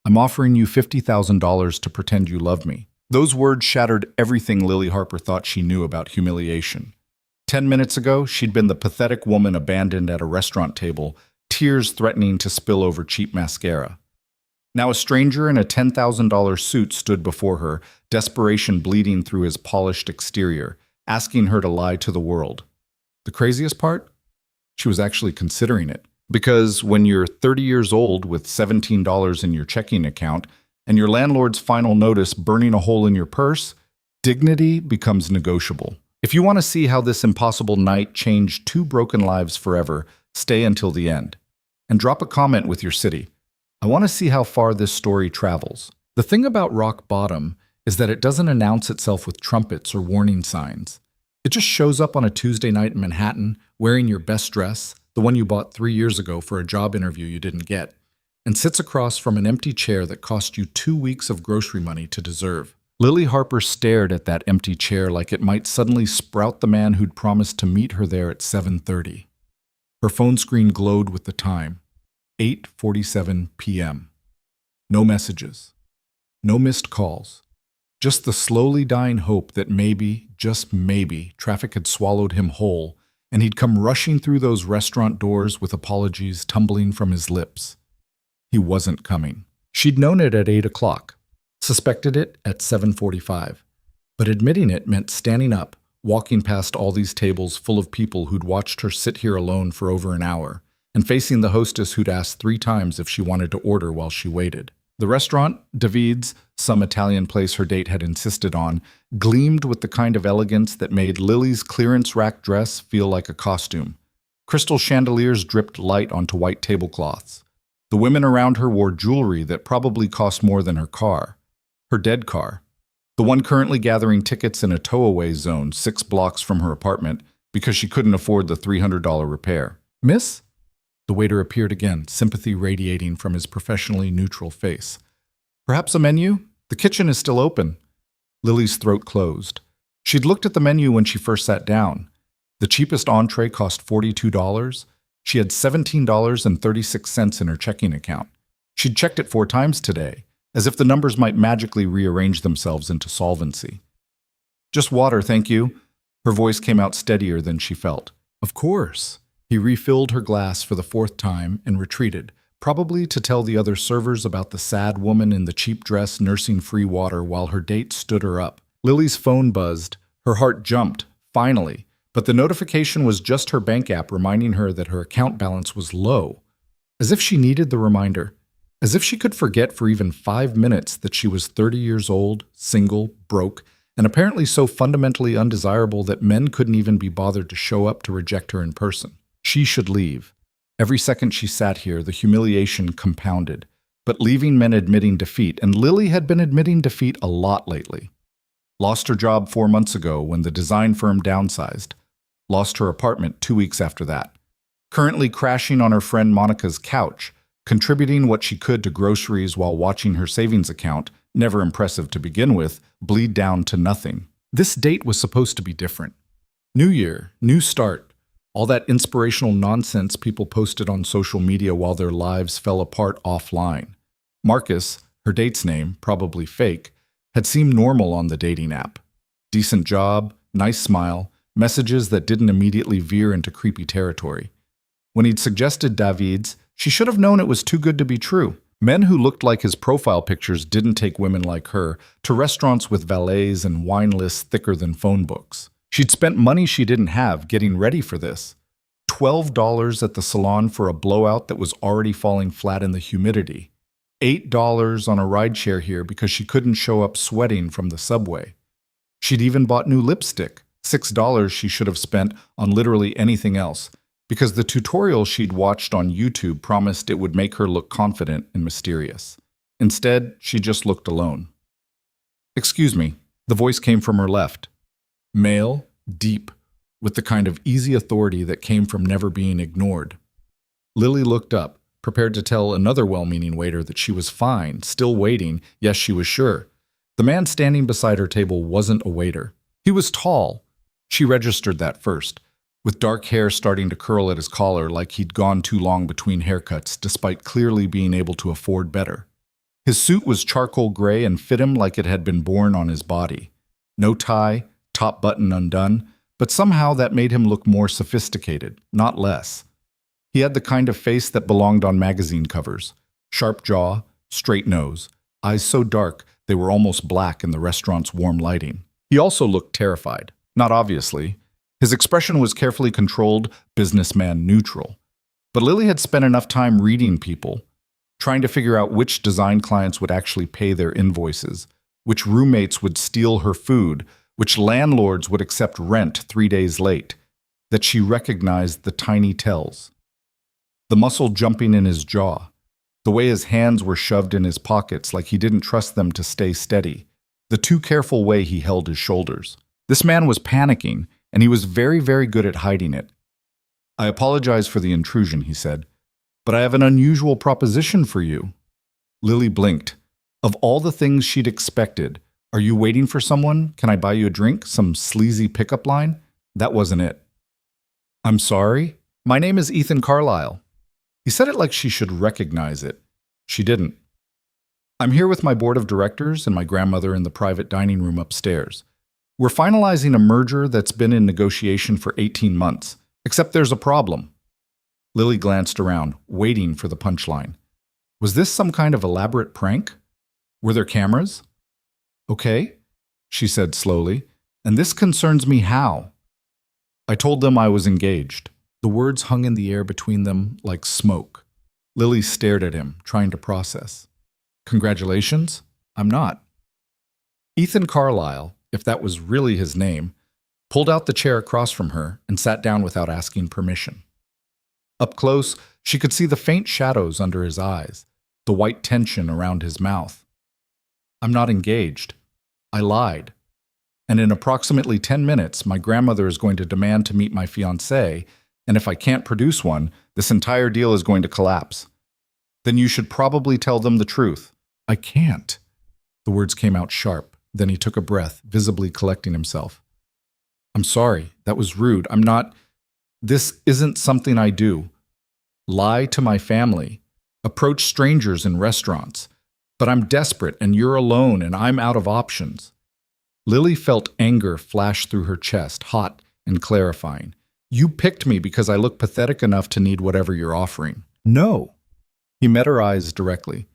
I'm offering you $50,000 to pretend you love me. Those words shattered everything Lily Harper thought she knew about humiliation. 10 minutes ago, she'd been the pathetic woman abandoned at a restaurant table, tears threatening to spill over cheap mascara. Now a stranger in a $10,000 suit stood before her, desperation bleeding through his polished exterior, asking her to lie to the world. The craziest part? She was actually considering it. Because when you're 30 years old with $17 in your checking account and your landlord's final notice burning a hole in your purse, dignity becomes negotiable. If you want to see how this impossible night changed two broken lives forever, stay until the end. And drop a comment with your city. I want to see how far this story travels. The thing about rock bottom is that it doesn't announce itself with trumpets or warning signs. It just shows up on a Tuesday night in Manhattan, wearing your best dress, the one you bought 3 years ago for a job interview you didn't get, and sits across from an empty chair that cost you 2 weeks of grocery money to deserve. Lily Harper stared at that empty chair like it might suddenly sprout the man who'd promised to meet her there at 7:30. Her phone screen glowed with the time, 8:47 p.m. No messages, no missed calls, just the slowly dying hope that maybe, just maybe, traffic had swallowed him whole and he'd come rushing through those restaurant doors with apologies tumbling from his lips. He wasn't coming. She'd known it at 8 o'clock, suspected it at 7:45, but admitting it meant standing up, walking past all these tables full of people who'd watched her sit here alone for over an hour, and facing the hostess who'd asked 3 times if she wanted to order while she waited. The restaurant, David's, some Italian place her date had insisted on, gleamed with the kind of elegance that made Lily's clearance rack dress feel like a costume. Crystal chandeliers dripped light onto white tablecloths. The women around her wore jewelry that probably cost more than her car. Her dead car. The one currently gathering tickets in a tow-away zone 6 blocks from her apartment because she couldn't afford the $300 repair. "Miss?" The waiter appeared again, sympathy radiating from his professionally neutral face. "Perhaps a menu? The kitchen is still open." Lily's throat closed. She'd looked at the menu when she first sat down. The cheapest entree cost $42. She had $17.36 in her checking account. She'd checked it 4 times today, as if the numbers might magically rearrange themselves into solvency. "Just water, thank you." Her voice came out steadier than she felt. "Of course." He refilled her glass for the 4th time and retreated, probably to tell the other servers about the sad woman in the cheap dress nursing free water while her date stood her up. Lily's phone buzzed. Her heart jumped, finally, but the notification was just her bank app reminding her that her account balance was low. As if she needed the reminder. As if she could forget for even 5 minutes that she was 30 years old, single, broke, and apparently so fundamentally undesirable that men couldn't even be bothered to show up to reject her in person. She should leave. Every second she sat here, the humiliation compounded. But leaving meant admitting defeat, and Lily had been admitting defeat a lot lately. Lost her job 4 months ago when the design firm downsized. Lost her apartment 2 weeks after that. Currently crashing on her friend Monica's couch, contributing what she could to groceries while watching her savings account, never impressive to begin with, bleed down to nothing. This date was supposed to be different. New year, new start. All that inspirational nonsense people posted on social media while their lives fell apart offline. Marcus, her date's name, probably fake, had seemed normal on the dating app. Decent job, nice smile, messages that didn't immediately veer into creepy territory. When he'd suggested David's, she should have known it was too good to be true. Men who looked like his profile pictures didn't take women like her to restaurants with valets and wine lists thicker than phone books. She'd spent money she didn't have getting ready for this. $12 at the salon for a blowout that was already falling flat in the humidity. $8 on a rideshare here because she couldn't show up sweating from the subway. She'd even bought new lipstick, $6 she should have spent on literally anything else, because the tutorial she'd watched on YouTube promised it would make her look confident and mysterious. Instead, she just looked alone. "Excuse me," the voice came from her left. Male, deep, with the kind of easy authority that came from never being ignored. Lily looked up, prepared to tell another well-meaning waiter that she was fine, still waiting, yes, she was sure. The man standing beside her table wasn't a waiter. He was tall. She registered that first, with dark hair starting to curl at his collar like he'd gone too long between haircuts, despite clearly being able to afford better. His suit was charcoal gray and fit him like it had been born on his body. No tie, top button undone, but somehow that made him look more sophisticated, not less. He had the kind of face that belonged on magazine covers. Sharp jaw, straight nose, eyes so dark they were almost black in the restaurant's warm lighting. He also looked terrified, not obviously. His expression was carefully controlled, businessman neutral. But Lily had spent enough time reading people, trying to figure out which design clients would actually pay their invoices, which roommates would steal her food, which landlords would accept rent 3 days late, that she recognized the tiny tells. The muscle jumping in his jaw, the way his hands were shoved in his pockets like he didn't trust them to stay steady, the too careful way he held his shoulders. This man was panicking, and he was very, very good at hiding it. "I apologize for the intrusion," he said, "but I have an unusual proposition for you." Lily blinked. Of all the things she'd expected, "Are you waiting for someone? Can I buy you a drink?" Some sleazy pickup line? That wasn't it. "I'm sorry. My name is Ethan Carlisle." He said it like she should recognize it. She didn't. "I'm here with my board of directors and my grandmother in the private dining room upstairs. We're finalizing a merger that's been in negotiation for 18 months, except there's a problem." Lily glanced around, waiting for the punchline. Was this some kind of elaborate prank? Were there cameras? "Okay," she said slowly, "and this concerns me how?" I told them I was engaged. The words hung in the air between them like smoke. Lily stared at him, trying to process. "Congratulations? I'm not." Ethan Carlisle, if that was really his name, pulled out the chair across from her and sat down without asking permission. Up close, she could see the faint shadows under his eyes, the white tension around his mouth. "I'm not engaged. I lied. And in approximately 10 minutes, my grandmother is going to demand to meet my fiancé, and if I can't produce one, this entire deal is going to collapse. Then you should probably tell them the truth." "I can't." The words came out sharp. Then he took a breath, visibly collecting himself. "I'm sorry. That was rude. I'm not. This isn't something I do. Lie to my family. Approach strangers in restaurants. But I'm desperate, and you're alone, and I'm out of options." Lily felt anger flash through her chest, hot and clarifying. "You picked me because I look pathetic enough to need whatever you're offering." "No." He met her eyes directly.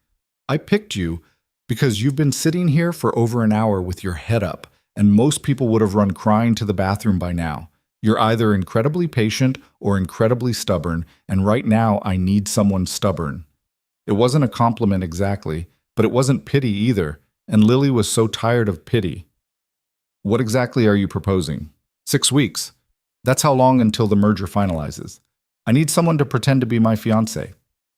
"I picked you because you've been sitting here for over an hour with your head up, and most people would have run crying to the bathroom by now. You're either incredibly patient or incredibly stubborn, and right now I need someone stubborn." It wasn't a compliment exactly, but it wasn't pity either, and Lily was so tired of pity. "What exactly are you proposing?" 6 weeks. That's how long until the merger finalizes. I need someone to pretend to be my fiancé.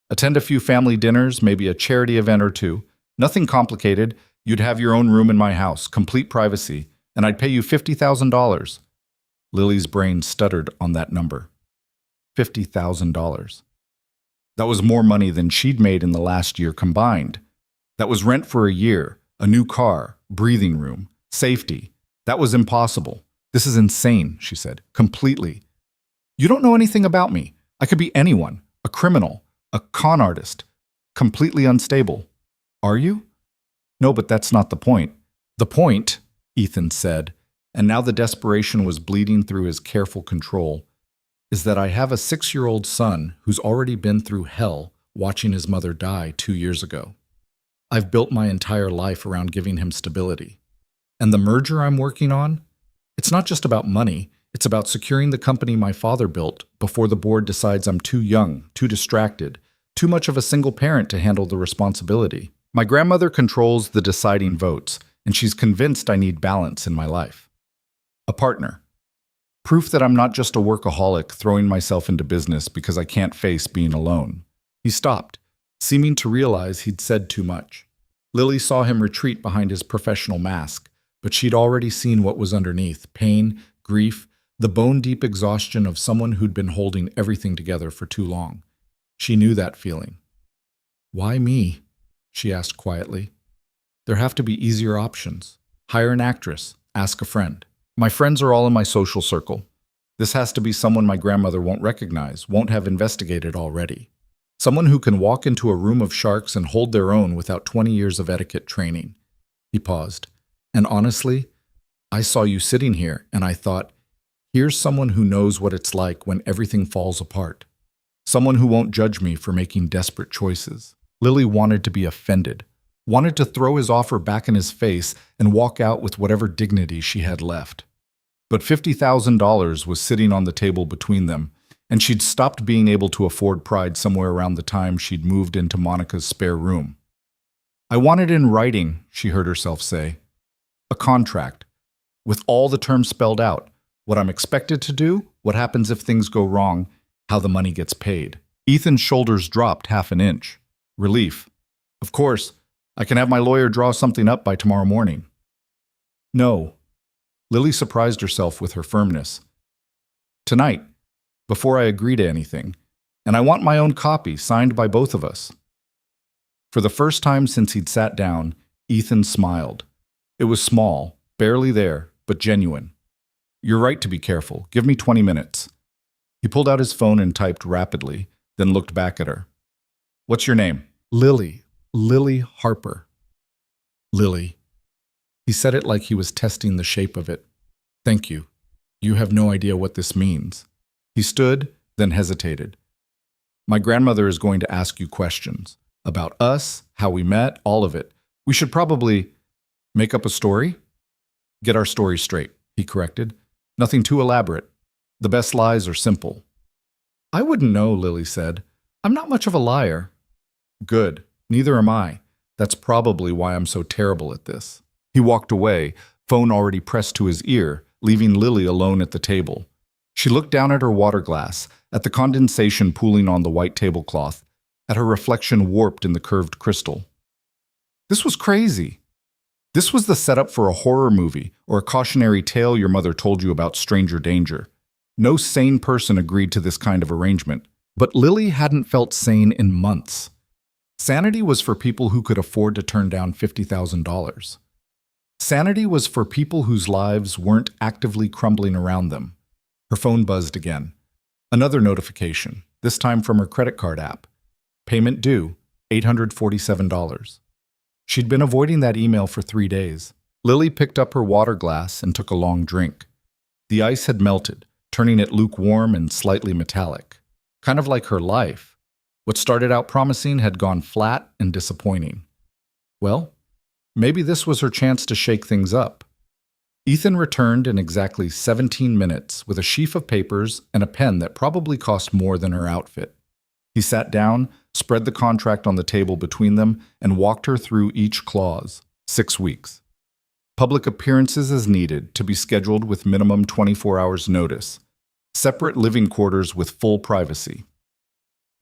Attend a few family dinners, maybe a charity event or two. Nothing complicated. You'd have your own room in my house, complete privacy, and I'd pay you $50,000. Lily's brain stuttered on that number. $50,000. That was more money than she'd made in the last year combined. That was rent for a year, a new car, breathing room, safety. That was impossible. "This is insane," she said, completely. "You don't know anything about me. I could be anyone, a criminal, a con artist, completely unstable. Are you?" "No, but that's not the point." "The point," Ethan said, and now the desperation was bleeding through his careful control, "is that I have a 6-year-old son who's already been through hell watching his mother die 2 years ago. I've built my entire life around giving him stability. And the merger I'm working on? It's not just about money. It's about securing the company my father built before the board decides I'm too young, too distracted, too much of a single parent to handle the responsibility. My grandmother controls the deciding votes, and she's convinced I need balance in my life. A partner. Proof that I'm not just a workaholic throwing myself into business because I can't face being alone." He stopped, seeming to realize he'd said too much. Lily saw him retreat behind his professional mask, but she'd already seen what was underneath: pain, grief, the bone-deep exhaustion of someone who'd been holding everything together for too long. She knew that feeling. "Why me?" she asked quietly. "There have to be easier options. Hire an actress. Ask a friend. My friends are all in my social circle. This has to be someone my grandmother won't recognize, won't have investigated already. Someone who can walk into a room of sharks and hold their own without 20 years of etiquette training. He paused. And honestly, I saw you sitting here, and I thought, here's someone who knows what it's like when everything falls apart. Someone who won't judge me for making desperate choices. Lily wanted to be offended, wanted to throw his offer back in his face and walk out with whatever dignity she had left. But $50,000 was sitting on the table between them, and she'd stopped being able to afford pride somewhere around the time she'd moved into Monica's spare room. I want it in writing, she heard herself say. A contract, with all the terms spelled out, what I'm expected to do, what happens if things go wrong, how the money gets paid. Ethan's shoulders dropped half an inch. Relief. Of course, I can have my lawyer draw something up by tomorrow morning. No. Lily surprised herself with her firmness. Tonight, before I agree to anything, and I want my own copy signed by both of us. For the first time since he'd sat down, Ethan smiled. It was small, barely there, but genuine. You're right to be careful. Give me 20 minutes. He pulled out his phone and typed rapidly, then looked back at her. What's your name? Lily. Lily Harper. Lily. He said it like he was testing the shape of it. Thank you. You have no idea what this means. He stood, then hesitated. My grandmother is going to ask you questions. About us, how we met, all of it. We should probably make up a story? Get our story straight, he corrected. Nothing too elaborate. The best lies are simple. I wouldn't know, Lily said. I'm not much of a liar. Good. Neither am I. That's probably why I'm so terrible at this. He walked away, phone already pressed to his ear, leaving Lily alone at the table. She looked down at her water glass, at the condensation pooling on the white tablecloth, at her reflection warped in the curved crystal. This was crazy. This was the setup for a horror movie or a cautionary tale your mother told you about stranger danger. No sane person agreed to this kind of arrangement, but Lily hadn't felt sane in months. Sanity was for people who could afford to turn down $50,000. Sanity was for people whose lives weren't actively crumbling around them. Her phone buzzed again. Another notification, this time from her credit card app. Payment due, $847. She'd been avoiding that email for 3 days. Lily picked up her water glass and took a long drink. The ice had melted, turning it lukewarm and slightly metallic. Kind of like her life. What started out promising had gone flat and disappointing. Well, maybe this was her chance to shake things up. Ethan returned in exactly 17 minutes with a sheaf of papers and a pen that probably cost more than her outfit. He sat down, spread the contract on the table between them, and walked her through each clause. 6 weeks. Public appearances as needed, to be scheduled with minimum 24 hours notice. Separate living quarters with full privacy.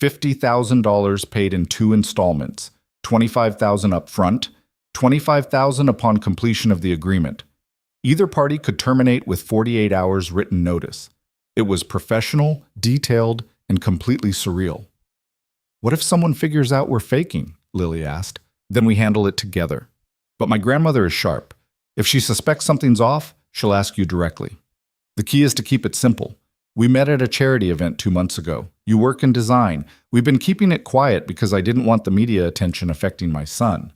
$50,000 paid in 2 installments, $25,000 up front, $25,000 upon completion of the agreement. Either party could terminate with 48 hours written notice. It was professional, detailed, and completely surreal. What if someone figures out we're faking? Lily asked. Then we handle it together. But my grandmother is sharp. If she suspects something's off, she'll ask you directly. The key is to keep it simple. We met at a charity event 2 months ago. You work in design. We've been keeping it quiet because I didn't want the media attention affecting my son.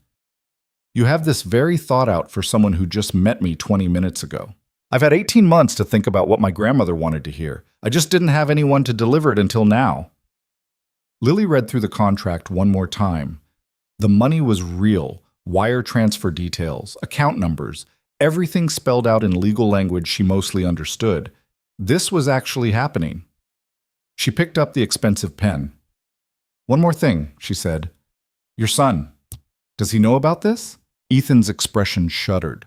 You have this very thought out for someone who just met me 20 minutes ago. I've had 18 months to think about what my grandmother wanted to hear. I just didn't have anyone to deliver it until now. Lily read through the contract one more time. The money was real, wire transfer details, account numbers, everything spelled out in legal language she mostly understood. This was actually happening. She picked up the expensive pen. One more thing, she said. Your son, does he know about this? Ethan's expression shuddered.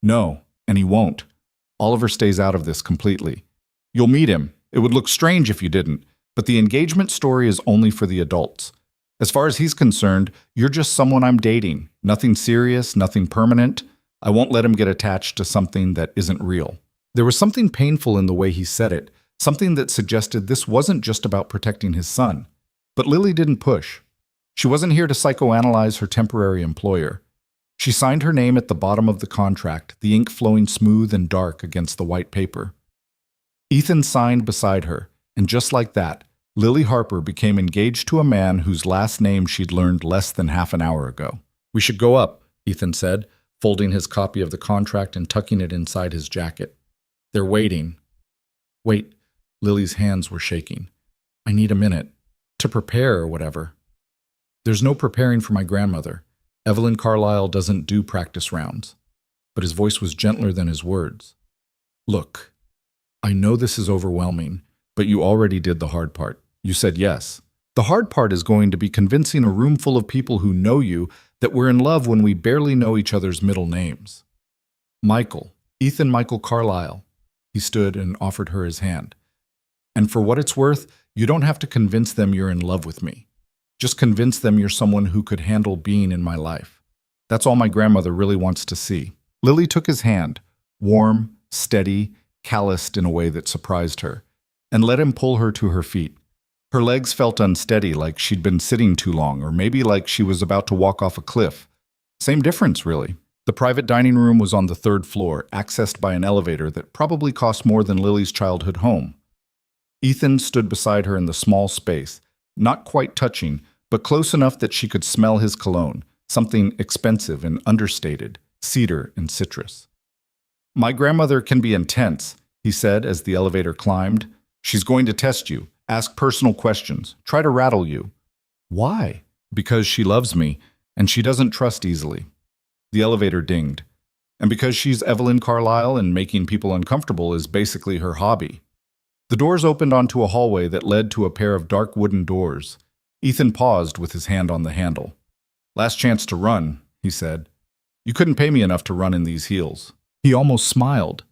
No, and he won't. Oliver stays out of this completely. You'll meet him. It would look strange if you didn't, but the engagement story is only for the adults. As far as he's concerned, you're just someone I'm dating. Nothing serious, nothing permanent. I won't let him get attached to something that isn't real. There was something painful in the way he said it, something that suggested this wasn't just about protecting his son. But Lily didn't push. She wasn't here to psychoanalyze her temporary employer. She signed her name at the bottom of the contract, the ink flowing smooth and dark against the white paper. Ethan signed beside her, and just like that, Lily Harper became engaged to a man whose last name she'd learned less than half an hour ago. "We should go up," Ethan said, folding his copy of the contract and tucking it inside his jacket. "They're waiting." "Wait," Lily's hands were shaking. "I need a minute. To prepare or whatever." "There's no preparing for my grandmother. Evelyn Carlyle doesn't do practice rounds." But his voice was gentler than his words. "Look, I know this is overwhelming, but you already did the hard part. You said yes. The hard part is going to be convincing a room full of people who know you that we're in love when we barely know each other's middle names. Michael, Ethan Michael Carlyle." He stood and offered her his hand. "And for what it's worth, you don't have to convince them you're in love with me. Just convince them you're someone who could handle being in my life. That's all my grandmother really wants to see." Lily took his hand, warm, steady, calloused in a way that surprised her, and let him pull her to her feet. Her legs felt unsteady, like she'd been sitting too long, or maybe like she was about to walk off a cliff. Same difference, really. The private dining room was on the third floor, accessed by an elevator that probably cost more than Lily's childhood home. Ethan stood beside her in the small space, not quite touching, but close enough that she could smell his cologne, something expensive and understated, cedar and citrus. "My grandmother can be intense," he said as the elevator climbed. "She's going to test you, ask personal questions, try to rattle you." "Why?" "Because she loves me, and she doesn't trust easily." The elevator dinged. "And because she's Evelyn Carlyle and making people uncomfortable is basically her hobby." The doors opened onto a hallway that led to a pair of dark wooden doors. Ethan paused with his hand on the handle. "Last chance to run," he said. "You couldn't pay me enough to run in these heels." He almost smiled.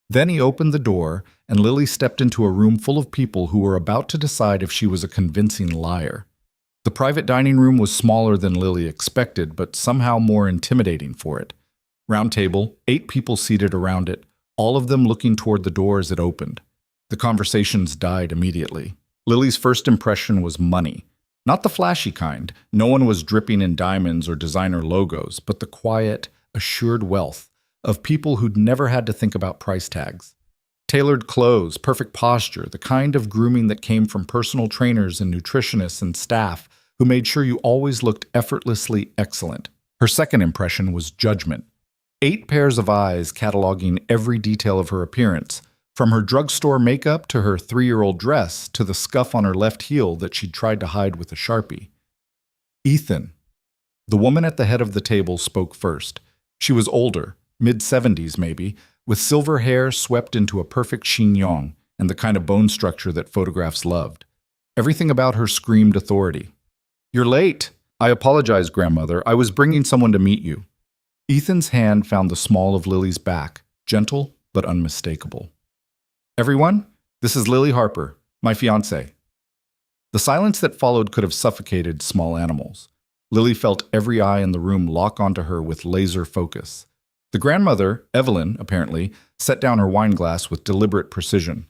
Then he opened the door, and Lily stepped into a room full of people who were about to decide if she was a convincing liar. The private dining room was smaller than Lily expected, but somehow more intimidating for it. Round table, 8 people seated around it, all of them looking toward the door as it opened. The conversations died immediately. Lily's first impression was money. Not the flashy kind. No one was dripping in diamonds or designer logos, but the quiet, assured wealth of people who'd never had to think about price tags. Tailored clothes, perfect posture, the kind of grooming that came from personal trainers and nutritionists and staff who made sure you always looked effortlessly excellent. Her second impression was judgment. 8 pairs of eyes cataloging every detail of her appearance, from her drugstore makeup to her 3-year-old dress to the scuff on her left heel that she'd tried to hide with a Sharpie. "Ethan." The woman at the head of the table spoke first. She was older, mid-70s maybe, with silver hair swept into a perfect chignon and the kind of bone structure that photographs loved. Everything about her screamed authority. "You're late." "I apologize, grandmother. I was bringing someone to meet you." Ethan's hand found the small of Lily's back, gentle but unmistakable. "Everyone, this is Lily Harper, my fiancée." The silence that followed could have suffocated small animals. Lily felt every eye in the room lock onto her with laser focus. The grandmother, Evelyn, apparently, set down her wineglass with deliberate precision.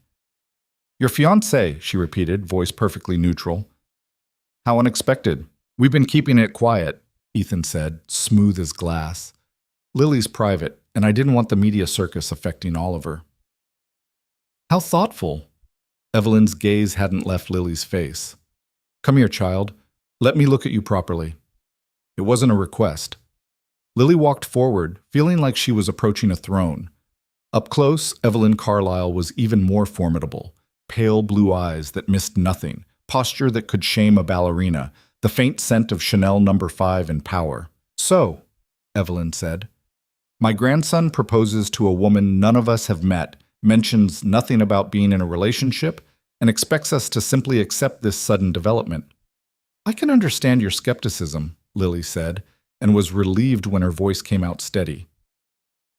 "Your fiancé," she repeated, voice perfectly neutral. "How unexpected. We've been keeping it quiet," Ethan said, smooth as glass. "Lily's private, and I didn't want the media circus affecting Oliver." "How thoughtful." Evelyn's gaze hadn't left Lily's face. "Come here, child. Let me look at you properly." It wasn't a request. Lily walked forward, feeling like she was approaching a throne. Up close, Evelyn Carlyle was even more formidable. Pale blue eyes that missed nothing, posture that could shame a ballerina, the faint scent of Chanel No. 5 in power. "So," Evelyn said, "my grandson proposes to a woman none of us have met, mentions nothing about being in a relationship, and expects us to simply accept this sudden development." "I can understand your skepticism," Lily said, and was relieved when her voice came out steady.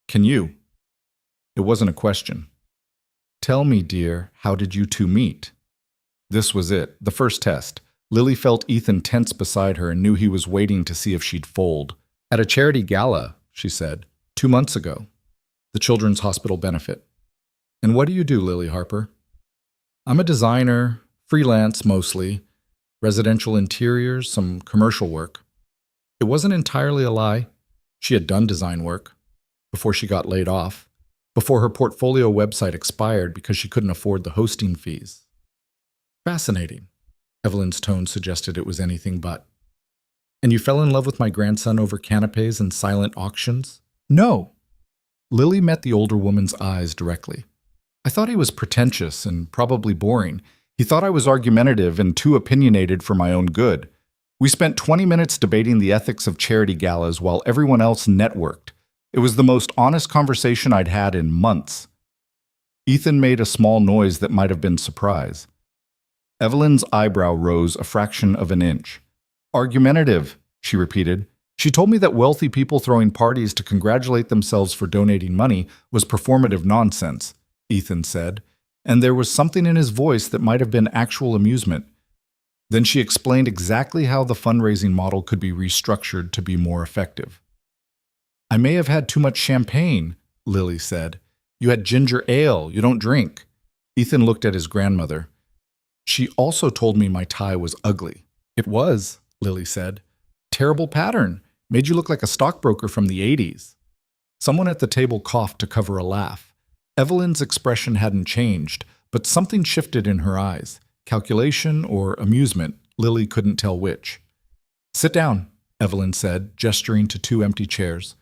"Can you?" It wasn't a question. "Tell me, dear, how did you two meet?" This was it, the first test. Lily felt Ethan tense beside her and knew he was waiting to see if she'd fold. "At a charity gala," she said, 2 months ago. The Children's Hospital benefit. "And what do you do, Lily Harper?" "I'm a designer, freelance mostly, residential interiors, some commercial work." It wasn't entirely a lie. She had done design work before she got laid off, before her portfolio website expired because she couldn't afford the hosting fees. "Fascinating. Evelyn's tone suggested it was anything but. And you fell in love with my grandson over canapes and silent auctions? No. Lily met the older woman's eyes directly. I thought he was pretentious and probably boring. He thought I was argumentative and too opinionated for my own good. We spent 20 minutes debating the ethics of charity galas while everyone else networked. It was the most honest conversation I'd had in months. Ethan made a small noise that might have been surprise. Evelyn's eyebrow rose a fraction of an inch. Argumentative, she repeated. She told me that wealthy people throwing parties to congratulate themselves for donating money was performative nonsense, Ethan said, and there was something in his voice that might have been actual amusement. Then she explained exactly how the fundraising model could be restructured to be more effective. I may have had too much champagne, Lily said. You had ginger ale, you don't drink. Ethan looked at his grandmother. She also told me my tie was ugly. It was, Lily said. Terrible pattern. Made you look like a stockbroker from the 80s. Someone at the table coughed to cover a laugh. Evelyn's expression hadn't changed, but something shifted in her eyes. Calculation or amusement, Lily couldn't tell which. Sit down, Evelyn said, gesturing to two empty chairs.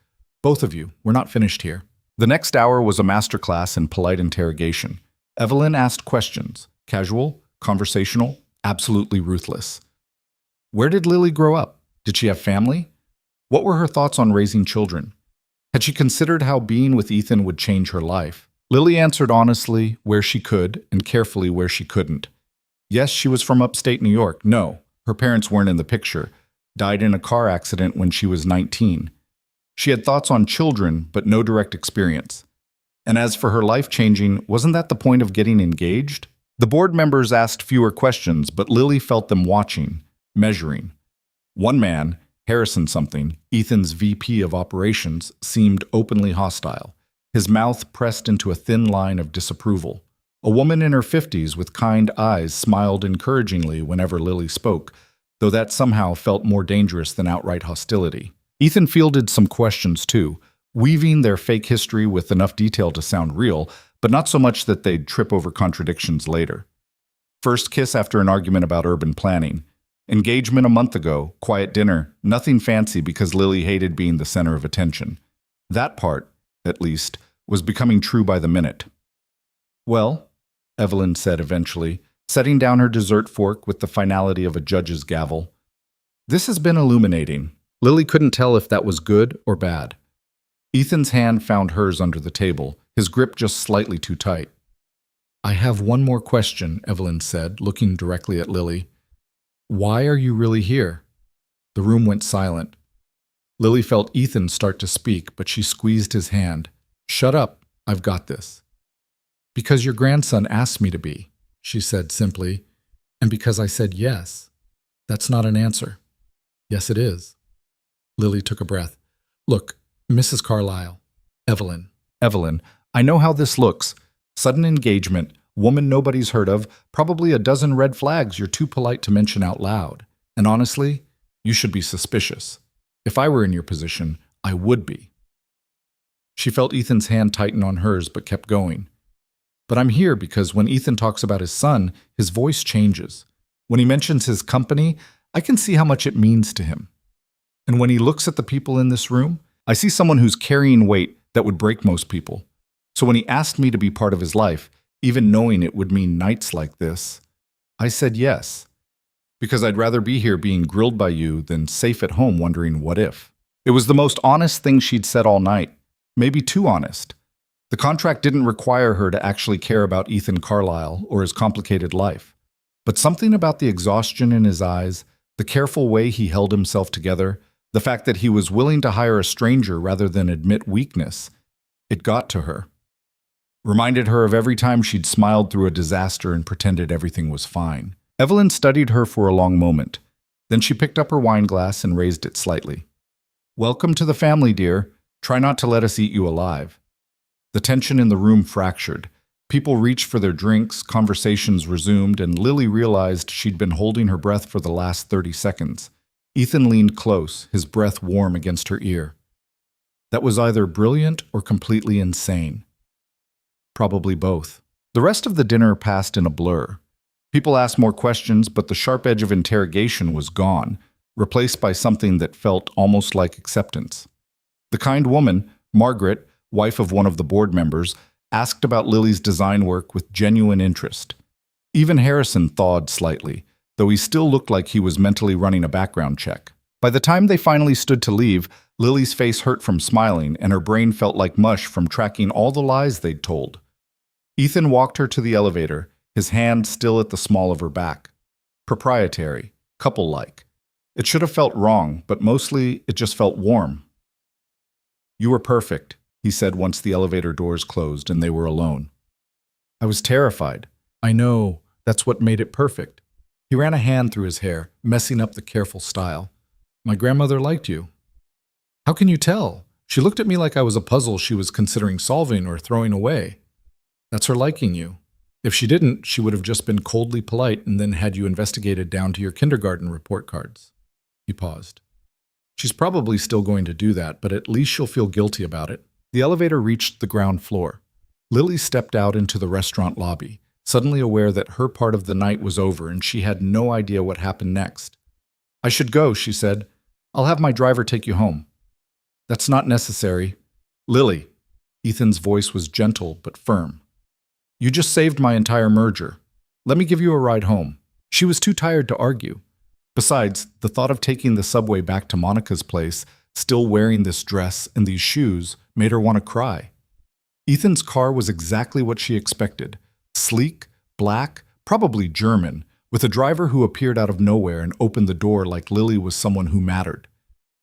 Both of you, we're not finished here. The next hour was a masterclass in polite interrogation. Evelyn asked questions, casual, conversational, absolutely ruthless. Where did Lily grow up? Did she have family? What were her thoughts on raising children? Had she considered how being with Ethan would change her life? Lily answered honestly where she could and carefully where she couldn't. Yes, she was from upstate New York. No, her parents weren't in the picture. Died in a car accident when she was 19. She had thoughts on children, but no direct experience. And as for her life changing, wasn't that the point of getting engaged? The board members asked fewer questions, but Lily felt them watching, measuring. One man, Harrison something, Ethan's VP of operations, seemed openly hostile. His mouth pressed into a thin line of disapproval. A woman in her 50s with kind eyes smiled encouragingly whenever Lily spoke, though that somehow felt more dangerous than outright hostility. Ethan fielded some questions too, weaving their fake history with enough detail to sound real, but not so much that they'd trip over contradictions later. First kiss after an argument about urban planning. Engagement a month ago, quiet dinner, nothing fancy because Lily hated being the center of attention. That part, at least, was becoming true by the minute. Well, Evelyn said eventually, setting down her dessert fork with the finality of a judge's gavel. This has been illuminating. Lily couldn't tell if that was good or bad. Ethan's hand found hers under the table, his grip just slightly too tight. I have one more question, Evelyn said, looking directly at Lily. Why are you really here? The room went silent. Lily felt Ethan start to speak, but she squeezed his hand. Shut up, I've got this. Because your grandson asked me to be, she said simply, and because I said yes. That's not an answer. Yes, it is. Lily took a breath. Look, Mrs. Carlyle. Evelyn. Evelyn, I know how this looks. Sudden engagement, woman nobody's heard of, probably a dozen red flags you're too polite to mention out loud. And honestly, you should be suspicious. If I were in your position, I would be. She felt Ethan's hand tighten on hers, but kept going. But I'm here because when Ethan talks about his son, his voice changes. When he mentions his company, I can see how much it means to him. And when he looks at the people in this room, I see someone who's carrying weight that would break most people. So when he asked me to be part of his life, even knowing it would mean nights like this, I said yes. Because I'd rather be here being grilled by you than safe at home wondering what if. It was the most honest thing she'd said all night, maybe too honest. The contract didn't require her to actually care about Ethan Carlyle or his complicated life. But something about the exhaustion in his eyes, the careful way he held himself together, the fact that he was willing to hire a stranger rather than admit weakness, it got to her. Reminded her of every time she'd smiled through a disaster and pretended everything was fine. Evelyn studied her for a long moment. Then she picked up her wine glass and raised it slightly. Welcome to the family, dear. Try not to let us eat you alive. The tension in the room fractured. People reached for their drinks, conversations resumed, and Lily realized she'd been holding her breath for the last 30 seconds. Ethan leaned close, his breath warm against her ear. That was either brilliant or completely insane. Probably both. The rest of the dinner passed in a blur. People asked more questions, but the sharp edge of interrogation was gone, replaced by something that felt almost like acceptance. The kind woman, Margaret, wife of one of the board members, asked about Lily's design work with genuine interest. Even Harrison thawed slightly, though he still looked like he was mentally running a background check. By the time they finally stood to leave, Lily's face hurt from smiling, and her brain felt like mush from tracking all the lies they'd told. Ethan walked her to the elevator, his hand still at the small of her back. Proprietary, couple-like. It should have felt wrong, but mostly it just felt warm. "You were perfect," he said once the elevator doors closed and they were alone. I was terrified. I know, that's what made it perfect. He ran a hand through his hair, messing up the careful style. "My grandmother liked you." "How can you tell? She looked at me like I was a puzzle she was considering solving or throwing away." "That's her liking you. If she didn't, she would have just been coldly polite and then had you investigated down to your kindergarten report cards." He paused. "She's probably still going to do that, but at least she'll feel guilty about it." The elevator reached the ground floor. Lily stepped out into the restaurant lobby, suddenly aware that her part of the night was over and she had no idea what happened next. "I should go," she said. "I'll have my driver take you home." "That's not necessary." "Lily." Ethan's voice was gentle but firm. "You just saved my entire merger. Let me give you a ride home." She was too tired to argue. Besides, the thought of taking the subway back to Monica's place, still wearing this dress and these shoes, made her want to cry. Ethan's car was exactly what she expected. Sleek, black, probably German, with a driver who appeared out of nowhere and opened the door like Lily was someone who mattered.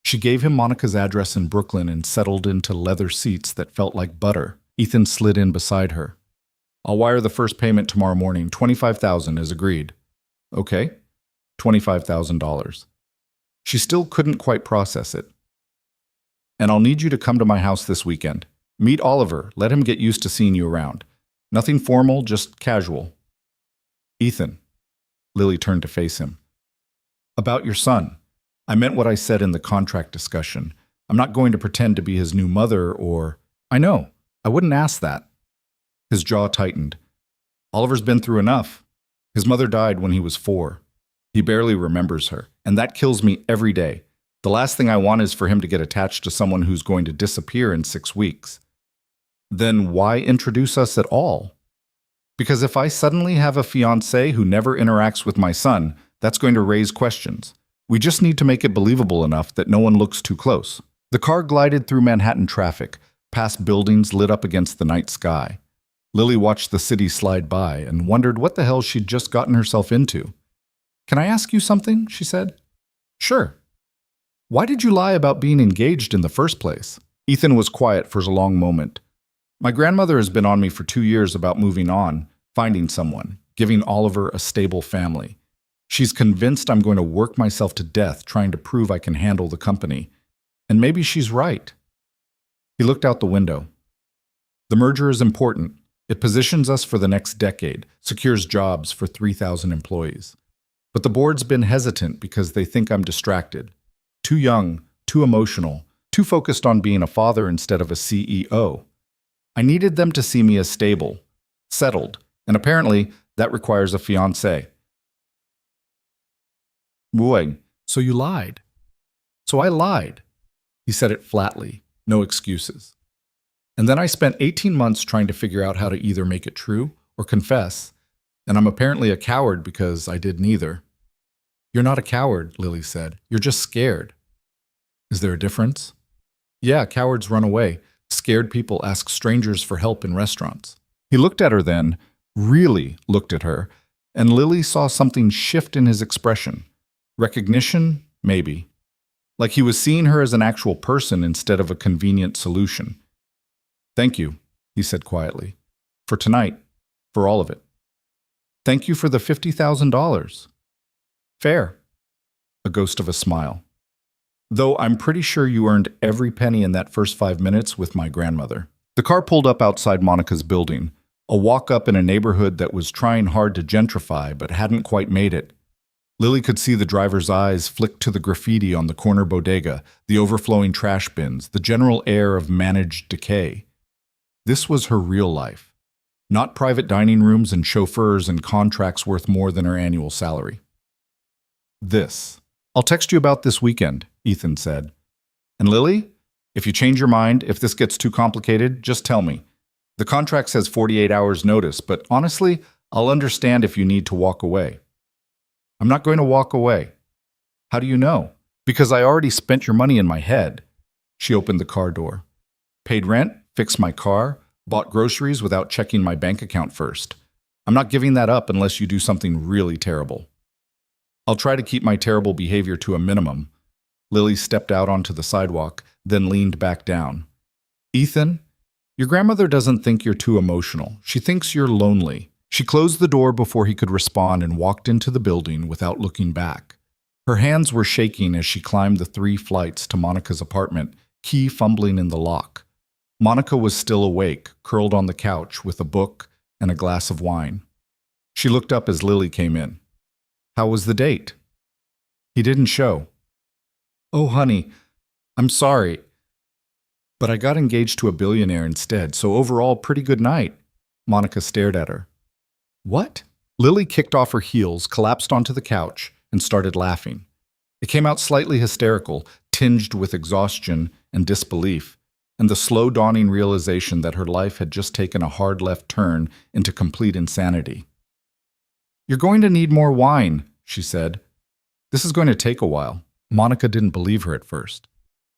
She gave him Monica's address in Brooklyn and settled into leather seats that felt like butter. Ethan slid in beside her. "I'll wire the first payment tomorrow morning. $25,000 as agreed." "Okay." $25,000. She still couldn't quite process it. "And I'll need you to come to my house this weekend. Meet Oliver. Let him get used to seeing you around. Nothing formal, just casual." "Ethan." Lily turned to face him. "About your son. I meant what I said in the contract discussion. I'm not going to pretend to be his new mother or—" "I know. I wouldn't ask that." His jaw tightened. "Oliver's been through enough. His mother died when he was 4. He barely remembers her, and that kills me every day. The last thing I want is for him to get attached to someone who's going to disappear in 6 weeks." "Then why introduce us at all?" "Because if I suddenly have a fiancé who never interacts with my son, that's going to raise questions. We just need to make it believable enough that no one looks too close." The car glided through Manhattan traffic, past buildings lit up against the night sky. Lily watched the city slide by and wondered what the hell she'd just gotten herself into. "Can I ask you something?" she said. "Sure." "Why did you lie about being engaged in the first place?" Ethan was quiet for a long moment. "My grandmother has been on me for 2 years about moving on, finding someone, giving Oliver a stable family. She's convinced I'm going to work myself to death trying to prove I can handle the company. And maybe she's right." He looked out the window. "The merger is important. It positions us for the next decade, secures jobs for 3,000 employees. But the board's been hesitant because they think I'm distracted. Too young, too emotional, too focused on being a father instead of a CEO. I needed them to see me as stable, settled, and apparently that requires a fiancé." "Boy, so you lied." "So I lied." He said it flatly, no excuses. "And then I spent 18 months trying to figure out how to either make it true or confess, and I'm apparently a coward because I did neither." "You're not a coward," Lily said. "You're just scared." "Is there a difference?" "Yeah, cowards run away. Scared people ask strangers for help in restaurants." He looked at her then, really looked at her, and Lily saw something shift in his expression. Recognition? Maybe. Like he was seeing her as an actual person instead of a convenient solution. "Thank you," he said quietly. "For tonight. For all of it. Thank you for the $50,000. Fair." A ghost of a smile. "Though I'm pretty sure you earned every penny in that first 5 minutes with my grandmother." The car pulled up outside Monica's building, a walk-up in a neighborhood that was trying hard to gentrify but hadn't quite made it. Lily could see the driver's eyes flick to the graffiti on the corner bodega, the overflowing trash bins, the general air of managed decay. This was her real life. Not private dining rooms and chauffeurs and contracts worth more than her annual salary. This. I'll text you about this weekend, Ethan said. And Lily, if you change your mind, if this gets too complicated, just tell me. The contract says 48 hours notice, but honestly, I'll understand if you need to walk away. I'm not going to walk away. How do you know? Because I already spent your money in my head. She opened the car door. Paid rent, fixed my car, bought groceries without checking my bank account first. I'm not giving that up unless you do something really terrible. I'll try to keep my terrible behavior to a minimum. Lily stepped out onto the sidewalk, then leaned back down. Ethan, your grandmother doesn't think you're too emotional. She thinks you're lonely. She closed the door before he could respond and walked into the building without looking back. Her hands were shaking as she climbed the 3 flights to Monica's apartment, key fumbling in the lock. Monica was still awake, curled on the couch with a book and a glass of wine. She looked up as Lily came in. How was the date? He didn't show. Oh, honey, I'm sorry. But I got engaged to a billionaire instead, so overall, pretty good night. Monica stared at her. What? Lily kicked off her heels, collapsed onto the couch, and started laughing. It came out slightly hysterical, tinged with exhaustion and disbelief, and the slow dawning realization that her life had just taken a hard left turn into complete insanity. You're going to need more wine, she said. This is going to take a while. Monica didn't believe her at first.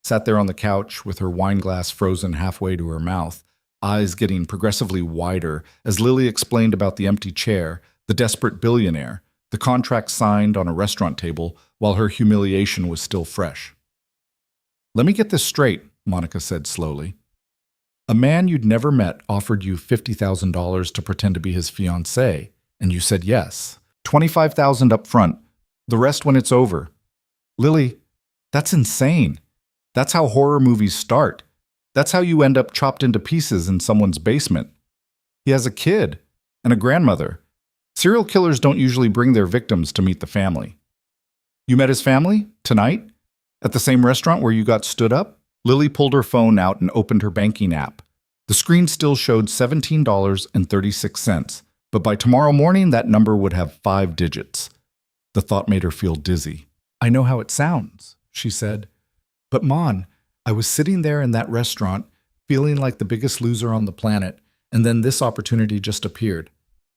Sat there on the couch with her wine glass frozen halfway to her mouth, eyes getting progressively wider as Lily explained about the empty chair, the desperate billionaire, the contract signed on a restaurant table while her humiliation was still fresh. Let me get this straight, Monica said slowly. A man you'd never met offered you $50,000 to pretend to be his fiancée, and you said yes. $25,000 up front, the rest when it's over. Lily, that's insane. That's how horror movies start. That's how you end up chopped into pieces in someone's basement. He has a kid and a grandmother. Serial killers don't usually bring their victims to meet the family. You met his family? Tonight? At the same restaurant where you got stood up? Lily pulled her phone out and opened her banking app. The screen still showed $17.36, but by tomorrow morning that number would have 5 digits. The thought made her feel dizzy. I know how it sounds, she said. But Mon, I was sitting there in that restaurant, feeling like the biggest loser on the planet, and then this opportunity just appeared.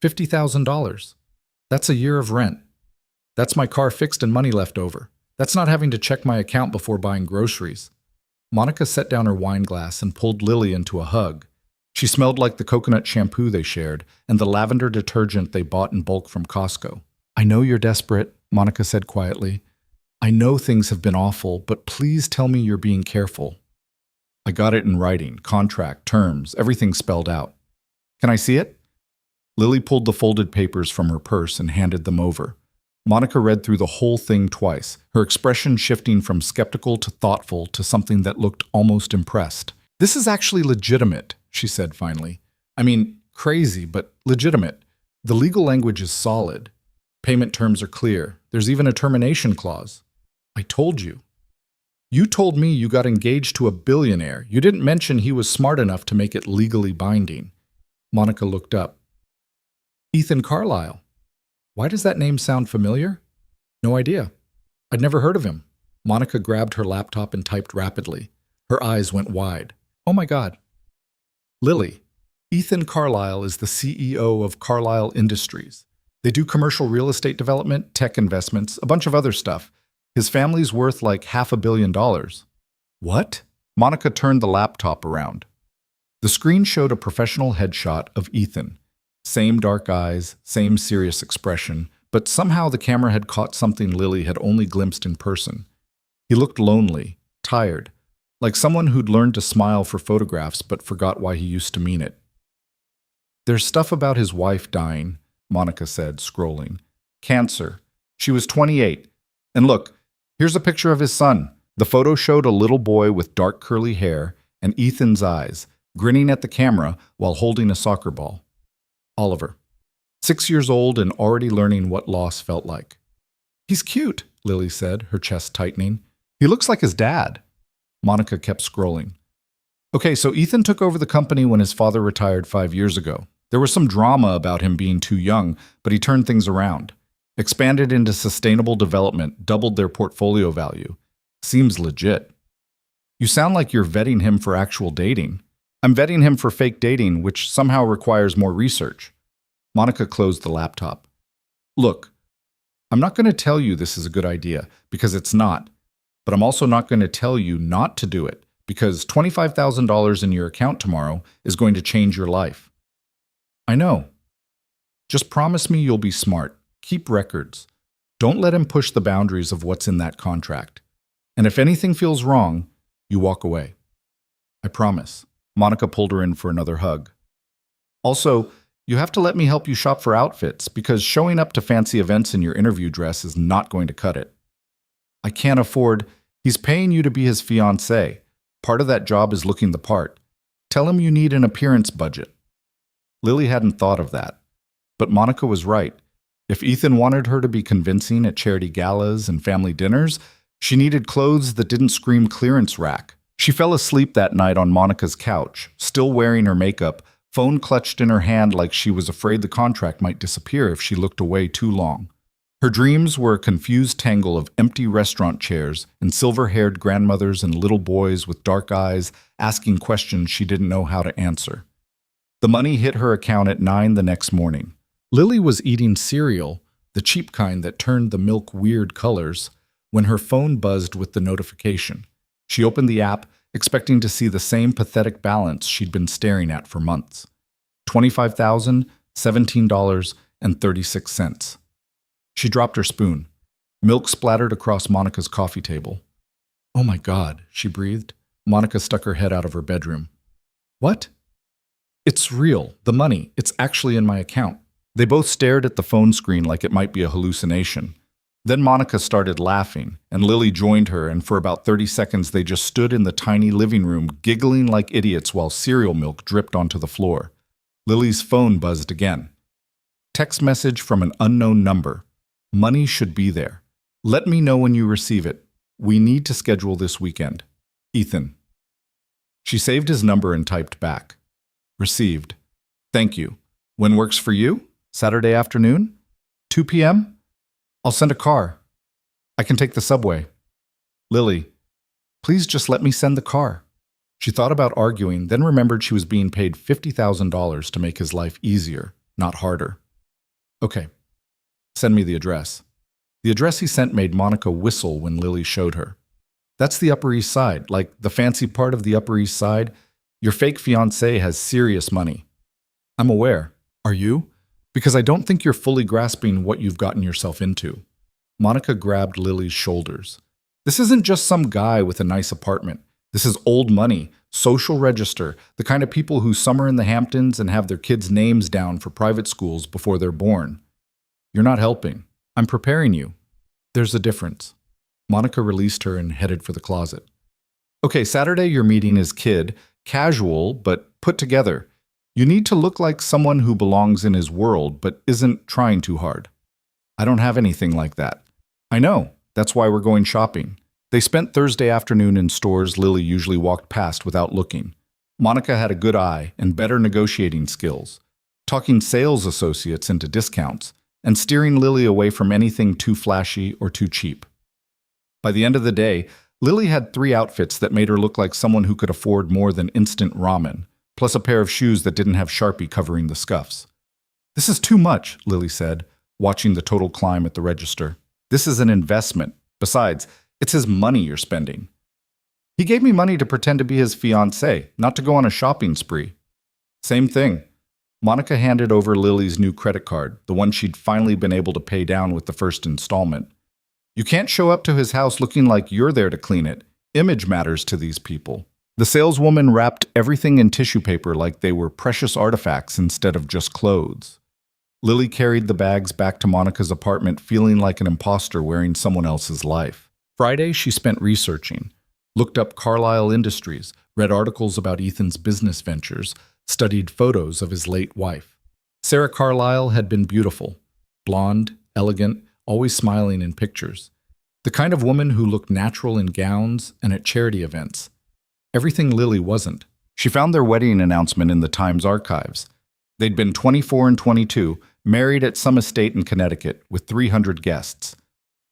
$50,000. That's a year of rent. That's my car fixed and money left over. That's not having to check my account before buying groceries. Monica set down her wine glass and pulled Lily into a hug. She smelled like the coconut shampoo they shared and the lavender detergent they bought in bulk from Costco. I know you're desperate, Monica said quietly. I know things have been awful, but please tell me you're being careful. I got it in writing, contract, terms, everything spelled out. Can I see it? Lily pulled the folded papers from her purse and handed them over. Monica read through the whole thing twice, her expression shifting from skeptical to thoughtful to something that looked almost impressed. This is actually legitimate, she said finally. I mean, crazy, but legitimate. The legal language is solid. Payment terms are clear. There's even a termination clause. I told you. You told me you got engaged to a billionaire. You didn't mention he was smart enough to make it legally binding. Monica looked up. Ethan Carlisle. Why does that name sound familiar? No idea. I'd never heard of him. Monica grabbed her laptop and typed rapidly. Her eyes went wide. Oh my God. Lily, Ethan Carlisle is the CEO of Carlisle Industries. They do commercial real estate development, tech investments, a bunch of other stuff. His family's worth like $500 million. What? Monica turned the laptop around. The screen showed a professional headshot of Ethan. Same dark eyes, same serious expression, but somehow the camera had caught something Lily had only glimpsed in person. He looked lonely, tired, like someone who'd learned to smile for photographs but forgot why he used to mean it. There's stuff about his wife dying, Monica said, scrolling. Cancer. She was 28. And look, here's a picture of his son. The photo showed a little boy with dark curly hair and Ethan's eyes, grinning at the camera while holding a soccer ball. Oliver. 6 years old and already learning what loss felt like. He's cute, Lily said, her chest tightening. He looks like his dad. Monica kept scrolling. Okay, so Ethan took over the company when his father retired 5 years ago. There was some drama about him being too young, but he turned things around. Expanded into sustainable development, doubled their portfolio value. Seems legit. You sound like you're vetting him for actual dating. I'm vetting him for fake dating, which somehow requires more research. Monica closed the laptop. Look, I'm not going to tell you this is a good idea, because it's not. But I'm also not going to tell you not to do it, because $25,000 in your account tomorrow is going to change your life. I know. Just promise me you'll be smart. Keep records. Don't let him push the boundaries of what's in that contract. And if anything feels wrong, you walk away. I promise. Monica pulled her in for another hug. Also, you have to let me help you shop for outfits, because showing up to fancy events in your interview dress is not going to cut it. I can't afford. He's paying you to be his fiancé. Part of that job is looking the part. Tell him you need an appearance budget. Lily hadn't thought of that. But Monica was right. If Ethan wanted her to be convincing at charity galas and family dinners, she needed clothes that didn't scream clearance rack. She fell asleep that night on Monica's couch, still wearing her makeup, phone clutched in her hand like she was afraid the contract might disappear if she looked away too long. Her dreams were a confused tangle of empty restaurant chairs and silver-haired grandmothers and little boys with dark eyes asking questions she didn't know how to answer. The money hit her account at 9 the next morning. Lily was eating cereal, the cheap kind that turned the milk weird colors, when her phone buzzed with the notification. She opened the app, expecting to see the same pathetic balance she'd been staring at for months. $25,017.36. She dropped her spoon. Milk splattered across Monica's coffee table. Oh my God, she breathed. Monica stuck her head out of her bedroom. What? It's real, the money. It's actually in my account. They both stared at the phone screen like it might be a hallucination. Then Monica started laughing, and Lily joined her, and for about 30 seconds they just stood in the tiny living room, giggling like idiots while cereal milk dripped onto the floor. Lily's phone buzzed again. Text message from an unknown number. Money should be there. Let me know when you receive it. We need to schedule this weekend. Ethan. She saved his number and typed back. Received. Thank you. When works for you? Saturday afternoon? 2 p.m.? I'll send a car. I can take the subway. Lily, please just let me send the car. She thought about arguing, then remembered she was being paid $50,000 to make his life easier, not harder. Okay, send me the address. The address he sent made Monica whistle when Lily showed her. That's the Upper East Side, like the fancy part of the Upper East Side. Your fake fiancé has serious money. I'm aware. Are you? Because I don't think you're fully grasping what you've gotten yourself into. Monica grabbed Lily's shoulders. This isn't just some guy with a nice apartment. This is old money, social register, the kind of people who summer in the Hamptons and have their kids' names down for private schools before they're born. You're not helping. I'm preparing you. There's a difference. Monica released her and headed for the closet. Okay, Saturday your meeting is casual, but put together. You need to look like someone who belongs in his world, but isn't trying too hard. I don't have anything like that. I know. That's why we're going shopping. They spent Thursday afternoon in stores Lily usually walked past without looking. Monica had a good eye and better negotiating skills, talking sales associates into discounts, and steering Lily away from anything too flashy or too cheap. By the end of the day, Lily had 3 outfits that made her look like someone who could afford more than instant ramen, plus a pair of shoes that didn't have Sharpie covering the scuffs. This is too much, Lily said, watching the total climb at the register. This is an investment. Besides, it's his money you're spending. He gave me money to pretend to be his fiancé, not to go on a shopping spree. Same thing. Monica handed over Lily's new credit card, the one she'd finally been able to pay down with the first installment. You can't show up to his house looking like you're there to clean it. Image matters to these people. The saleswoman wrapped everything in tissue paper like they were precious artifacts instead of just clothes. Lily carried the bags back to Monica's apartment feeling like an imposter wearing someone else's life. Friday, she spent researching, looked up Carlisle Industries, read articles about Ethan's business ventures, studied photos of his late wife. Sarah Carlisle had been beautiful, blonde, elegant, always smiling in pictures. The kind of woman who looked natural in gowns and at charity events. Everything Lily wasn't. She found their wedding announcement in the Times archives. They'd been 24 and 22, married at some estate in Connecticut with 300 guests.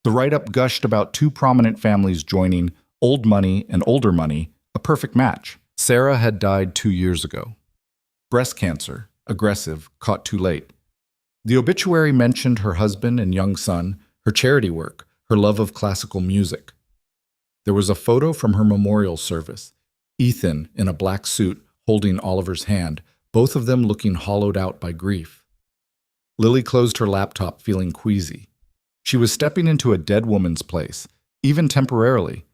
The write-up gushed about two prominent families joining, old money and older money, a perfect match. Sarah had died 2 years ago. Breast cancer, aggressive, caught too late. The obituary mentioned her husband and young son, her charity work, her love of classical music. There was a photo from her memorial service. Ethan, in a black suit, holding Oliver's hand, both of them looking hollowed out by grief. Lily closed her laptop, feeling queasy. She was stepping into a dead woman's place, even temporarily,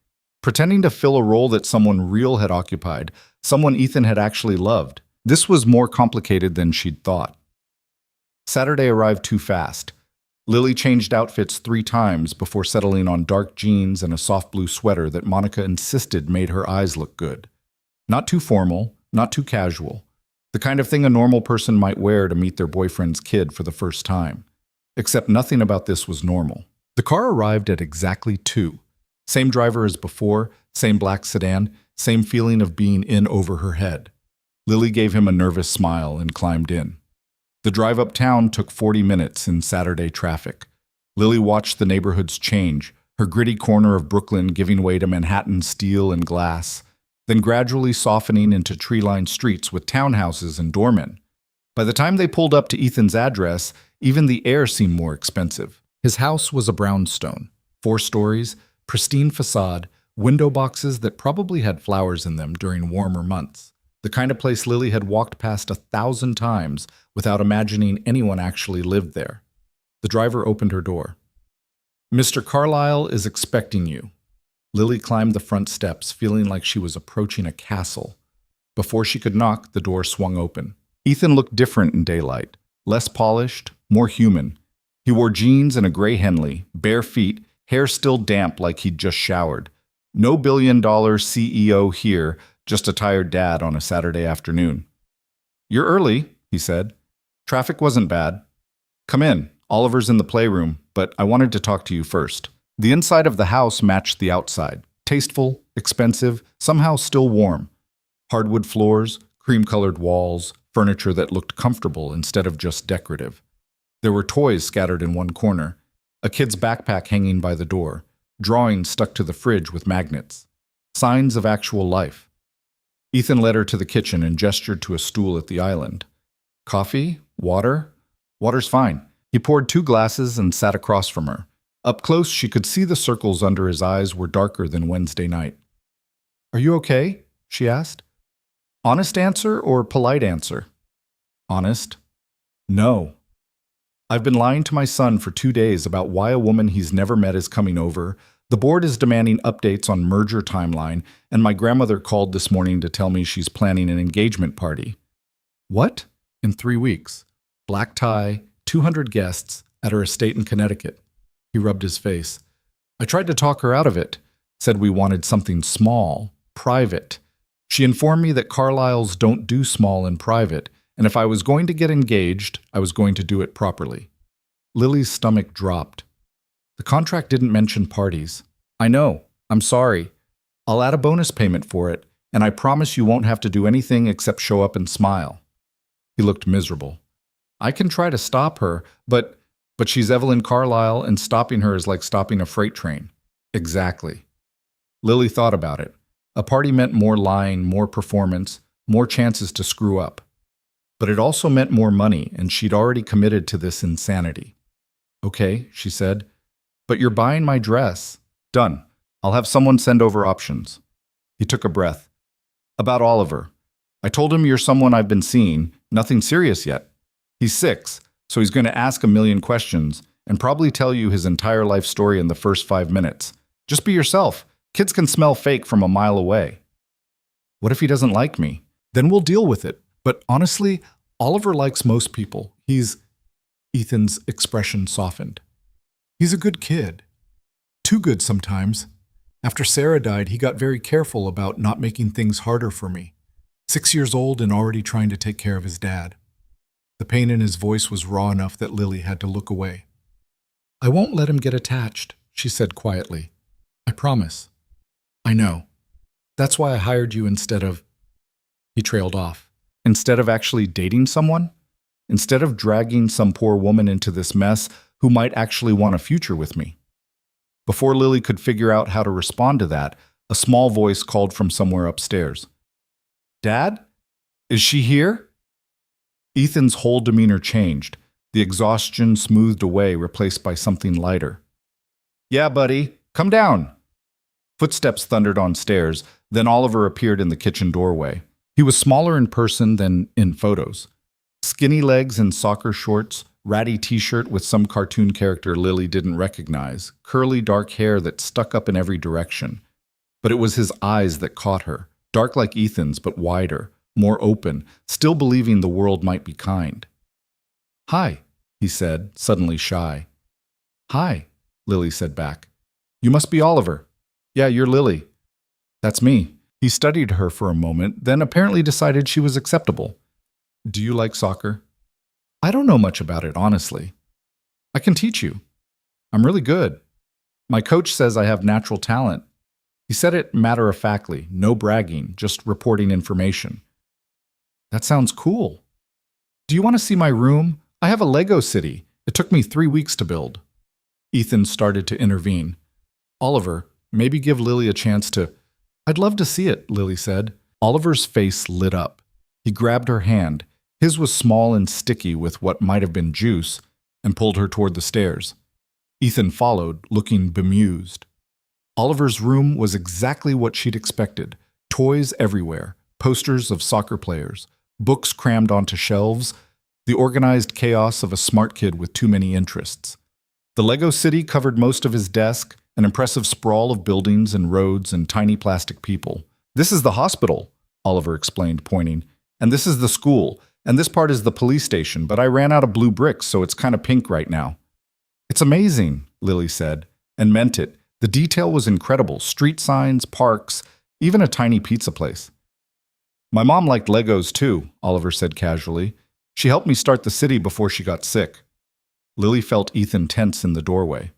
pretending to fill a role that someone real had occupied, someone Ethan had actually loved. This was more complicated than she'd thought. Saturday arrived too fast. Lily changed outfits 3 times before settling on dark jeans and a soft blue sweater that Monica insisted made her eyes look good. Not too formal, not too casual. The kind of thing a normal person might wear to meet their boyfriend's kid for the first time. Except nothing about this was normal. The car arrived at exactly 2. Same driver as before, same black sedan, same feeling of being in over her head. Lily gave him a nervous smile and climbed in. The drive uptown took 40 minutes in Saturday traffic. Lily watched the neighborhoods change, her gritty corner of Brooklyn giving way to Manhattan steel and glass, then gradually softening into tree-lined streets with townhouses and doormen. By the time they pulled up to Ethan's address, even the air seemed more expensive. His house was a brownstone, 4 stories, pristine facade, window boxes that probably had flowers in them during warmer months. The kind of place Lily had walked past 1,000 times without imagining anyone actually lived there. The driver opened her door. "Mr. Carlyle is expecting you." Lily climbed the front steps, feeling like she was approaching a castle. Before she could knock, the door swung open. Ethan looked different in daylight, less polished, more human. He wore jeans and a gray Henley, bare feet, hair still damp like he'd just showered. No billion-dollar CEO here, just a tired dad on a Saturday afternoon. "You're early," he said. "Traffic wasn't bad. Come in. Oliver's in the playroom, but I wanted to talk to you first." The inside of the house matched the outside. Tasteful, expensive, somehow still warm. Hardwood floors, cream-colored walls, furniture that looked comfortable instead of just decorative. There were toys scattered in one corner, a kid's backpack hanging by the door, drawings stuck to the fridge with magnets. Signs of actual life. Ethan led her to the kitchen and gestured to a stool at the island. "Coffee? Water?" "Water's fine." He poured 2 glasses and sat across from her. Up close, she could see the circles under his eyes were darker than Wednesday night. "Are you okay?" she asked. Honest answer or polite answer? Honest. "No. I've been lying to my son for 2 days about why a woman he's never met is coming over. The board is demanding updates on merger timeline, and my grandmother called this morning to tell me she's planning an engagement party." "What?" "In 3 weeks. Black tie, 200 guests, at her estate in Connecticut." He rubbed his face. "I tried to talk her out of it. Said we wanted something small, private. She informed me that Carlyles don't do small and private, and if I was going to get engaged, I was going to do it properly." Lily's stomach dropped. "The contract didn't mention parties." "I know. I'm sorry. I'll add a bonus payment for it, and I promise you won't have to do anything except show up and smile." He looked miserable. "I can try to stop her, but she's Evelyn Carlyle, and stopping her is like stopping a freight train." "Exactly." Lily thought about it. A party meant more lying, more performance, more chances to screw up. But it also meant more money, and she'd already committed to this insanity. "Okay," she said. "But you're buying my dress." "Done. I'll have someone send over options." He took a breath. "About Oliver. I told him you're someone I've been seeing, nothing serious yet. He's 6, so he's going to ask a million questions and probably tell you his entire life story in the first 5 minutes. Just be yourself. Kids can smell fake from a mile away." "What if he doesn't like me? Then we'll deal with it. But honestly, Oliver likes most people. Ethan's expression softened. "He's a good kid. Too good sometimes. After Sarah died, he got very careful about not making things harder for me. 6 years old and already trying to take care of his dad." The pain in his voice was raw enough that Lily had to look away. "I won't let him get attached," she said quietly. "I promise." "I know. That's why I hired you instead of—" He trailed off. "Instead of actually dating someone?" instead of dragging some poor woman into this mess who might actually want a future with me. Before Lily could figure out how to respond to that, a small voice called from somewhere upstairs. Dad? Is she here? Ethan's whole demeanor changed. The exhaustion smoothed away, replaced by something lighter. Yeah, buddy. Come down. Footsteps thundered on stairs, then Oliver appeared in the kitchen doorway. He was smaller in person than in photos. Skinny legs in soccer shorts, ratty t-shirt with some cartoon character Lily didn't recognize, curly dark hair that stuck up in every direction. But it was his eyes that caught her, dark like Ethan's but wider, more open, still believing the world might be kind. Hi, he said, suddenly shy. Hi, Lily said back. You must be Oliver. Yeah, you're Lily. That's me. He studied her for a moment, then apparently decided she was acceptable. Do you like soccer? I don't know much about it, honestly. I can teach you. I'm really good. My coach says I have natural talent. He said it matter-of-factly, no bragging, just reporting information. That sounds cool. Do you want to see my room? I have a Lego city. It took me 3 weeks to build. Ethan started to intervene. Oliver, maybe give Lily a chance to... I'd love to see it, Lily said. Oliver's face lit up. He grabbed her hand. His was small and sticky with what might have been juice, and pulled her toward the stairs. Ethan followed, looking bemused. Oliver's room was exactly what she'd expected. Toys everywhere, posters of soccer players, books crammed onto shelves, the organized chaos of a smart kid with too many interests. The Lego city covered most of his desk, an impressive sprawl of buildings and roads and tiny plastic people. This is the hospital, Oliver explained, pointing. And this is the school, and this part is the police station, but I ran out of blue bricks, so it's kind of pink right now. It's amazing, Lily said, and meant it. The detail was incredible. Street signs, parks, even a tiny pizza place. My mom liked Legos too, Oliver said casually. She helped me start the city before she got sick. Lily felt Ethan tense in the doorway.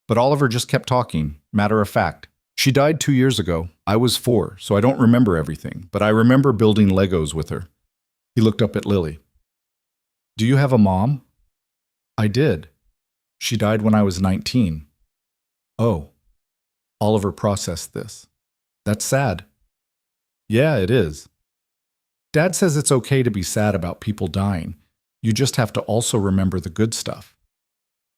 But Oliver just kept talking, matter of fact. She died 2 years ago. I was 4, so I don't remember everything, but I remember building Legos with her. He looked up at Lily. Do you have a mom? I did. She died when I was 19. Oh. Oliver processed this. That's sad. Yeah, it is. Dad says it's okay to be sad about people dying. You just have to also remember the good stuff.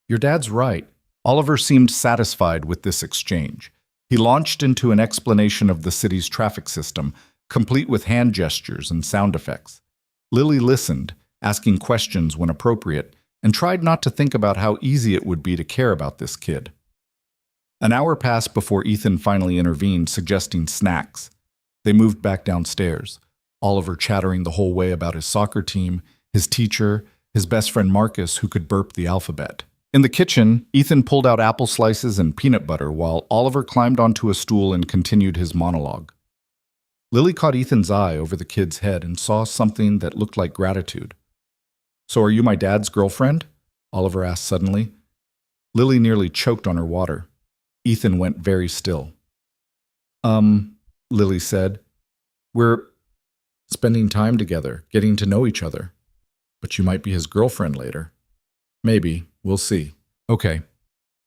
Your dad's right. Oliver seemed satisfied with this exchange. He launched into an explanation of the city's traffic system, complete with hand gestures and sound effects. Lily listened, asking questions when appropriate, and tried not to think about how easy it would be to care about this kid. An hour passed before Ethan finally intervened, suggesting snacks. They moved back downstairs, Oliver chattering the whole way about his soccer team, his teacher, his best friend Marcus, who could burp the alphabet. In the kitchen, Ethan pulled out apple slices and peanut butter while Oliver climbed onto a stool and continued his monologue. Lily caught Ethan's eye over the kid's head and saw something that looked like gratitude. So are you my dad's girlfriend? Oliver asked suddenly. Lily nearly choked on her water. Ethan went very still. Lily said. We're spending time together, getting to know each other. But you might be his girlfriend later. Maybe. We'll see. Okay.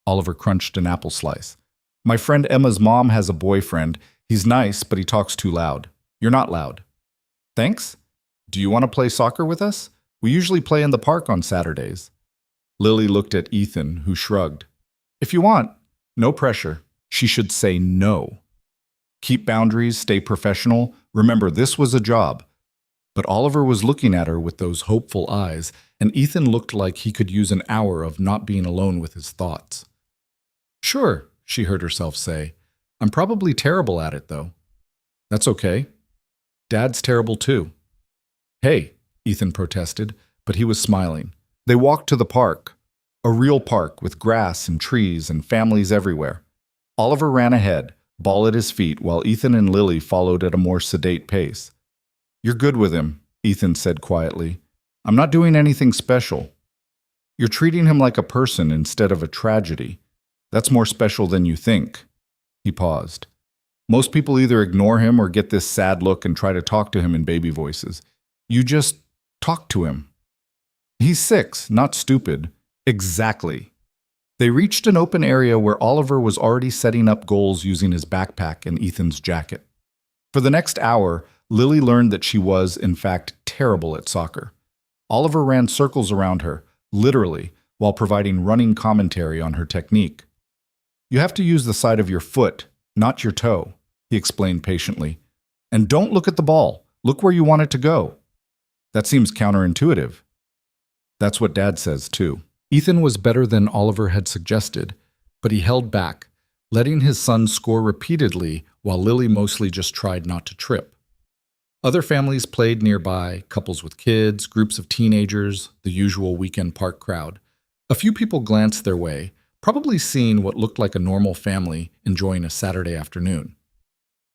Oliver crunched an apple slice. My friend Emma's mom has a boyfriend. He's nice, but he talks too loud. You're not loud. Thanks. Do you want to play soccer with us? We usually play in the park on Saturdays. Lily looked at Ethan, who shrugged. If you want. No pressure. She should say no. Keep boundaries, stay professional. Remember, this was a job. But Oliver was looking at her with those hopeful eyes, and Ethan looked like he could use an hour of not being alone with his thoughts. Sure, she heard herself say. I'm probably terrible at it, though. That's okay. Dad's terrible, too. Hey, Ethan protested, but he was smiling. They walked to the park, a real park with grass and trees and families everywhere. Oliver ran ahead, ball at his feet, while Ethan and Lily followed at a more sedate pace. You're good with him, Ethan said quietly. I'm not doing anything special. You're treating him like a person instead of a tragedy. That's more special than you think. He paused. Most people either ignore him or get this sad look and try to talk to him in baby voices. You just talk to him. He's 6, not stupid. Exactly. They reached an open area where Oliver was already setting up goals using his backpack and Ethan's jacket. For the next hour, Lily learned that she was, in fact, terrible at soccer. Oliver ran circles around her, literally, while providing running commentary on her technique. You have to use the side of your foot, not your toe, he explained patiently. And don't look at the ball. Look where you want it to go. That seems counterintuitive. That's what Dad says, too. Ethan was better than Oliver had suggested, but he held back, letting his son score repeatedly while Lily mostly just tried not to trip. Other families played nearby, couples with kids, groups of teenagers, the usual weekend park crowd. A few people glanced their way, probably seeing what looked like a normal family enjoying a Saturday afternoon.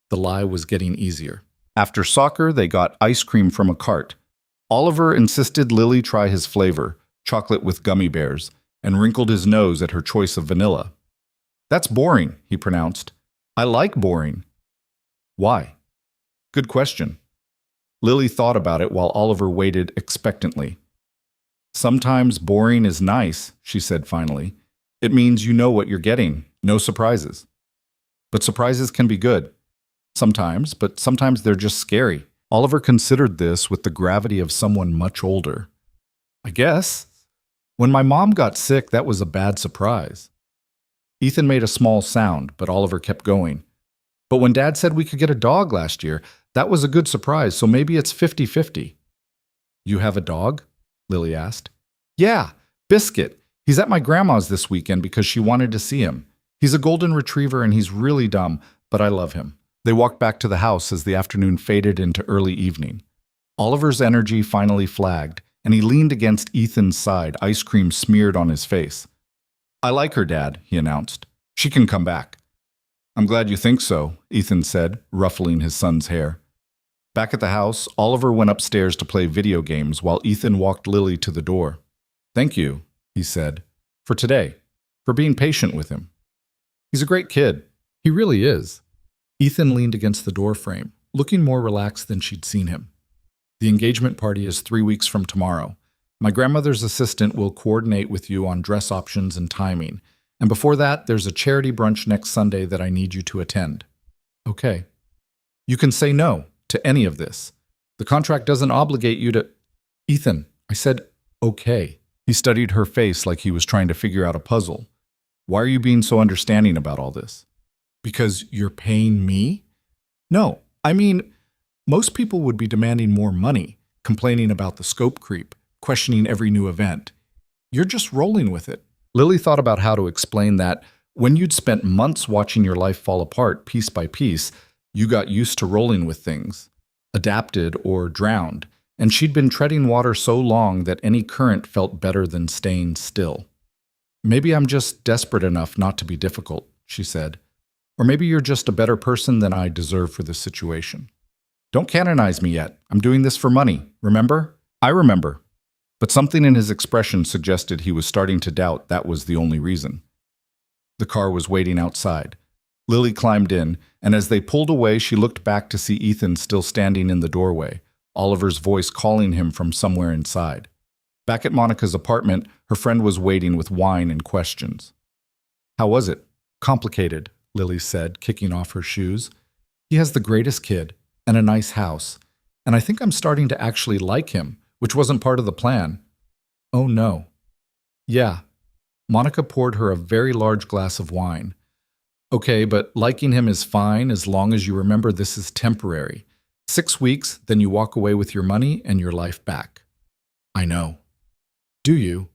The lie was getting easier. After soccer, they got ice cream from a cart. Oliver insisted Lily try his flavor, chocolate with gummy bears, and wrinkled his nose at her choice of vanilla. That's boring, he pronounced. I like boring. Why? Good question. Lily thought about it while Oliver waited expectantly. Sometimes boring is nice, she said finally. It means you know what you're getting, no surprises. But surprises can be good. Sometimes, but sometimes they're just scary. Oliver considered this with the gravity of someone much older. I guess. When my mom got sick, that was a bad surprise. Ethan made a small sound, but Oliver kept going. But when Dad said we could get a dog last year, that was a good surprise, so maybe it's 50-50. You have a dog? Lily asked. Yeah, Biscuit. He's at my grandma's this weekend because she wanted to see him. He's a golden retriever and he's really dumb, but I love him. They walked back to the house as the afternoon faded into early evening. Oliver's energy finally flagged, and he leaned against Ethan's side, ice cream smeared on his face. I like her, Dad, he announced. She can come back. I'm glad you think so, Ethan said, ruffling his son's hair. Back at the house, Oliver went upstairs to play video games while Ethan walked Lily to the door. Thank you, he said, for today, for being patient with him. He's a great kid. He really is. Ethan leaned against the doorframe, looking more relaxed than she'd seen him. The engagement party is 3 weeks from tomorrow. My grandmother's assistant will coordinate with you on dress options and timing. And before that, there's a charity brunch next Sunday that I need you to attend. Okay. You can say no to any of this. The contract doesn't obligate you to... Ethan, I said, okay. He studied her face like he was trying to figure out a puzzle. Why are you being so understanding about all this? Because you're paying me? No, I mean, most people would be demanding more money, complaining about the scope creep, questioning every new event. You're just rolling with it. Lily thought about how to explain that when you'd spent months watching your life fall apart piece by piece, you got used to rolling with things, adapted or drowned, and she'd been treading water so long that any current felt better than staying still. Maybe I'm just desperate enough not to be difficult, she said. Or maybe you're just a better person than I deserve for this situation. Don't canonize me yet. I'm doing this for money, remember? I remember. But something in his expression suggested he was starting to doubt that was the only reason. The car was waiting outside. Lily climbed in, and as they pulled away, she looked back to see Ethan still standing in the doorway, Oliver's voice calling him from somewhere inside. Back at Monica's apartment, her friend was waiting with wine and questions. How was it? Complicated, Lily said, kicking off her shoes. He has the greatest kid and a nice house, and I think I'm starting to actually like him, which wasn't part of the plan. Oh no. Yeah. Monica poured her a very large glass of wine. Okay, but liking him is fine as long as you remember this is temporary. 6 weeks, then you walk away with your money and your life back. I know. Do you?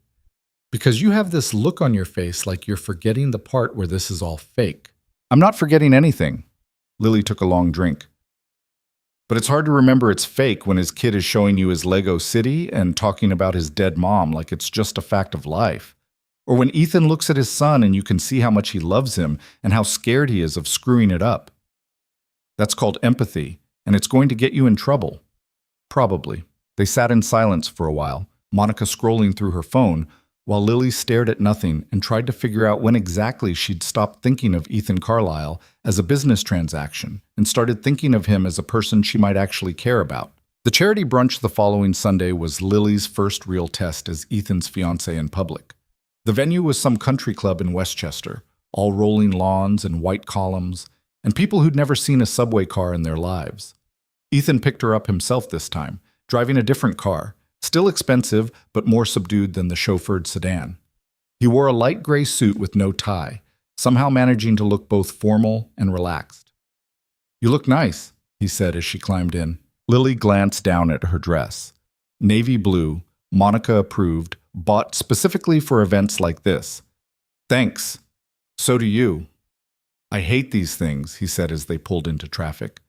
Because you have this look on your face like you're forgetting the part where this is all fake. I'm not forgetting anything. Lily took a long drink. But it's hard to remember it's fake when his kid is showing you his Lego city and talking about his dead mom like it's just a fact of life. Or when Ethan looks at his son and you can see how much he loves him and how scared he is of screwing it up. That's called empathy, and it's going to get you in trouble. Probably. They sat in silence for a while, Monica scrolling through her phone, while Lily stared at nothing and tried to figure out when exactly she'd stopped thinking of Ethan Carlisle as a business transaction and started thinking of him as a person she might actually care about. The charity brunch the following Sunday was Lily's first real test as Ethan's fiancée in public. The venue was some country club in Westchester, all rolling lawns and white columns, and people who'd never seen a subway car in their lives. Ethan picked her up himself this time, driving a different car, still expensive but more subdued than the chauffeured sedan. He wore a light gray suit with no tie, somehow managing to look both formal and relaxed. "You look nice," he said as she climbed in. Lily glanced down at her dress. Navy blue, Monica approved, bought specifically for events like this. "Thanks. So do you." "I hate these things," he said as they pulled into traffic.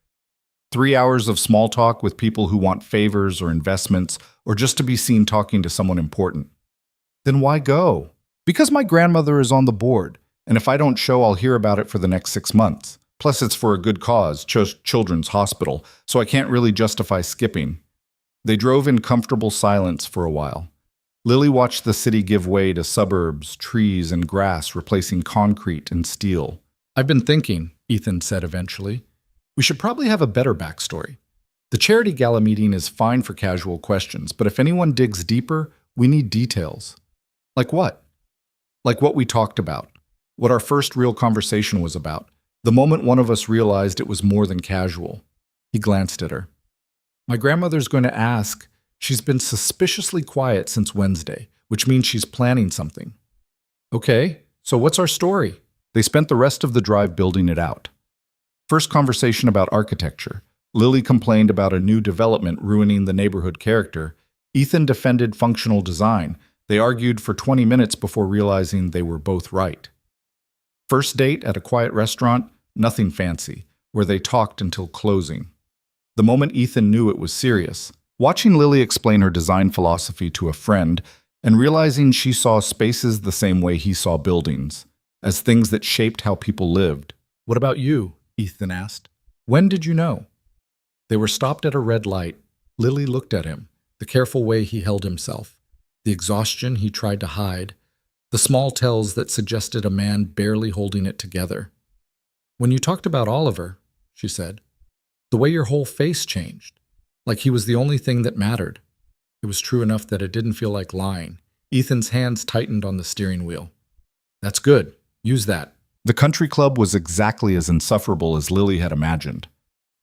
3 hours of small talk with people who want favors or investments or just to be seen talking to someone important. "Then why go?" "Because my grandmother is on the board, and if I don't show, I'll hear about it for the next 6 months. Plus, it's for a good cause, Children's Hospital, so I can't really justify skipping." They drove in comfortable silence for a while. Lily watched the city give way to suburbs, trees, and grass replacing concrete and steel. "I've been thinking," Ethan said eventually, "we should probably have a better backstory. The charity gala meeting is fine for casual questions, but if anyone digs deeper, we need details." "Like what?" "Like what we talked about, what our first real conversation was about. The moment one of us realized it was more than casual." He glanced at her. "My grandmother's going to ask. She's been suspiciously quiet since Wednesday, which means she's planning something." "Okay, so what's our story?" They spent the rest of the drive building it out. First conversation about architecture. Lily complained about a new development ruining the neighborhood character. Ethan defended functional design. They argued for 20 minutes before realizing they were both right. First date at a quiet restaurant, nothing fancy, where they talked until closing. The moment Ethan knew it was serious, watching Lily explain her design philosophy to a friend and realizing she saw spaces the same way he saw buildings, as things that shaped how people lived. "What about you?" Ethan asked. "When did you know?" They were stopped at a red light. Lily looked at him, the careful way he held himself, the exhaustion he tried to hide, the small tells that suggested a man barely holding it together. "When you talked about Oliver," she said, "the way your whole face changed, like he was the only thing that mattered." It was true enough that it didn't feel like lying. Ethan's hands tightened on the steering wheel. "That's good. Use that." The country club was exactly as insufferable as Lily had imagined.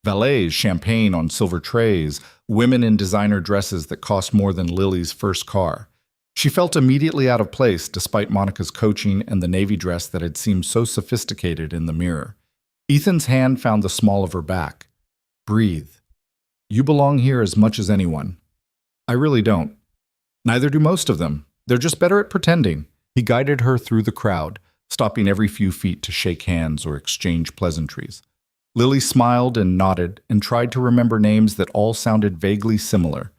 Valets, champagne on silver trays, women in designer dresses that cost more than Lily's first car. She felt immediately out of place despite Monica's coaching and the navy dress that had seemed so sophisticated in the mirror. Ethan's hand found the small of her back. "Breathe. You belong here as much as anyone." "I really don't." "Neither do most of them. They're just better at pretending." He guided her through the crowd, stopping every few feet to shake hands or exchange pleasantries. Lily smiled and nodded and tried to remember names that all sounded vaguely similar.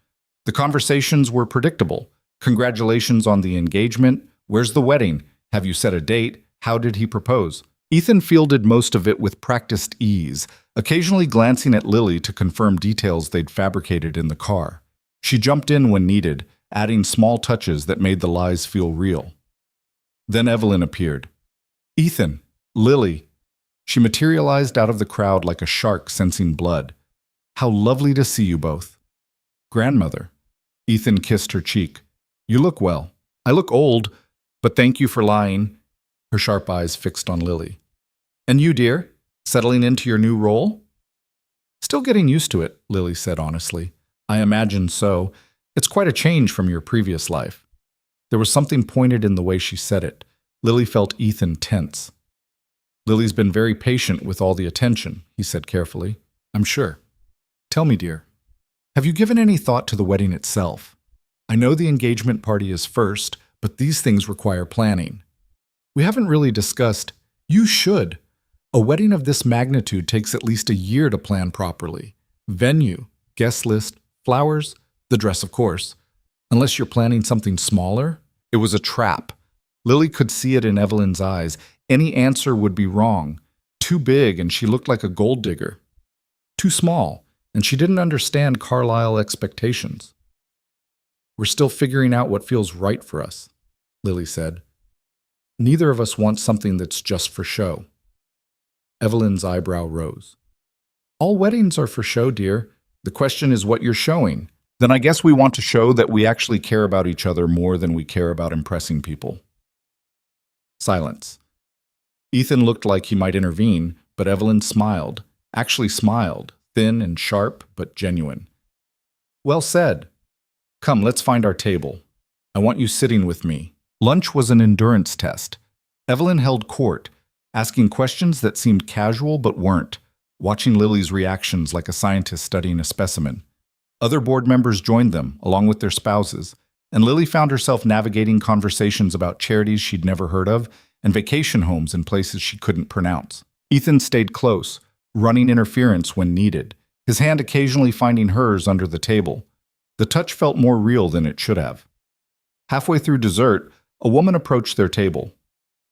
The conversations were predictable. Congratulations on the engagement. Where's the wedding? Have you set a date? How did he propose? Ethan fielded most of it with practiced ease, occasionally glancing at Lily to confirm details they'd fabricated in the car. She jumped in when needed, adding small touches that made the lies feel real. Then Evelyn appeared. "Ethan, Lily." She materialized out of the crowd like a shark sensing blood. "How lovely to see you both." "Grandmother." Ethan kissed her cheek. "You look well. I look old, but thank you for lying." Her sharp eyes fixed on Lily. "And you, dear? Settling into your new role?" "Still getting used to it," Lily said honestly. "I imagine so. It's quite a change from your previous life." There was something pointed in the way she said it. Lily felt Ethan tense. "Lily's been very patient with all the attention," he said carefully. "I'm sure." "Tell me, dear, have you given any thought to the wedding itself? I know the engagement party is first, but these things require planning." "We haven't really discussed." "You should. A wedding of this magnitude takes at least a year to plan properly. Venue, guest list, flowers, the dress, of course. Unless you're planning something smaller." It was a trap. Lily could see it in Evelyn's eyes. Any answer would be wrong. Too big, and she looked like a gold digger. Too small, and she didn't understand Carlisle expectations. "We're still figuring out what feels right for us," Lily said. "Neither of us wants something that's just for show." Evelyn's eyebrow rose. "All weddings are for show, dear. The question is what you're showing. Then I guess we want to show that we actually care about each other more than we care about impressing people. Silence. Ethan looked like he might intervene, but Evelyn smiled. Actually smiled, thin and sharp, but genuine. Well said. Come, let's find our table. I want you sitting with me. Lunch was an endurance test. Evelyn held court, asking questions that seemed casual but weren't, watching Lily's reactions like a scientist studying a specimen. Other board members joined them, along with their spouses, and Lily found herself navigating conversations about charities she'd never heard of and vacation homes in places she couldn't pronounce. Ethan stayed close, running interference when needed, his hand occasionally finding hers under the table. The touch felt more real than it should have. Halfway through dessert, a woman approached their table.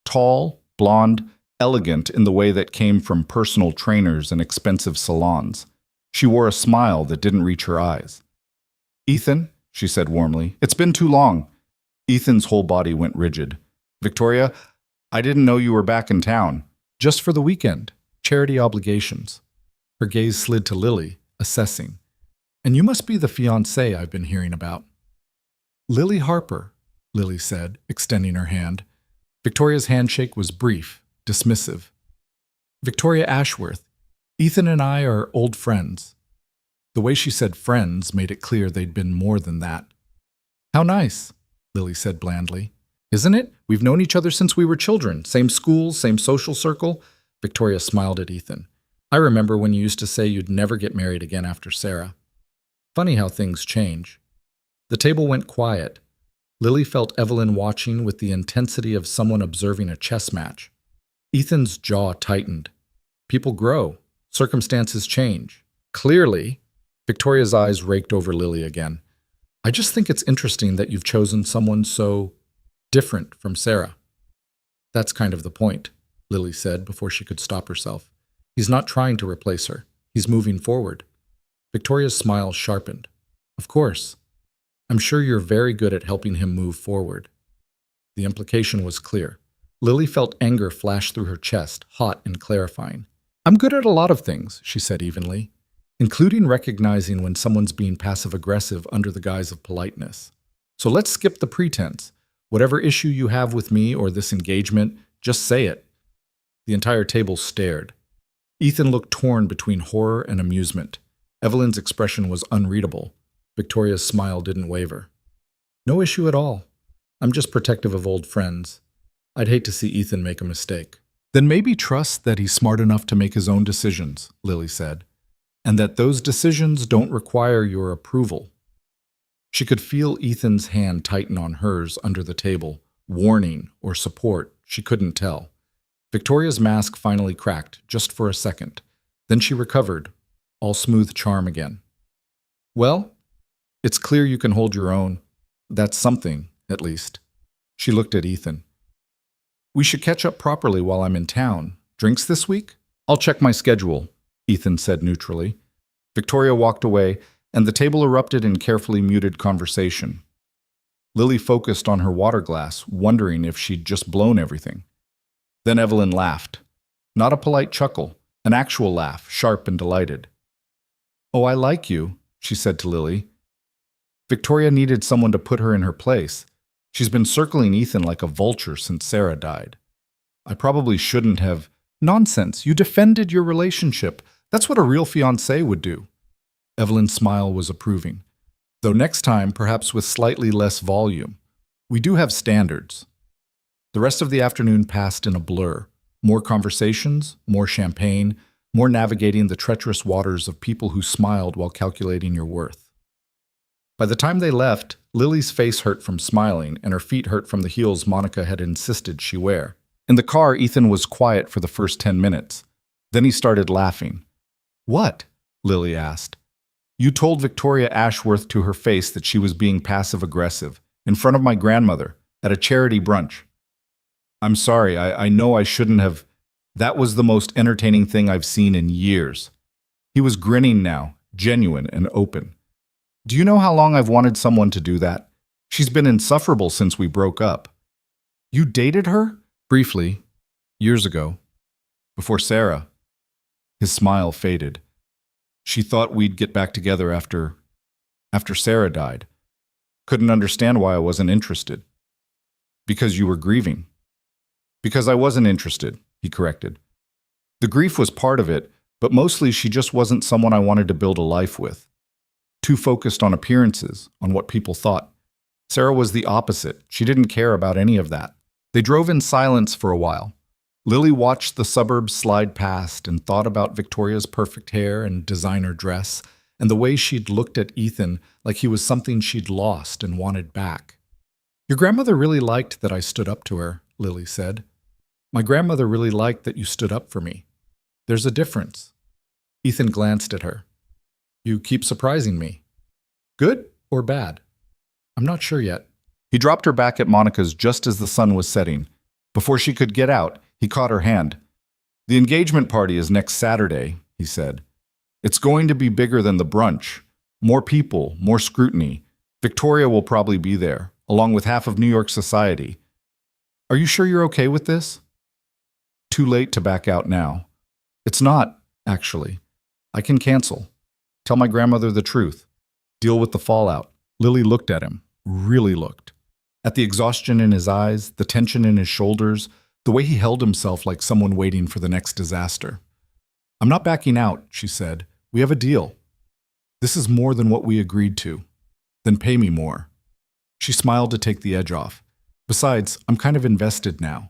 Tall, blonde, elegant in the way that came from personal trainers and expensive salons. She wore a smile that didn't reach her eyes. "Ethan," she said warmly, "it's been too long." Ethan's whole body went rigid. "Victoria, I didn't know you were back in town. Just for the weekend. Charity obligations." Her gaze slid to Lily, assessing. "And you must be the fiancé I've been hearing about." "Lily Harper," Lily said, extending her hand. Victoria's handshake was brief, dismissive. "Victoria Ashworth, Ethan and I are old friends." The way she said friends made it clear they'd been more than that. "How nice," Lily said blandly. "Isn't it? We've known each other since we were children. Same school, same social circle." Victoria smiled at Ethan. "I remember when you used to say you'd never get married again after Sarah." Funny how things change. The table went quiet. Lily felt Evelyn watching with the intensity of someone observing a chess match. Ethan's jaw tightened. People grow. Circumstances change. Clearly, Victoria's eyes raked over Lily again. "I just think it's interesting that you've chosen someone so different from Sarah." "That's kind of the point," Lily said before she could stop herself. "He's not trying to replace her. He's moving forward." Victoria's smile sharpened. "Of course. I'm sure you're very good at helping him move forward." The implication was clear. Lily felt anger flash through her chest, hot and clarifying. "I'm good at a lot of things," she said evenly, "including recognizing when someone's being passive-aggressive under the guise of politeness. So let's skip the pretense. Whatever issue you have with me or this engagement, just say it." The entire table stared. Ethan looked torn between horror and amusement. Evelyn's expression was unreadable. Victoria's smile didn't waver. "No issue at all. I'm just protective of old friends. I'd hate to see Ethan make a mistake." "Then maybe trust that he's smart enough to make his own decisions," Lily said, "and that those decisions don't require your approval." She could feel Ethan's hand tighten on hers under the table, warning or support, she couldn't tell. Victoria's mask finally cracked, just for a second. Then she recovered, all smooth charm again. "Well, it's clear you can hold your own. That's something, at least." She looked at Ethan. "We should catch up properly while I'm in town. Drinks this week?" "I'll check my schedule," Ethan said neutrally. Victoria walked away, and the table erupted in carefully muted conversation. Lily focused on her water glass, wondering if she'd just blown everything. Then Evelyn laughed. Not a polite chuckle, an actual laugh, sharp and delighted. "Oh, I like you," she said to Lily. Victoria needed someone to put her in her place. She's been circling Ethan like a vulture since Sarah died. "I probably shouldn't have—" "Nonsense, you defended your relationship. That's what a real fiancé would do." Evelyn's smile was approving. "Though next time, perhaps with slightly less volume. We do have standards." The rest of the afternoon passed in a blur. More conversations, more champagne, more navigating the treacherous waters of people who smiled while calculating your worth. By the time they left, Lily's face hurt from smiling, and her feet hurt from the heels Monica had insisted she wear. In the car, Ethan was quiet for the first 10 minutes. Then he started laughing. "What?" Lily asked. "You told Victoria Ashworth to her face that she was being passive-aggressive, in front of my grandmother, at a charity brunch." "I'm sorry, I know I shouldn't have—" "That was the most entertaining thing I've seen in years." He was grinning now, genuine and open. "Do you know how long I've wanted someone to do that? She's been insufferable since we broke up." "You dated her?" "Briefly. Years ago. Before Sarah." His smile faded. She thought we'd get back together after Sarah died. Couldn't understand why I wasn't interested. Because you were grieving. Because I wasn't interested, he corrected. The grief was part of it, but mostly she just wasn't someone I wanted to build a life with. Too focused on appearances, on what people thought. Sarah was the opposite. She didn't care about any of that. They drove in silence for a while. Lily watched the suburbs slide past and thought about Victoria's perfect hair and designer dress, and the way she'd looked at Ethan like he was something she'd lost and wanted back. Your grandmother really liked that I stood up to her, Lily said. My grandmother really liked that you stood up for me. There's a difference. Ethan glanced at her. You keep surprising me. Good or bad? I'm not sure yet. He dropped her back at Monica's just as the sun was setting. Before she could get out, he caught her hand. The engagement party is next Saturday, he said. It's going to be bigger than the brunch. More people, more scrutiny. Victoria will probably be there, along with half of New York society. Are you sure you're okay with this? Too late to back out now. It's not, actually. I can cancel. Tell my grandmother the truth. Deal with the fallout. Lily looked at him, really looked. At the exhaustion in his eyes, the tension in his shoulders, the way he held himself like someone waiting for the next disaster. I'm not backing out, she said. We have a deal. This is more than what we agreed to. Then pay me more. She smiled to take the edge off. Besides, I'm kind of invested now.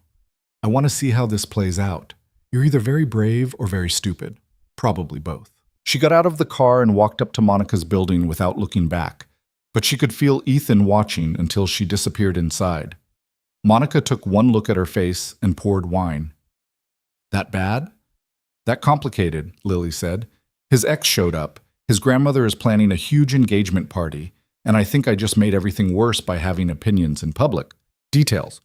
I want to see how this plays out. You're either very brave or very stupid. Probably both. She got out of the car and walked up to Monica's building without looking back, but she could feel Ethan watching until she disappeared inside. Monica took one look at her face and poured wine. That bad? That complicated, Lily said. His ex showed up. His grandmother is planning a huge engagement party, and I think I just made everything worse by having opinions in public. Details.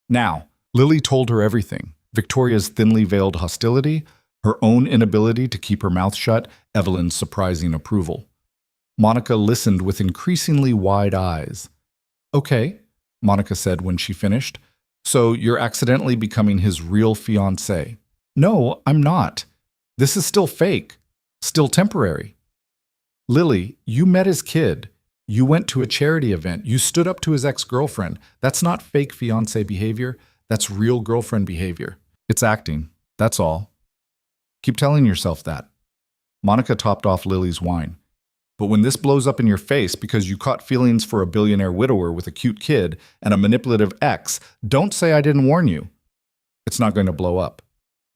Now, Lily told her everything. Victoria's thinly veiled hostility, her own inability to keep her mouth shut, Evelyn's surprising approval. Monica listened with increasingly wide eyes. Okay, Monica said when she finished. So you're accidentally becoming his real fiancé. No, I'm not. This is still fake. Still temporary. Lily, you met his kid. You went to a charity event. You stood up to his ex-girlfriend. That's not fake fiancé behavior. That's real girlfriend behavior. It's acting. That's all. Keep telling yourself that. Monica topped off Lily's wine. But when this blows up in your face because you caught feelings for a billionaire widower with a cute kid and a manipulative ex, don't say I didn't warn you. It's not going to blow up.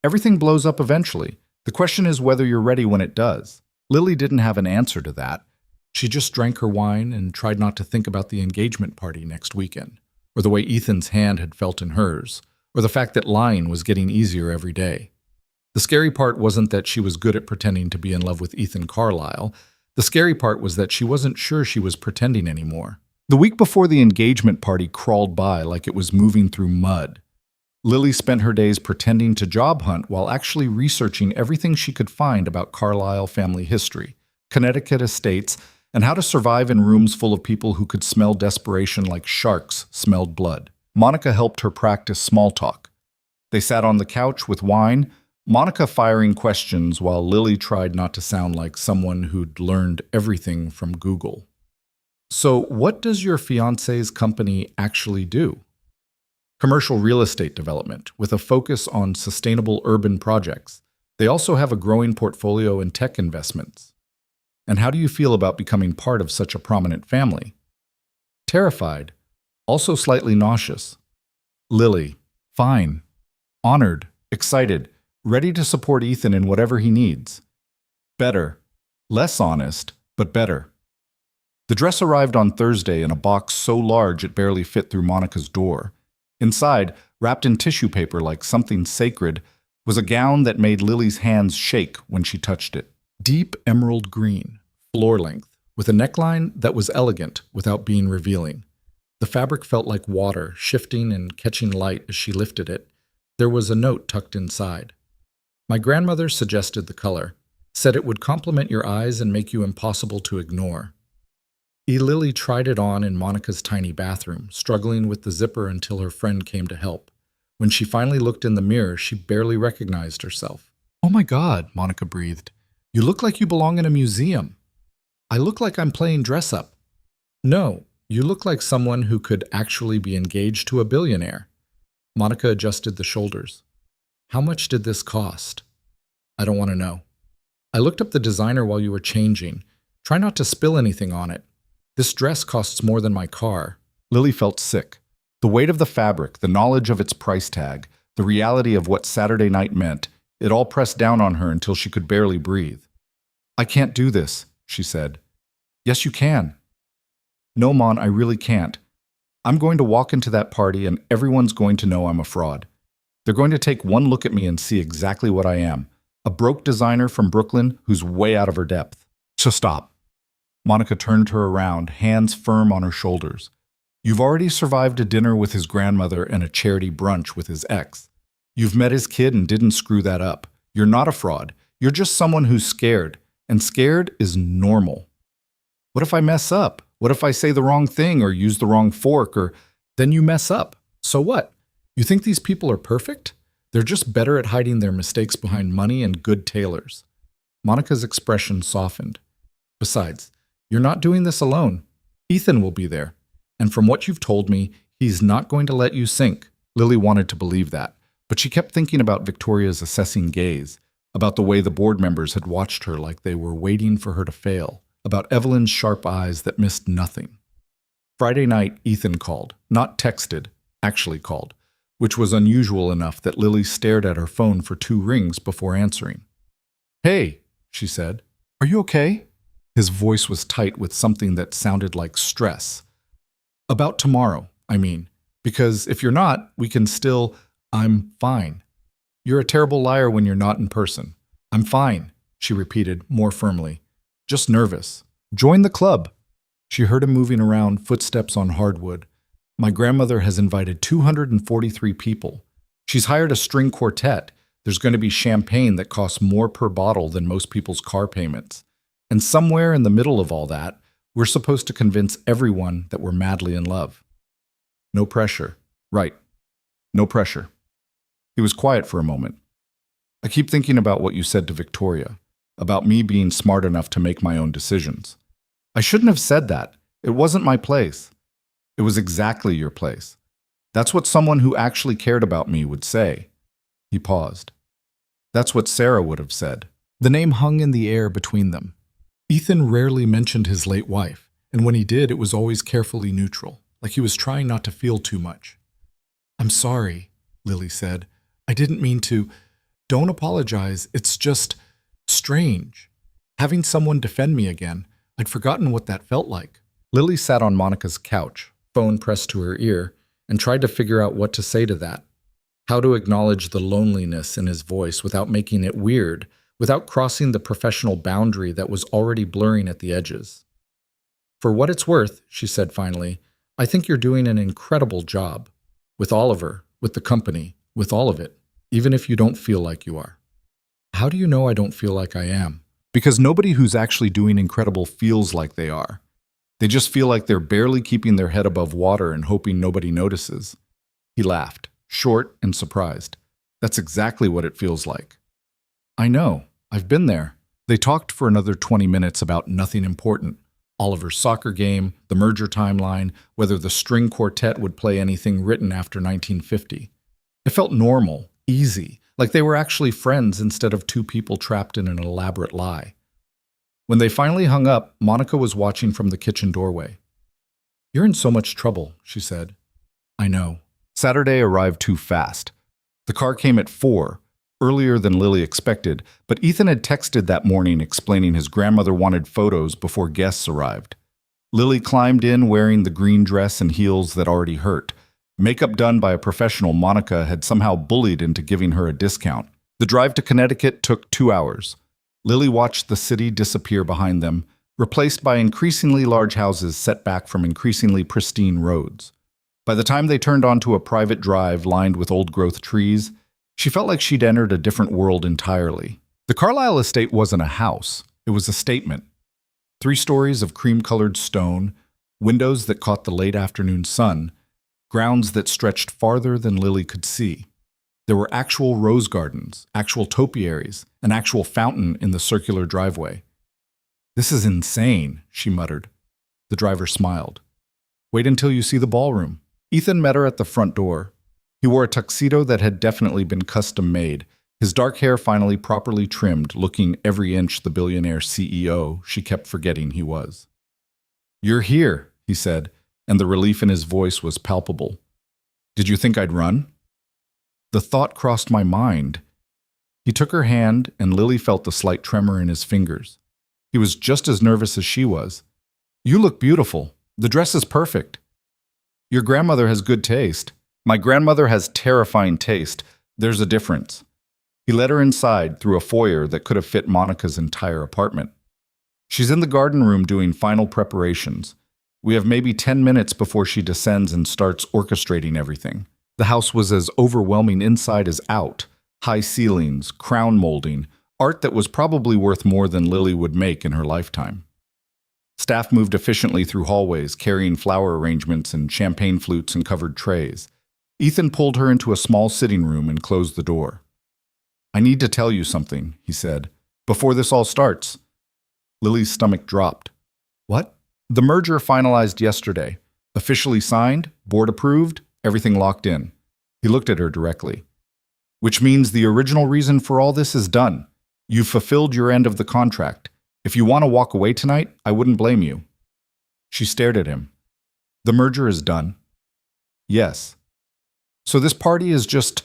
Everything blows up eventually. The question is whether you're ready when it does. Lily didn't have an answer to that. She just drank her wine and tried not to think about the engagement party next weekend, or the way Ethan's hand had felt in hers, or the fact that lying was getting easier every day. The scary part wasn't that she was good at pretending to be in love with Ethan Carlisle. The scary part was that she wasn't sure she was pretending anymore. The week before the engagement party crawled by like it was moving through mud. Lily spent her days pretending to job hunt while actually researching everything she could find about Carlisle family history, Connecticut estates, and how to survive in rooms full of people who could smell desperation like sharks smelled blood. Monica helped her practice small talk. They sat on the couch with wine, Monica firing questions while Lily tried not to sound like someone who'd learned everything from Google. So what does your fiancé's company actually do? Commercial real estate development, with a focus on sustainable urban projects. They also have a growing portfolio in tech investments. And how do you feel about becoming part of such a prominent family? Terrified, also slightly nauseous. Lily, fine, honored, excited, ready to support Ethan in whatever he needs. Better, less honest, but better. The dress arrived on Thursday in a box so large it barely fit through Monica's door. Inside, wrapped in tissue paper like something sacred, was a gown that made Lily's hands shake when she touched it. Deep emerald green, floor length, with a neckline that was elegant without being revealing. The fabric felt like water, shifting and catching light as she lifted it. There was a note tucked inside. My grandmother suggested the color, said it would complement your eyes and make you impossible to ignore. Lily tried it on in Monica's tiny bathroom, struggling with the zipper until her friend came to help. When she finally looked in the mirror, she barely recognized herself. Oh my God, Monica breathed. You look like you belong in a museum. I look like I'm playing dress up. No, you look like someone who could actually be engaged to a billionaire. Monica adjusted the shoulders. How much did this cost? I don't want to know. I looked up the designer while you were changing. Try not to spill anything on it. This dress costs more than my car. Lily felt sick. The weight of the fabric, the knowledge of its price tag, the reality of what Saturday night meant, it all pressed down on her until she could barely breathe. I can't do this, she said. Yes, you can. No, Mon, I really can't. I'm going to walk into that party and everyone's going to know I'm a fraud. They're going to take one look at me and see exactly what I am. A broke designer from Brooklyn who's way out of her depth. So stop. Monica turned her around, hands firm on her shoulders. You've already survived a dinner with his grandmother and a charity brunch with his ex. You've met his kid and didn't screw that up. You're not a fraud. You're just someone who's scared. And scared is normal. What if I mess up? What if I say the wrong thing or use the wrong fork or then you mess up? So what? You think these people are perfect? They're just better at hiding their mistakes behind money and good tailors. Monica's expression softened. Besides, you're not doing this alone. Ethan will be there. And from what you've told me, he's not going to let you sink. Lily wanted to believe that, but she kept thinking about Victoria's assessing gaze, about the way the board members had watched her like they were waiting for her to fail, about Evelyn's sharp eyes that missed nothing. Friday night, Ethan called, not texted, actually called, which was unusual enough that Lily stared at her phone for 2 rings before answering. Hey, she said, are you okay? His voice was tight with something that sounded like stress. About tomorrow, I mean, because if you're not, we can still, I'm fine. You're a terrible liar when you're not in person. I'm fine, she repeated more firmly. Just nervous. Join the club. She heard him moving around, footsteps on hardwood. My grandmother has invited 243 people. She's hired a string quartet. There's going to be champagne that costs more per bottle than most people's car payments. And somewhere in the middle of all that, we're supposed to convince everyone that we're madly in love. No pressure. Right. No pressure. He was quiet for a moment. I keep thinking about what you said to Victoria, about me being smart enough to make my own decisions. I shouldn't have said that. It wasn't my place. It was exactly your place. That's what someone who actually cared about me would say. He paused. That's what Sarah would have said. The name hung in the air between them. Ethan rarely mentioned his late wife, and when he did, it was always carefully neutral, like he was trying not to feel too much. I'm sorry, Lily said. I didn't mean to. Don't apologize. It's just strange. Having someone defend me again, I'd forgotten what that felt like. Lily sat on Monica's couch, phone pressed to her ear, and tried to figure out what to say to that. How to acknowledge the loneliness in his voice without making it weird, without crossing the professional boundary that was already blurring at the edges. For what it's worth, she said finally, I think you're doing an incredible job. With Oliver, with the company, with all of it, even if you don't feel like you are. How do you know I don't feel like I am? Because nobody who's actually doing incredible feels like they are. They just feel like they're barely keeping their head above water and hoping nobody notices. He laughed, short and surprised. That's exactly what it feels like. I know. I've been there. They talked for another 20 minutes about nothing important. Oliver's soccer game, the merger timeline, whether the string quartet would play anything written after 1950. It felt normal, easy, like they were actually friends instead of 2 people trapped in an elaborate lie. When they finally hung up, Monica was watching from the kitchen doorway. You're in so much trouble, she said. I know. Saturday arrived too fast. The car came at 4, earlier than Lily expected, but Ethan had texted that morning explaining his grandmother wanted photos before guests arrived. Lily climbed in wearing the green dress and heels that already hurt. Makeup done by a professional Monica had somehow bullied into giving her a discount. The drive to Connecticut took 2 hours. Lily watched the city disappear behind them, replaced by increasingly large houses set back from increasingly pristine roads. By the time they turned onto a private drive lined with old-growth trees, she felt like she'd entered a different world entirely. The Carlisle estate wasn't a house. It was a statement. 3 stories of cream-colored stone, windows that caught the late afternoon sun, grounds that stretched farther than Lily could see. There were actual rose gardens, actual topiaries, an actual fountain in the circular driveway. "This is insane," she muttered. The driver smiled. "Wait until you see the ballroom." Ethan met her at the front door. He wore a tuxedo that had definitely been custom-made, his dark hair finally properly trimmed, looking every inch the billionaire CEO she kept forgetting he was. "You're here," he said, and the relief in his voice was palpable. "Did you think I'd run?" The thought crossed my mind. He took her hand, and Lily felt the slight tremor in his fingers. He was just as nervous as she was. "You look beautiful. The dress is perfect." "Your grandmother has good taste." "My grandmother has terrifying taste. There's a difference." He led her inside through a foyer that could have fit Monica's entire apartment. "She's in the garden room doing final preparations. We have maybe 10 minutes before she descends and starts orchestrating everything." The house was as overwhelming inside as out. High ceilings, crown molding, art that was probably worth more than Lily would make in her lifetime. Staff moved efficiently through hallways, carrying flower arrangements and champagne flutes and covered trays. Ethan pulled her into a small sitting room and closed the door. "I need to tell you something," he said, "before this all starts." Lily's stomach dropped. "What?" "The merger finalized yesterday. Officially signed, board approved, everything locked in." He looked at her directly. "Which means the original reason for all this is done. You've fulfilled your end of the contract. If you want to walk away tonight, I wouldn't blame you." She stared at him. "The merger is done." "Yes." "So this party is just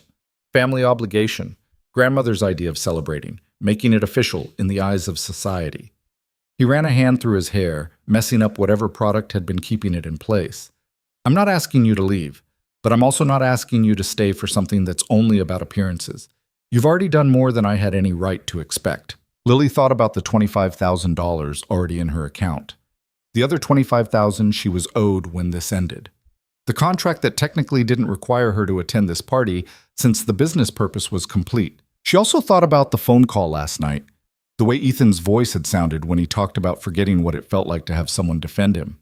family obligation, grandmother's idea of celebrating, making it official in the eyes of society." He ran a hand through his hair, messing up whatever product had been keeping it in place. "I'm not asking you to leave, but I'm also not asking you to stay for something that's only about appearances. You've already done more than I had any right to expect." Lily thought about the $25,000 already in her account. The other $25,000 she was owed when this ended. The contract that technically didn't require her to attend this party, since the business purpose was complete. She also thought about the phone call last night, the way Ethan's voice had sounded when he talked about forgetting what it felt like to have someone defend him.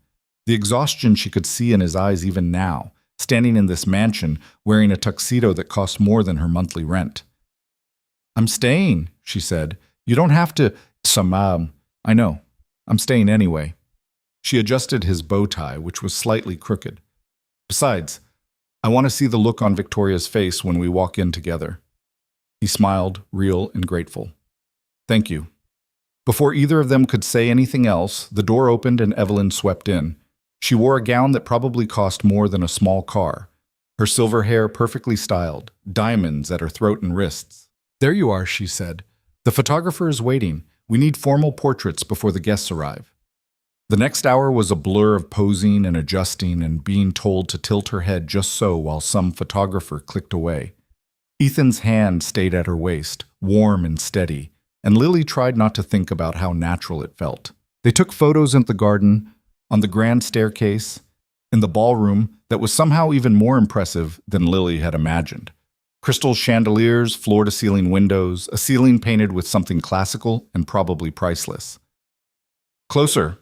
The exhaustion she could see in his eyes even now, standing in this mansion, wearing a tuxedo that cost more than her monthly rent. "I'm staying," she said. "You don't have to." "I know. I'm staying anyway." She adjusted his bow tie, which was slightly crooked. "Besides, I want to see the look on Victoria's face when we walk in together." He smiled, real and grateful. "Thank you." Before either of them could say anything else, the door opened and Evelyn swept in. She wore a gown that probably cost more than a small car. Her silver hair perfectly styled, diamonds at her throat and wrists. "There you are," she said. "The photographer is waiting. We need formal portraits before the guests arrive." The next hour was a blur of posing and adjusting and being told to tilt her head just so while some photographer clicked away. Ethan's hand stayed at her waist, warm and steady, and Lily tried not to think about how natural it felt. They took photos in the garden, on the grand staircase, in the ballroom that was somehow even more impressive than Lily had imagined. Crystal chandeliers, floor-to-ceiling windows, a ceiling painted with something classical and probably priceless. "Closer,"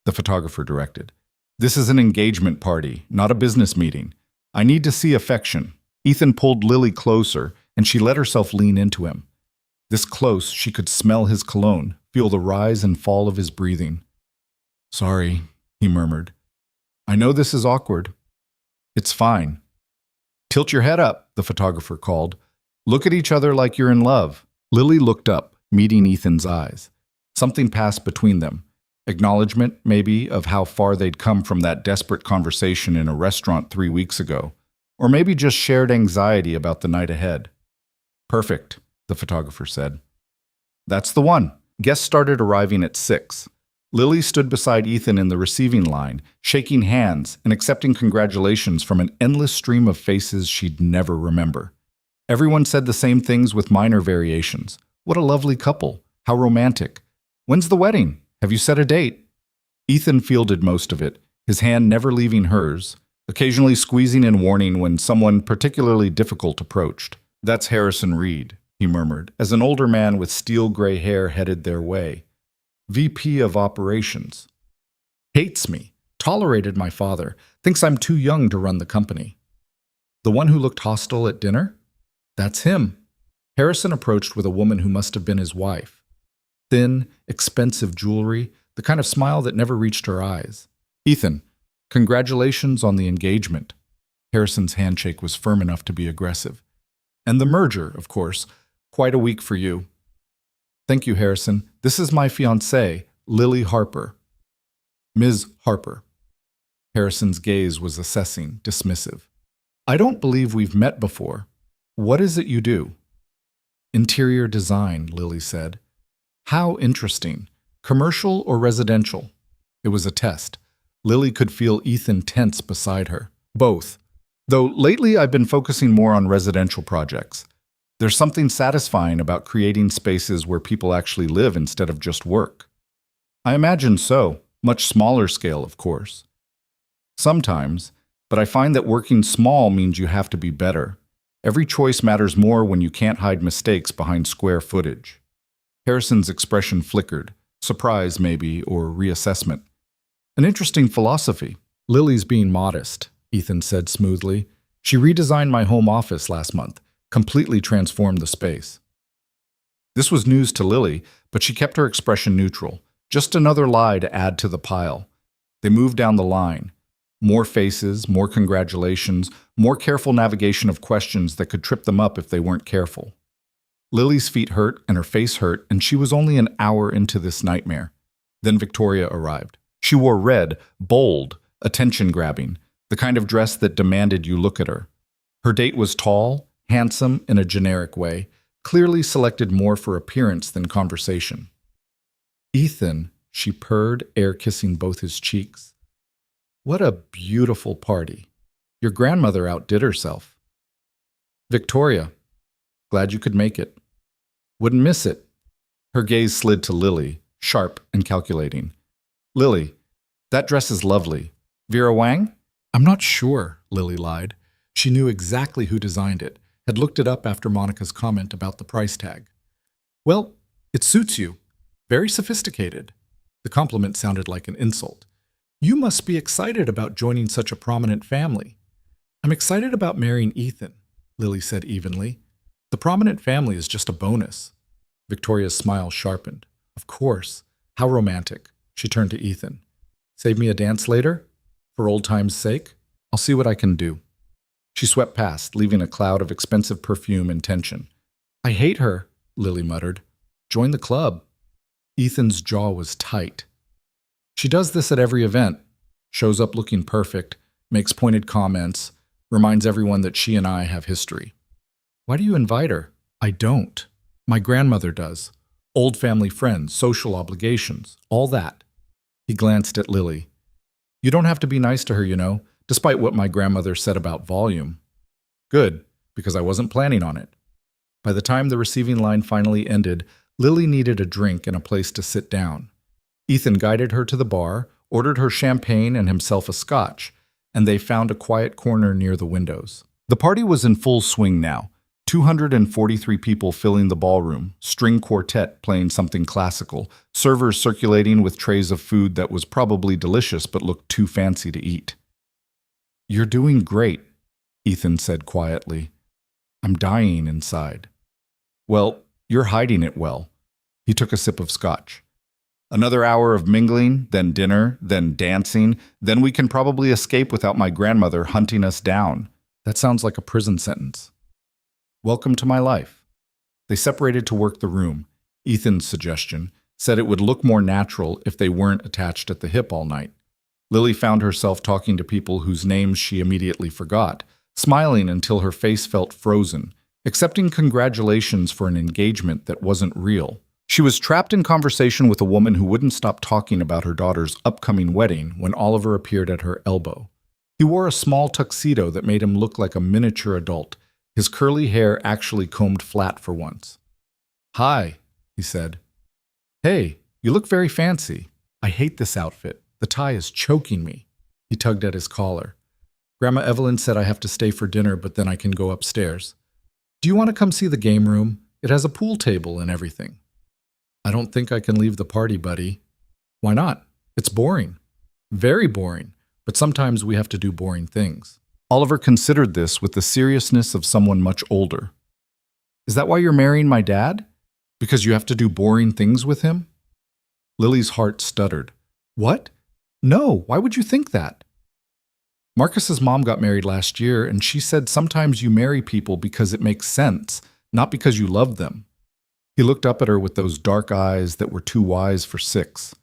the photographer directed. "This is an engagement party, not a business meeting. I need to see affection." Ethan pulled Lily closer, and she let herself lean into him. This close, she could smell his cologne, feel the rise and fall of his breathing. "Sorry," he murmured. "I know this is awkward." "It's fine." "Tilt your head up," the photographer called. "Look at each other like you're in love." Lily looked up, meeting Ethan's eyes. Something passed between them. Acknowledgement, maybe, of how far they'd come from that desperate conversation in a restaurant 3 weeks ago. Or maybe just shared anxiety about the night ahead. "Perfect," the photographer said. "That's the one." Guests started arriving at 6. Lily stood beside Ethan in the receiving line, shaking hands and accepting congratulations from an endless stream of faces she'd never remember. Everyone said the same things with minor variations. "What a lovely couple. How romantic. When's the wedding? Have you set a date?" Ethan fielded most of it, his hand never leaving hers, occasionally squeezing in warning when someone particularly difficult approached. "That's Harrison Reed," he murmured, as an older man with steel-gray hair headed their way. "VP of Operations. Hates me. Tolerated my father. Thinks I'm too young to run the company." "The one who looked hostile at dinner?" That's him. Harrison approached with a woman who must have been his wife. Thin, expensive jewelry, the kind of smile that never reached her eyes. Ethan, congratulations on the engagement. Harrison's handshake was firm enough to be aggressive. And the merger, of course. Quite a week for you. Thank you, Harrison. This is my fiancée, Lily Harper. Ms. Harper. Harrison's gaze was assessing, dismissive. I don't believe we've met before. What is it you do? Interior design, Lily said. How interesting. Commercial or residential? It was a test. Lily could feel Ethan tense beside her. Both. Though lately I've been focusing more on residential projects. There's something satisfying about creating spaces where people actually live instead of just work. I imagine so. Much smaller scale, of course. Sometimes, but I find that working small means you have to be better. Every choice matters more when you can't hide mistakes behind square footage. Harrison's expression flickered, surprise maybe, or reassessment. An interesting philosophy. Lily's being modest, Ethan said smoothly. She redesigned my home office last month, completely transformed the space. This was news to Lily, but she kept her expression neutral. Just another lie to add to the pile. They moved down the line. More faces, more congratulations, more careful navigation of questions that could trip them up if they weren't careful. Lily's feet hurt and her face hurt, and she was only an hour into this nightmare. Then Victoria arrived. She wore red, bold, attention-grabbing, the kind of dress that demanded you look at her. Her date was tall, handsome in a generic way, clearly selected more for appearance than conversation. Ethan, she purred, air-kissing both his cheeks. What a beautiful party. Your grandmother outdid herself. Victoria, glad you could make it. Wouldn't miss it. Her gaze slid to Lily, sharp and calculating. Lily, that dress is lovely. Vera Wang? I'm not sure, Lily lied. She knew exactly who designed it, had looked it up after Monica's comment about the price tag. Well, it suits you. Very sophisticated. The compliment sounded like an insult. You must be excited about joining such a prominent family. I'm excited about marrying Ethan, Lily said evenly. The prominent family is just a bonus. Victoria's smile sharpened. Of course. How romantic. She turned to Ethan. Save me a dance later? For old time's sake? I'll see what I can do. She swept past, leaving a cloud of expensive perfume and tension. I hate her, Lily muttered. Join the club. Ethan's jaw was tight. She does this at every event. Shows up looking perfect, makes pointed comments, reminds everyone that she and I have history. Why do you invite her? I don't. My grandmother does. Old family friends, social obligations, all that. He glanced at Lily. You don't have to be nice to her, you know, despite what my grandmother said about volume. Good, because I wasn't planning on it. By the time the receiving line finally ended, Lily needed a drink and a place to sit down. Ethan guided her to the bar, ordered her champagne and himself a scotch, and they found a quiet corner near the windows. The party was in full swing now. 243 people filling the ballroom, string quartet playing something classical, servers circulating with trays of food that was probably delicious but looked too fancy to eat. You're doing great, Ethan said quietly. I'm dying inside. Well, you're hiding it well. He took a sip of scotch. Another hour of mingling, then dinner, then dancing, then we can probably escape without my grandmother hunting us down. That sounds like a prison sentence. Welcome to my life. They separated to work the room. Ethan's suggestion said it would look more natural if they weren't attached at the hip all night. Lily found herself talking to people whose names she immediately forgot, smiling until her face felt frozen, accepting congratulations for an engagement that wasn't real. She was trapped in conversation with a woman who wouldn't stop talking about her daughter's upcoming wedding when Oliver appeared at her elbow. He wore a small tuxedo that made him look like a miniature adult, his curly hair actually combed flat for once. Hi, he said. Hey, you look very fancy. I hate this outfit. The tie is choking me. He tugged at his collar. Grandma Evelyn said I have to stay for dinner, but then I can go upstairs. Do you want to come see the game room? It has a pool table and everything. I don't think I can leave the party, buddy. Why not? It's boring. Very boring, but sometimes we have to do boring things. Oliver considered this with the seriousness of someone much older. Is that why you're marrying my dad? Because you have to do boring things with him? Lily's heart stuttered. What? No, why would you think that? Marcus's mom got married last year, and she said sometimes you marry people because it makes sense, not because you love them. He looked up at her with those dark eyes that were too wise for six.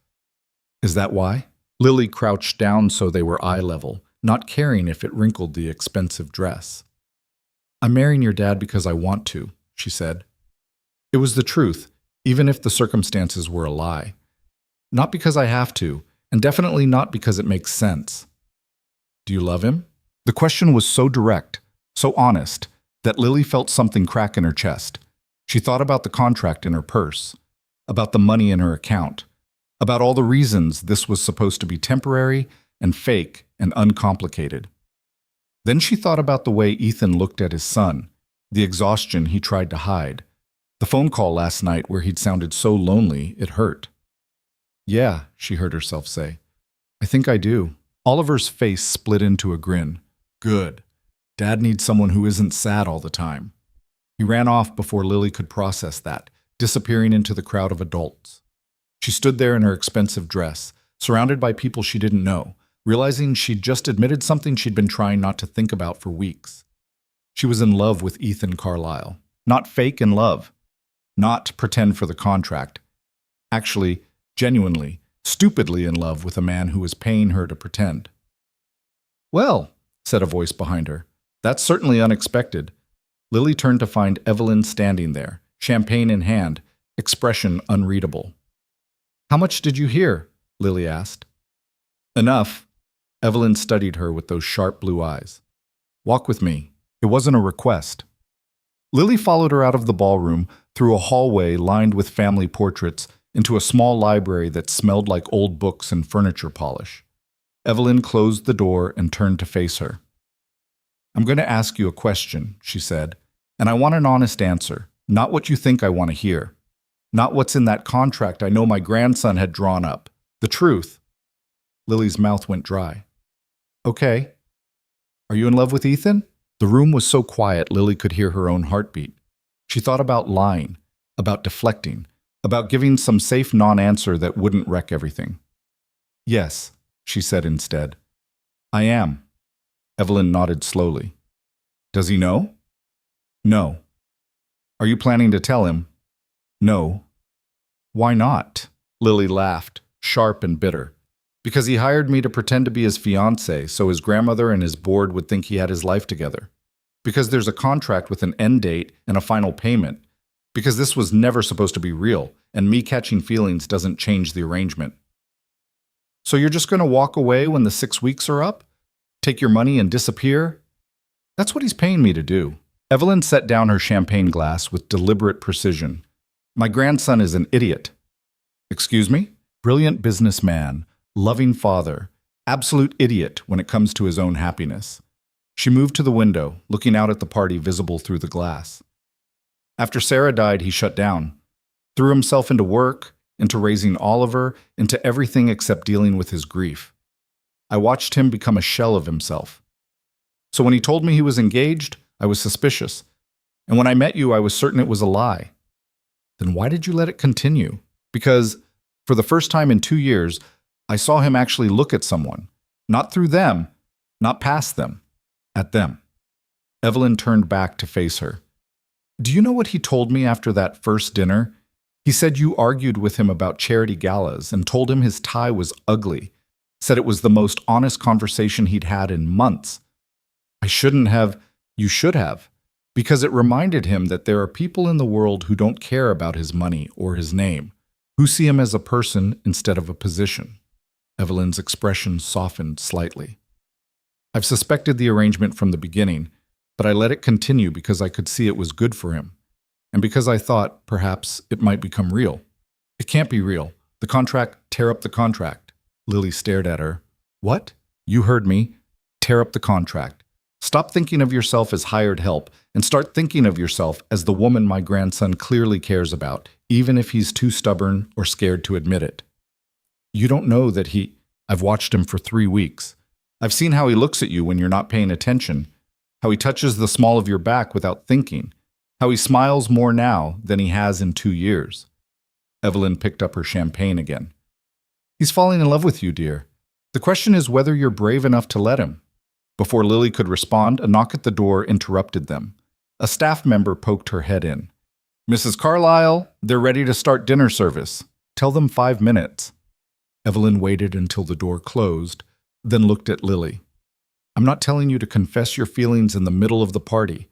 Is that why? Lily crouched down so they were eye level, not caring if it wrinkled the expensive dress. I'm marrying your dad because I want to, she said. It was the truth, even if the circumstances were a lie. Not because I have to, and definitely not because it makes sense. Do you love him? The question was so direct, so honest, that Lily felt something crack in her chest. She thought about the contract in her purse, about the money in her account, about all the reasons this was supposed to be temporary and fake and uncomplicated. Then she thought about the way Ethan looked at his son, the exhaustion he tried to hide, the phone call last night where he'd sounded so lonely it hurt. Yeah, she heard herself say. I think I do. Oliver's face split into a grin. Good. Dad needs someone who isn't sad all the time. He ran off before Lily could process that, disappearing into the crowd of adults. She stood there in her expensive dress, surrounded by people she didn't know, realizing she'd just admitted something she'd been trying not to think about for weeks. She was in love with Ethan Carlisle. Not fake in love. Not pretend for the contract. Actually, genuinely, stupidly in love with a man who was paying her to pretend. Well, said a voice behind her, that's certainly unexpected. Lily turned to find Evelyn standing there, champagne in hand, expression unreadable. How much did you hear? Lily asked. Enough. Evelyn studied her with those sharp blue eyes. Walk with me. It wasn't a request. Lily followed her out of the ballroom, through a hallway lined with family portraits, into a small library that smelled like old books and furniture polish. Evelyn closed the door and turned to face her. I'm going to ask you a question, she said, and I want an honest answer, not what you think I want to hear. Not what's in that contract I know my grandson had drawn up. The truth. Lily's mouth went dry. Okay. Are you in love with Ethan? The room was so quiet Lily could hear her own heartbeat. She thought about lying, about deflecting, about giving some safe non-answer that wouldn't wreck everything. Yes, she said instead. I am. Evelyn nodded slowly. Does he know? No. Are you planning to tell him? No. Why not? Lily laughed, sharp and bitter. Because he hired me to pretend to be his fiancée so his grandmother and his board would think he had his life together. Because there's a contract with an end date and a final payment. Because this was never supposed to be real, and me catching feelings doesn't change the arrangement. So you're just going to walk away when the 6 weeks are up? Take your money and disappear? That's what he's paying me to do. Evelyn set down her champagne glass with deliberate precision. My grandson is an idiot. Excuse me? Brilliant businessman, loving father, absolute idiot when it comes to his own happiness. She moved to the window, looking out at the party visible through the glass. After Sarah died, he shut down, threw himself into work, into raising Oliver, into everything except dealing with his grief. I watched him become a shell of himself. So when he told me he was engaged, I was suspicious. And when I met you, I was certain it was a lie. Then why did you let it continue? Because, for the first time in 2 years, I saw him actually look at someone. Not through them, not past them, at them. Evelyn turned back to face her. Do you know what he told me after that first dinner? He said you argued with him about charity galas and told him his tie was ugly. Said it was the most honest conversation he'd had in months. I shouldn't have. You should have. Because it reminded him that there are people in the world who don't care about his money or his name, who see him as a person instead of a position. Evelyn's expression softened slightly. I've suspected the arrangement from the beginning, but I let it continue because I could see it was good for him, and because I thought, perhaps, it might become real. It can't be real. The contract, tear up the contract. Lily stared at her. What? You heard me. Tear up the contract. Stop thinking of yourself as hired help and start thinking of yourself as the woman my grandson clearly cares about, even if he's too stubborn or scared to admit it. You don't know that I've watched him for 3 weeks. I've seen how he looks at you when you're not paying attention, how he touches the small of your back without thinking, How he smiles more now than he has in 2 years. Evelyn picked up her champagne again. He's falling in love with you, dear. The question is whether you're brave enough to let him. Before Lily could respond, a knock at the door interrupted them. A staff member poked her head in. Mrs. Carlyle, they're ready to start dinner service. Tell them 5 minutes. Evelyn waited until the door closed, then looked at Lily. I'm not telling you to confess your feelings in the middle of the party,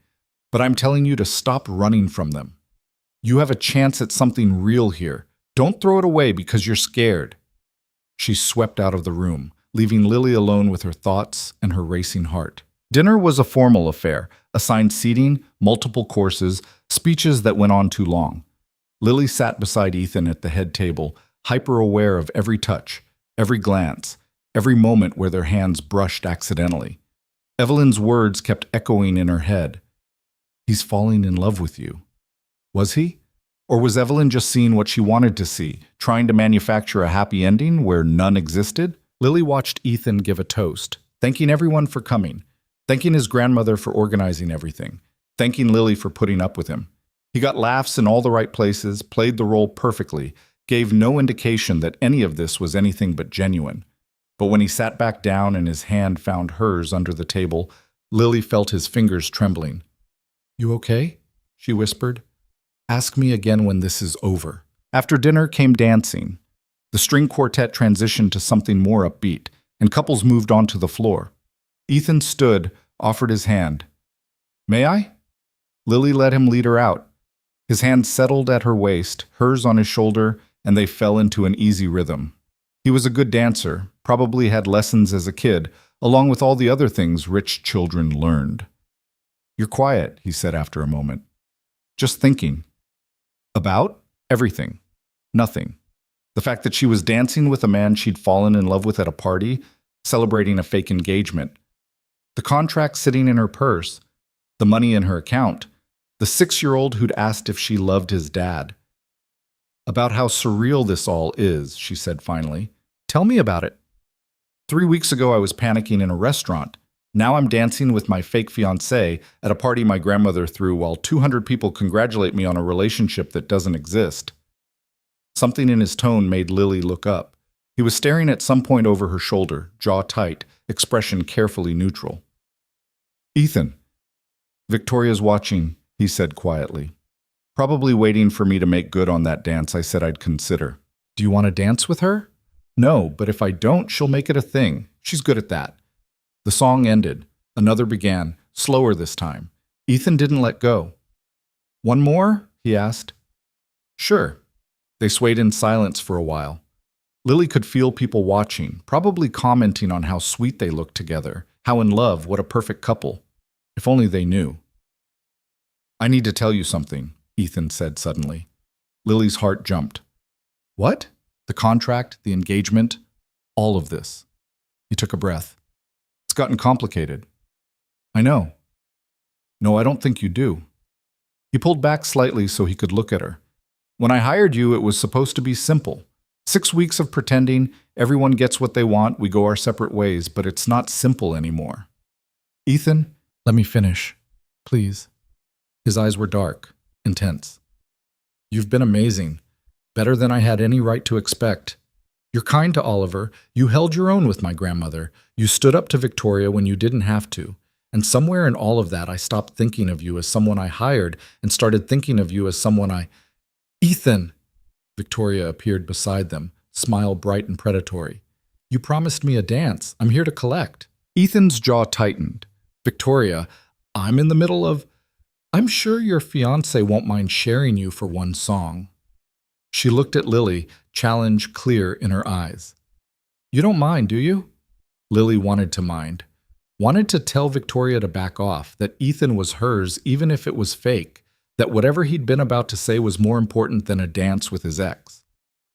but I'm telling you to stop running from them. You have a chance at something real here. Don't throw it away because you're scared. She swept out of the room, leaving Lily alone with her thoughts and her racing heart. Dinner was a formal affair, assigned seating, multiple courses, speeches that went on too long. Lily sat beside Ethan at the head table, hyper-aware of every touch, every glance, every moment where their hands brushed accidentally. Evelyn's words kept echoing in her head. He's falling in love with you. Was he? Or was Evelyn just seeing what she wanted to see, trying to manufacture a happy ending where none existed? Lily watched Ethan give a toast, thanking everyone for coming, thanking his grandmother for organizing everything, thanking Lily for putting up with him. He got laughs in all the right places, played the role perfectly, gave no indication that any of this was anything but genuine. But when he sat back down and his hand found hers under the table, Lily felt his fingers trembling. You okay? She whispered. Ask me again when this is over. After dinner came dancing. The string quartet transitioned to something more upbeat, and couples moved onto the floor. Ethan stood, offered his hand. May I? Lily let him lead her out. His hand settled at her waist, hers on his shoulder, and they fell into an easy rhythm. He was a good dancer, probably had lessons as a kid, along with all the other things rich children learned. You're quiet, he said after a moment. Just thinking. About? Everything. Nothing. The fact that she was dancing with a man she'd fallen in love with at a party, celebrating a fake engagement. The contract sitting in her purse. The money in her account. The 6-year-old who'd asked if she loved his dad. About how surreal this all is, she said finally. Tell me about it. 3 weeks ago I was panicking in a restaurant. Now I'm dancing with my fake fiancé at a party my grandmother threw while 200 people congratulate me on a relationship that doesn't exist. Something in his tone made Lily look up. He was staring at some point over her shoulder, jaw tight, expression carefully neutral. Ethan. Victoria's watching, he said quietly. Probably waiting for me to make good on that dance I said I'd consider. Do you want to dance with her? No, but if I don't, she'll make it a thing. She's good at that. The song ended. Another began, slower this time. Ethan didn't let go. One more? He asked. Sure. They swayed in silence for a while. Lily could feel people watching, probably commenting on how sweet they looked together, how in love, what a perfect couple. If only they knew. I need to tell you something, Ethan said suddenly. Lily's heart jumped. What? The contract, the engagement, all of this. He took a breath. It's gotten complicated. I know. No, I don't think you do. He pulled back slightly so he could look at her. When I hired you, it was supposed to be simple. 6 weeks of pretending, everyone gets what they want, we go our separate ways, but it's not simple anymore. Ethan, let me finish, please. His eyes were dark, intense. You've been amazing, better than I had any right to expect. You're kind to Oliver, you held your own with my grandmother, you stood up to Victoria when you didn't have to, and somewhere in all of that I stopped thinking of you as someone I hired and started thinking of you as someone I... Ethan! Victoria appeared beside them, smile bright and predatory. You promised me a dance. I'm here to collect. Ethan's jaw tightened. Victoria, I'm in the middle of... I'm sure your fiancé won't mind sharing you for one song. She looked at Lily, challenge clear in her eyes. You don't mind, do you? Lily wanted to mind. Wanted to tell Victoria to back off, that Ethan was hers even if it was fake, that whatever he'd been about to say was more important than a dance with his ex.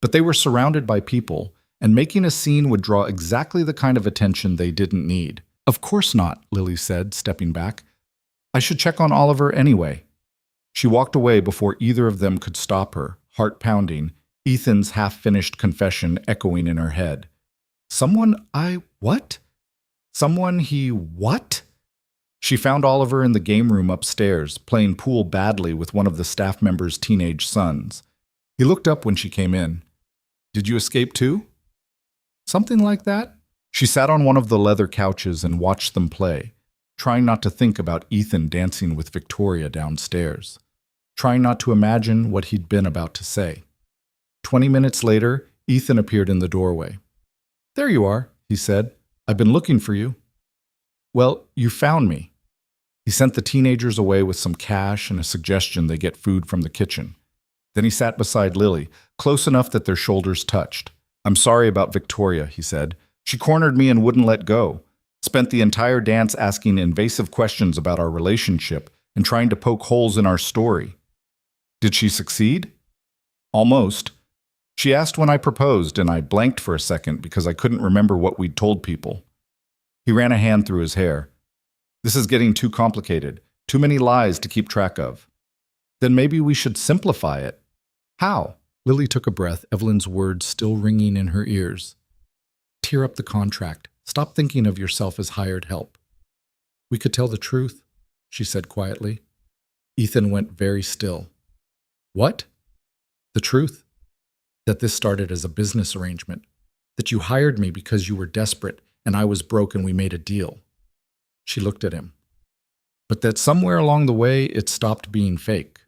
But they were surrounded by people, and making a scene would draw exactly the kind of attention they didn't need. Of course not, Lily said, stepping back. I should check on Oliver anyway. She walked away before either of them could stop her, heart pounding, Ethan's half-finished confession echoing in her head. Someone he what? She She found Oliver in the game room upstairs, playing pool badly with one of the staff members' teenage sons. He looked up when she came in. "Did you escape too?" "Something like that." She sat on one of the leather couches and watched them play, trying not to think about Ethan dancing with Victoria downstairs, trying not to imagine what he'd been about to say. 20 minutes later, Ethan appeared in the doorway. "There you are," he said. "I've been looking for you." "Well, you found me." He sent the teenagers away with some cash and a suggestion they get food from the kitchen. Then he sat beside Lily, close enough that their shoulders touched. "I'm sorry about Victoria," he said. "She cornered me and wouldn't let go. Spent the entire dance asking invasive questions about our relationship and trying to poke holes in our story." "Did she succeed?" "Almost. She asked when I proposed, and I blanked for a second because I couldn't remember what we'd told people." He ran a hand through his hair. "This is getting too complicated. Too many lies to keep track of." "Then maybe we should simplify it." "How?" Lily took a breath, Evelyn's words still ringing in her ears. "Tear up the contract. Stop thinking of yourself as hired help." "We could tell the truth," she said quietly. Ethan went very still. "What?" "The truth. That this started as a business arrangement. That you hired me because you were desperate and I was broke and we made a deal." She looked at him. "But that somewhere along the way it stopped being fake."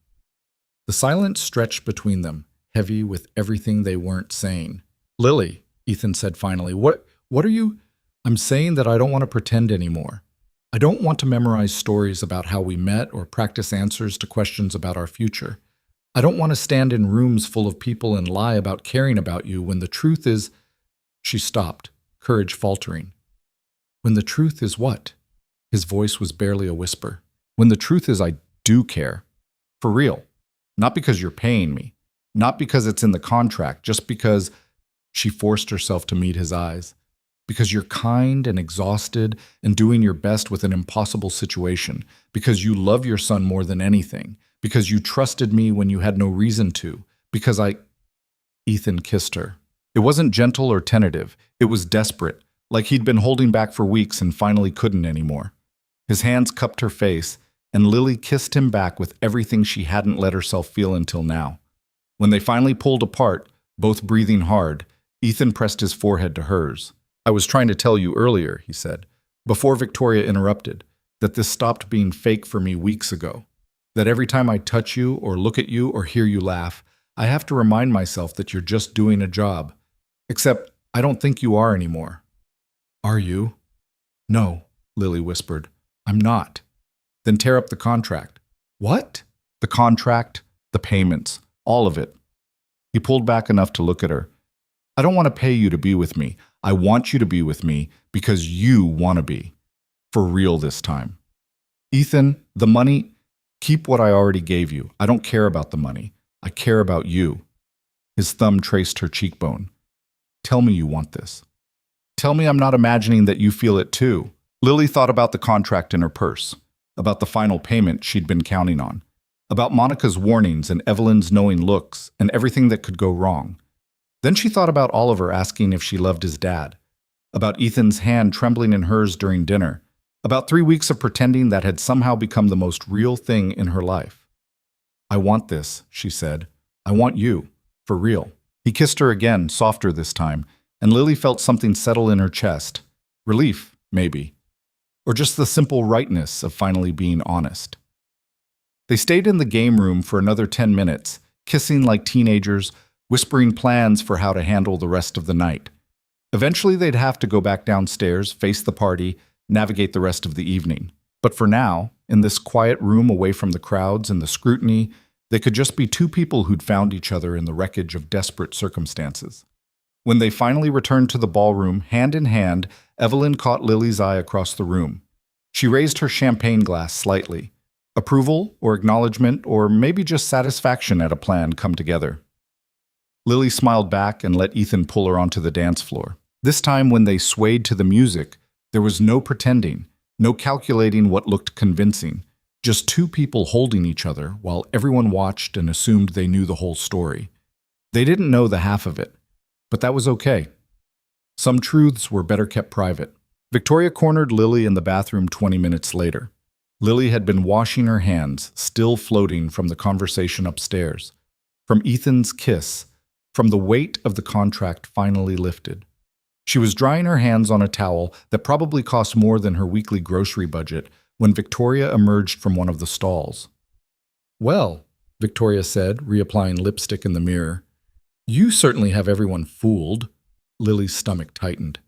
The silence stretched between them, heavy with everything they weren't saying. "Lily," Ethan said finally, What are you—" "I'm saying that I don't want to pretend anymore. I don't want to memorize stories about how we met or practice answers to questions about our future. I don't want to stand in rooms full of people and lie about caring about you when the truth is—" She stopped, courage faltering. "When the truth is what?" His voice was barely a whisper. "When the truth is I do care. For real. Not because you're paying me. Not because it's in the contract. Just because—" She forced herself to meet his eyes. "Because you're kind and exhausted and doing your best with an impossible situation. Because you love your son more than anything. Because you trusted me when you had no reason to. Because I—" Ethan kissed her. It wasn't gentle or tentative. It was desperate, like he'd been holding back for weeks and finally couldn't anymore. His hands cupped her face, and Lily kissed him back with everything she hadn't let herself feel until now. When they finally pulled apart, both breathing hard, Ethan pressed his forehead to hers. "I was trying to tell you earlier," he said, before Victoria interrupted, "that this stopped being fake for me weeks ago. That every time I touch you or look at you or hear you laugh, I have to remind myself that you're just doing a job. Except I don't think you are anymore." "Are you?" "No," Lily whispered. "I'm not." "Then tear up the contract." "What?" "The contract, the payments, all of it." He pulled back enough to look at her. "I don't want to pay you to be with me. I want you to be with me because you want to be. For real this time. Ethan, the money, keep what I already gave you. I don't care about the money. I care about you." His thumb traced her cheekbone. "Tell me you want this. Tell me I'm not imagining that you feel it too." Lily thought about the contract in her purse, about the final payment she'd been counting on, about Monica's warnings and Evelyn's knowing looks and everything that could go wrong. Then she thought about Oliver asking if she loved his dad, about Ethan's hand trembling in hers during dinner, about 3 weeks of pretending that had somehow become the most real thing in her life. "I want this," she said. "I want you. For real." He kissed her again, softer this time, and Lily felt something settle in her chest. Relief, maybe. Or just the simple rightness of finally being honest. They stayed in the game room for another 10 minutes, kissing like teenagers, whispering plans for how to handle the rest of the night. Eventually they'd have to go back downstairs, face the party, navigate the rest of the evening. But for now, in this quiet room away from the crowds and the scrutiny, they could just be two people who'd found each other in the wreckage of desperate circumstances. When they finally returned to the ballroom, hand in hand, Evelyn caught Lily's eye across the room. She raised her champagne glass slightly. Approval or acknowledgement or maybe just satisfaction at a plan come together. Lily smiled back and let Ethan pull her onto the dance floor. This time when they swayed to the music, there was no pretending, no calculating what looked convincing, just two people holding each other while everyone watched and assumed they knew the whole story. They didn't know the half of it, but that was okay. Some truths were better kept private. Victoria cornered Lily in the bathroom 20 minutes later. Lily had been washing her hands, still floating from the conversation upstairs, from Ethan's kiss, from the weight of the contract finally lifted. She was drying her hands on a towel that probably cost more than her weekly grocery budget when Victoria emerged from one of the stalls. "Well," Victoria said, reapplying lipstick in the mirror, "you certainly have everyone fooled." Lily's stomach tightened.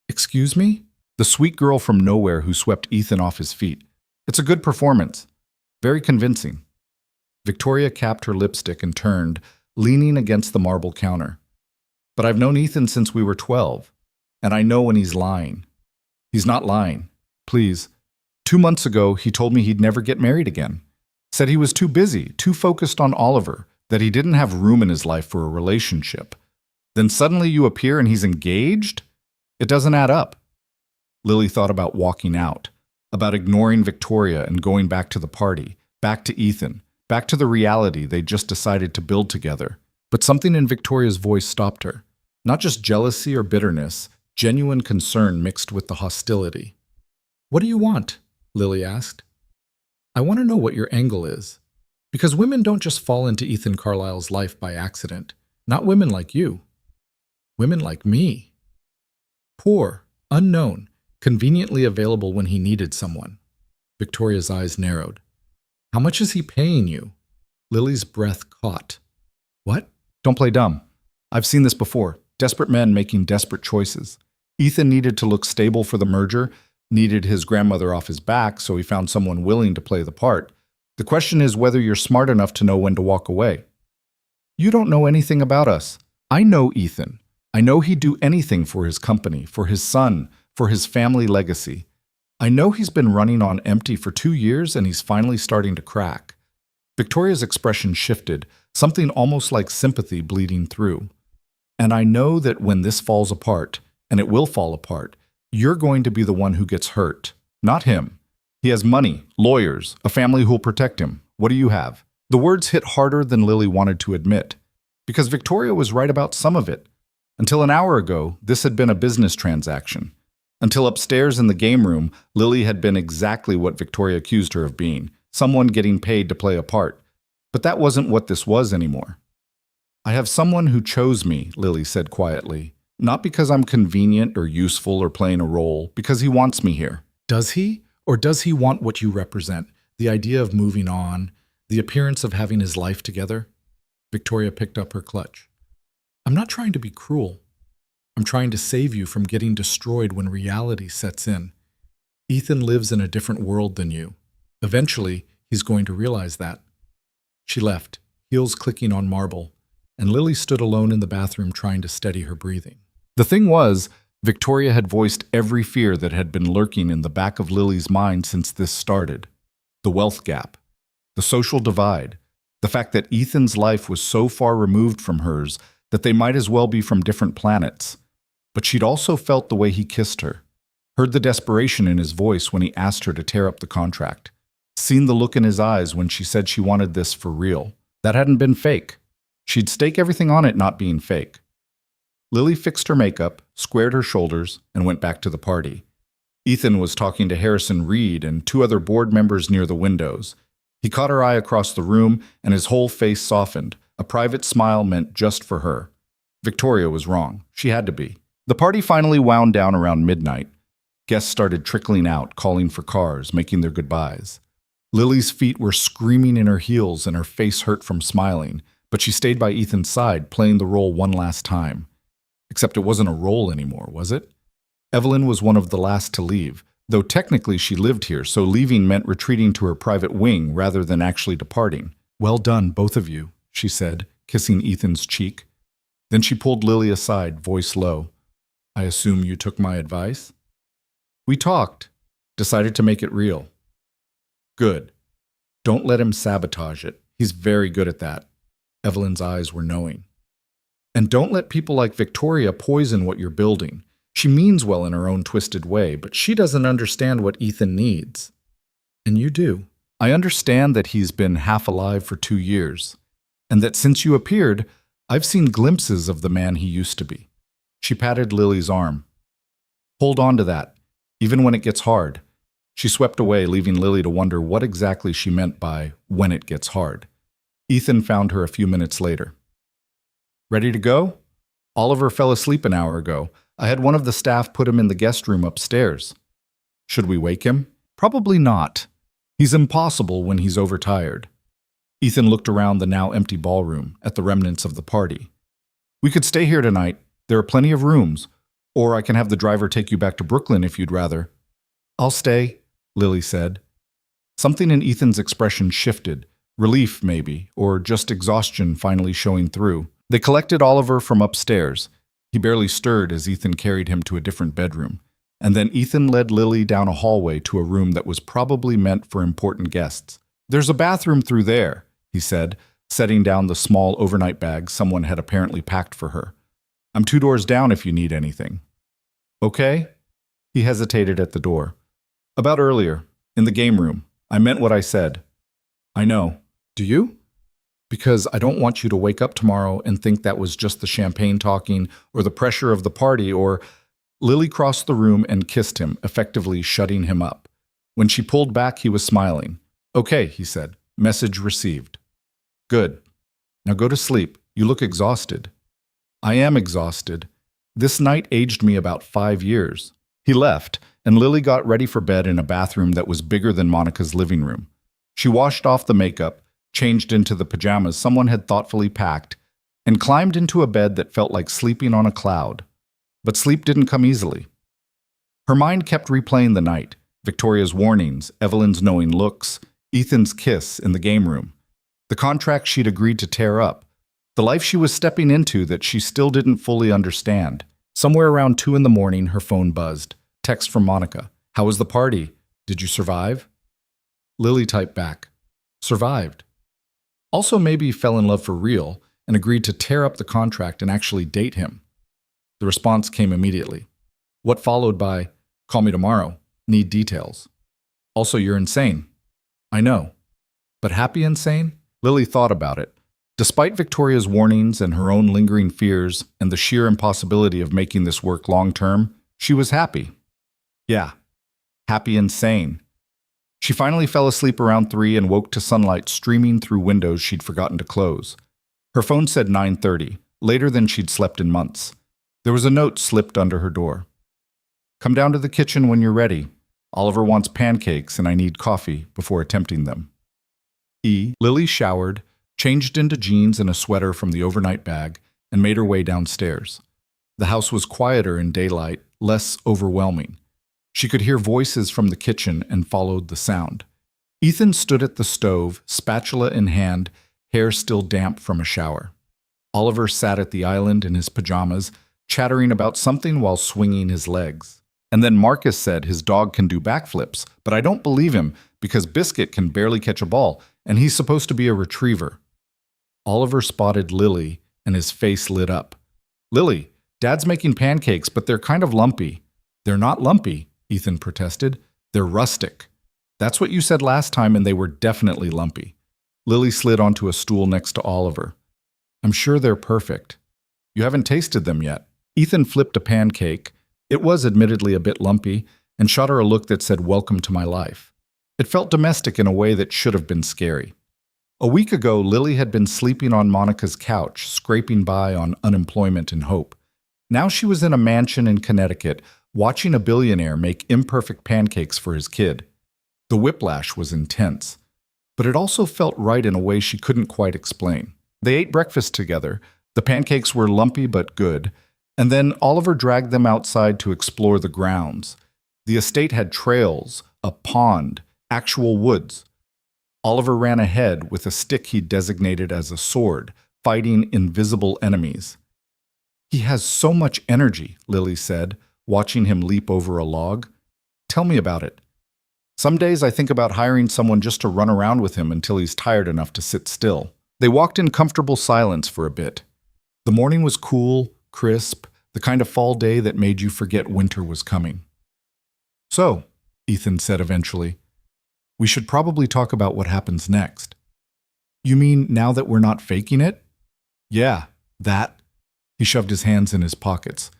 "Excuse me?" The sweet girl from nowhere who swept Ethan off his feet. "It's a good performance. Very convincing." Victoria capped her lipstick and turned, leaning against the marble counter. "But I've known Ethan since we were 12, and I know when he's lying." "He's not lying. Please. 2 months ago, he told me he'd never get married again. Said he was too busy, too focused on Oliver, that he didn't have room in his life for a relationship. Then suddenly you appear and he's engaged? It doesn't add up." Lily thought about walking out, about ignoring Victoria and going back to the party, back to Ethan, back to the reality they just decided to build together. But something in Victoria's voice stopped her. Not just jealousy or bitterness, genuine concern mixed with the hostility. "What do you want?" Lily asked. "I want to know what your angle is. Because women don't just fall into Ethan Carlisle's life by accident. Not women like you. Women like me. Poor, unknown, conveniently available when he needed someone." Victoria's eyes narrowed. "How much is he paying you?" Lily's breath caught. "What?" "Don't play dumb. I've seen this before. Desperate men making desperate choices. Ethan needed to look stable for the merger, needed his grandmother off his back, so he found someone willing to play the part. The question is whether you're smart enough to know when to walk away." "You don't know anything about us. I know Ethan. I know he'd do anything for his company, for his son, for his family legacy. I know he's been running on empty for 2 years and he's finally starting to crack." Victoria's expression shifted, something almost like sympathy bleeding through. "And I know that when this falls apart, and it will fall apart, you're going to be the one who gets hurt, not him. He has money, lawyers, a family who'll protect him. What do you have?" The words hit harder than Lily wanted to admit, because Victoria was right about some of it. Until an hour ago, this had been a business transaction. Until upstairs in the game room, Lily had been exactly what Victoria accused her of being, someone getting paid to play a part. But that wasn't what this was anymore. "I have someone who chose me," Lily said quietly. "Not because I'm convenient or useful or playing a role, because he wants me here." "Does he? Or does he want what you represent? The idea of moving on, the appearance of having his life together?" Victoria picked up her clutch. "I'm not trying to be cruel. I'm trying to save you from getting destroyed when reality sets in. Ethan lives in a different world than you. Eventually, he's going to realize that." She left, heels clicking on marble, and Lily stood alone in the bathroom trying to steady her breathing. The thing was, Victoria had voiced every fear that had been lurking in the back of Lily's mind since this started. The wealth gap, the social divide, the fact that Ethan's life was so far removed from hers that they might as well be from different planets. But she'd also felt the way he kissed her, heard the desperation in his voice when he asked her to tear up the contract, seen the look in his eyes when she said she wanted this for real. That hadn't been fake. She'd stake everything on it not being fake. Lily fixed her makeup, squared her shoulders, and went back to the party. Ethan was talking to Harrison Reed and 2 other board members near the windows. He caught her eye across the room, and his whole face softened, a private smile meant just for her. Victoria was wrong. She had to be. The party finally wound down around midnight. Guests started trickling out, calling for cars, making their goodbyes. Lily's feet were screaming in her heels and her face hurt from smiling, but she stayed by Ethan's side, playing the role one last time. Except it wasn't a role anymore, was it? Evelyn was one of the last to leave, though technically she lived here, so leaving meant retreating to her private wing rather than actually departing. "Well done, both of you," she said, kissing Ethan's cheek. Then she pulled Lily aside, voice low. "I assume you took my advice?" "We talked. Decided to make it real." "Good. Don't let him sabotage it. He's very good at that." Evelyn's eyes were knowing. "And don't let people like Victoria poison what you're building. She means well in her own twisted way, but she doesn't understand what Ethan needs. And you do. I understand that he's been half alive for 2 years, and that since you appeared, I've seen glimpses of the man he used to be." She patted Lily's arm. "Hold on to that, even when it gets hard. She swept away, leaving Lily to wonder what exactly she meant by when it gets hard. Ethan found her a few minutes later. Ready to go? Oliver fell asleep an hour ago. I had one of the staff put him in the guest room upstairs. Should we wake him? Probably not. He's impossible when he's overtired. Ethan looked around the now empty ballroom at the remnants of the party. We could stay here tonight. There are plenty of rooms. Or I can have the driver take you back to Brooklyn if you'd rather. I'll stay, Lily said. Something in Ethan's expression shifted. Relief, maybe, or just exhaustion finally showing through. They collected Oliver from upstairs. He barely stirred as Ethan carried him to a different bedroom. And then Ethan led Lily down a hallway to a room that was probably meant for important guests. There's a bathroom through there, he said, setting down the small overnight bag someone had apparently packed for her. I'm 2 doors down if you need anything. Okay? He hesitated at the door. About earlier, in the game room. I meant what I said. I know. Do you? Because I don't want you to wake up tomorrow and think that was just the champagne talking or the pressure of the party or... Lily crossed the room and kissed him, effectively shutting him up. When she pulled back, he was smiling. Okay, he said. Message received. Good. Now go to sleep. You look exhausted. I am exhausted. This night aged me about 5 years. He left, and Lily got ready for bed in a bathroom that was bigger than Monica's living room. She washed off the makeup, changed into the pajamas someone had thoughtfully packed, and climbed into a bed that felt like sleeping on a cloud. But sleep didn't come easily. Her mind kept replaying the night, Victoria's warnings, Evelyn's knowing looks, Ethan's kiss in the game room, the contract she'd agreed to tear up, the life she was stepping into that she still didn't fully understand. Somewhere around 2 a.m, her phone buzzed. Text from Monica. How was the party? Did you survive? Lily typed back. Survived. Also maybe fell in love for real and agreed to tear up the contract and actually date him. The response came immediately. What followed by, call me tomorrow, need details. Also, you're insane. I know. But happy insane? Lily thought about it. Despite Victoria's warnings and her own lingering fears and the sheer impossibility of making this work long-term, she was happy. Yeah, happy insane. She finally fell asleep around 3 and woke to sunlight streaming through windows she'd forgotten to close. Her phone said 9:30, later than she'd slept in months. There was a note slipped under her door. Come down to the kitchen when you're ready. Oliver wants pancakes and I need coffee before attempting them. Lily showered, changed into jeans and a sweater from the overnight bag, and made her way downstairs. The house was quieter in daylight, less overwhelming. She could hear voices from the kitchen and followed the sound. Ethan stood at the stove, spatula in hand, hair still damp from a shower. Oliver sat at the island in his pajamas, chattering about something while swinging his legs. And then Marcus said his dog can do backflips, but I don't believe him because Biscuit can barely catch a ball, and he's supposed to be a retriever. Oliver spotted Lily, and his face lit up. Lily, Dad's making pancakes, but they're kind of lumpy. They're not lumpy, Ethan protested. They're rustic. That's what you said last time, and they were definitely lumpy. Lily slid onto a stool next to Oliver. I'm sure they're perfect. You haven't tasted them yet. Ethan flipped a pancake. It was admittedly a bit lumpy, and shot her a look that said, welcome to my life. It felt domestic in a way that should have been scary. A week ago, Lily had been sleeping on Monica's couch, scraping by on unemployment and hope. Now she was in a mansion in Connecticut, watching a billionaire make imperfect pancakes for his kid. The whiplash was intense, but it also felt right in a way she couldn't quite explain. They ate breakfast together. The pancakes were lumpy but good, and then Oliver dragged them outside to explore the grounds. The estate had trails, a pond, actual woods. Oliver ran ahead with a stick he'd designated as a sword, fighting invisible enemies. He has so much energy, Lily said, watching him leap over a log. Tell me about it. Some days I think about hiring someone just to run around with him until he's tired enough to sit still. They walked in comfortable silence for a bit. The morning was cool, crisp, the kind of fall day that made you forget winter was coming. So, Ethan said eventually, we should probably talk about what happens next. You mean now that we're not faking it? Yeah, that. He shoved his hands in his pockets.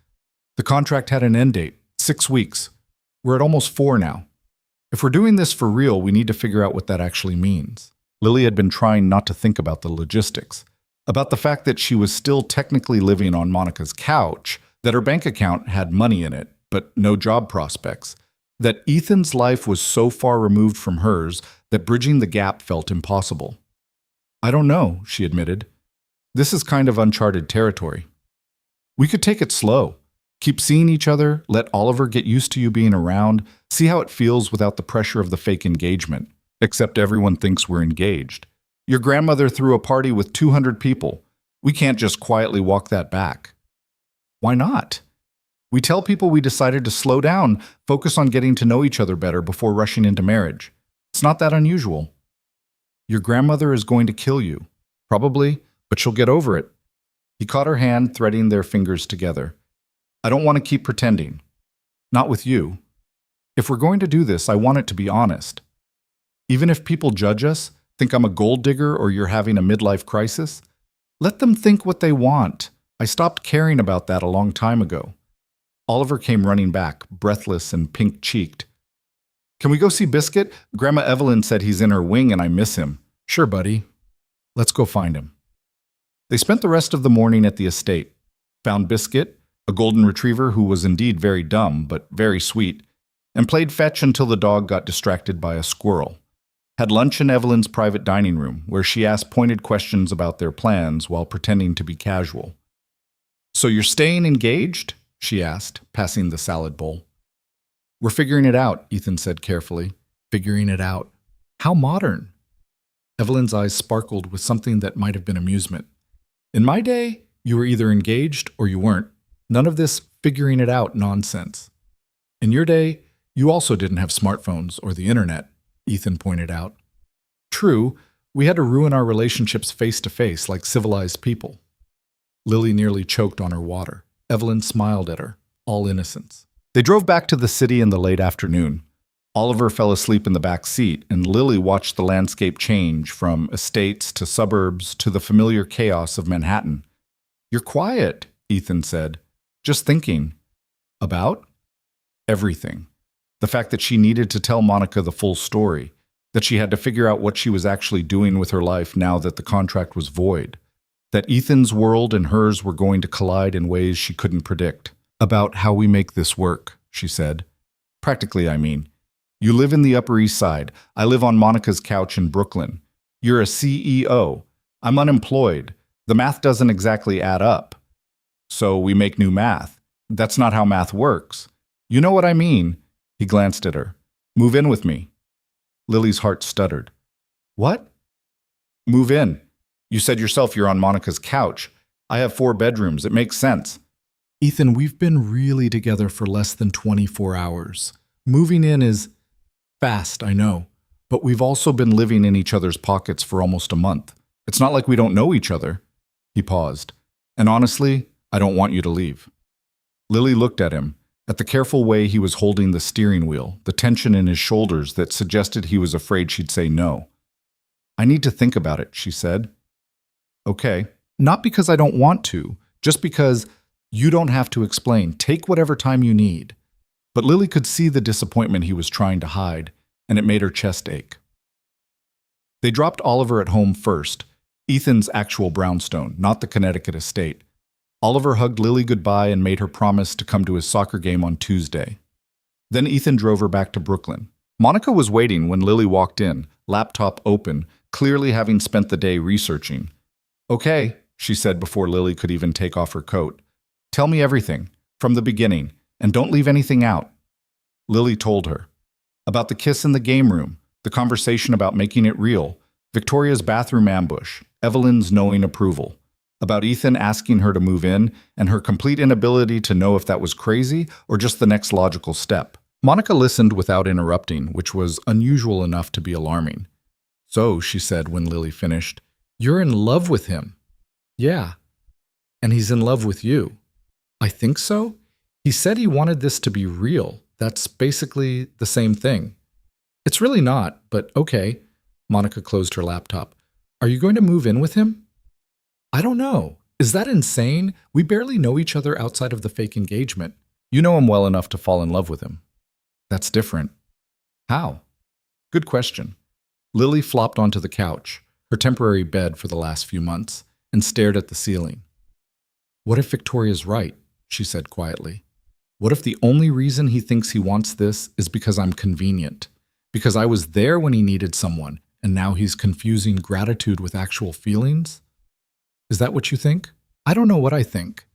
The contract had an end date, 6 weeks. We're at almost 4 now. If we're doing this for real, we need to figure out what that actually means. Lily had been trying not to think about the logistics, about the fact that she was still technically living on Monica's couch, that her bank account had money in it, but no job prospects, that Ethan's life was so far removed from hers that bridging the gap felt impossible. I don't know, she admitted. This is kind of uncharted territory. We could take it slow. Keep seeing each other, let Oliver get used to you being around, see how it feels without the pressure of the fake engagement. Except everyone thinks we're engaged. Your grandmother threw a party with 200 people. We can't just quietly walk that back. Why not? We tell people we decided to slow down, focus on getting to know each other better before rushing into marriage. It's not that unusual. Your grandmother is going to kill you. Probably, but she'll get over it. He caught her hand, threading their fingers together. I don't want to keep pretending. Not with you. If we're going to do this, I want it to be honest. Even if people judge us, think I'm a gold digger or you're having a midlife crisis, let them think what they want. I stopped caring about that a long time ago. Oliver came running back, breathless and pink-cheeked. Can we go see Biscuit? Grandma Evelyn said he's in her wing and I miss him. Sure, buddy. Let's go find him. They spent the rest of the morning at the estate, found Biscuit, a golden retriever who was indeed very dumb but very sweet, and played fetch until the dog got distracted by a squirrel. Had lunch in Evelyn's private dining room, where she asked pointed questions about their plans while pretending to be casual. So you're staying engaged? She asked, passing the salad bowl. We're figuring it out, Ethan said carefully. Figuring it out. How modern. Evelyn's eyes sparkled with something that might have been amusement. In my day, you were either engaged or you weren't. None of this figuring it out nonsense. In your day, you also didn't have smartphones or the internet, Ethan pointed out. True, we had to ruin our relationships face to face like civilized people. Lily nearly choked on her water. Evelyn smiled at her, all innocence. They drove back to the city in the late afternoon. Oliver fell asleep in the back seat, and Lily watched the landscape change from estates to suburbs to the familiar chaos of Manhattan. You're quiet, Ethan said. Just thinking. About? Everything. The fact that she needed to tell Monica the full story, that she had to figure out what she was actually doing with her life now that the contract was void, that Ethan's world and hers were going to collide in ways she couldn't predict. About how we make this work, she said. Practically, I mean. You live in the Upper East Side. I live on Monica's couch in Brooklyn. You're a CEO. I'm unemployed. The math doesn't exactly add up. So we make new math. That's not how math works. You know what I mean? He glanced at her. Move in with me. Lily's heart stuttered. What? Move in. You said yourself you're on Monica's couch. I have 4 bedrooms. It makes sense. Ethan, we've been really together for less than 24 hours. Moving in is fast, I know, but we've also been living in each other's pockets for almost a month. It's not like we don't know each other. He paused. And honestly, I don't want you to leave. Lily looked at him, at the careful way he was holding the steering wheel, the tension in his shoulders that suggested he was afraid she'd say no. I need to think about it, she said. Okay, not because I don't want to, just because you don't have to explain. Take whatever time you need. But Lily could see the disappointment he was trying to hide, and it made her chest ache. They dropped Oliver at home first, Ethan's actual brownstone, not the Connecticut estate. Oliver hugged Lily goodbye and made her promise to come to his soccer game on Tuesday. Then Ethan drove her back to Brooklyn. Monica was waiting when Lily walked in, laptop open, clearly having spent the day researching. Okay, she said before Lily could even take off her coat. Tell me everything, from the beginning, and don't leave anything out. Lily told her. About the kiss in the game room, the conversation about making it real, Victoria's bathroom ambush, Evelyn's knowing approval. About Ethan asking her to move in, and her complete inability to know if that was crazy or just the next logical step. Monica listened without interrupting, which was unusual enough to be alarming. So, she said when Lily finished, you're in love with him. Yeah. And he's in love with you. I think so. He said he wanted this to be real. That's basically the same thing. It's really not, but okay. Monica closed her laptop. Are you going to move in with him? I don't know. Is that insane? We barely know each other outside of the fake engagement. You know him well enough to fall in love with him. That's different. How? Good question. Lily flopped onto the couch, her temporary bed for the last few months, and stared at the ceiling. What if Victoria's right? She said quietly. What if the only reason he thinks he wants this is because I'm convenient? Because I was there when he needed someone, and now he's confusing gratitude with actual feelings? Is that what you think? I don't know what I think.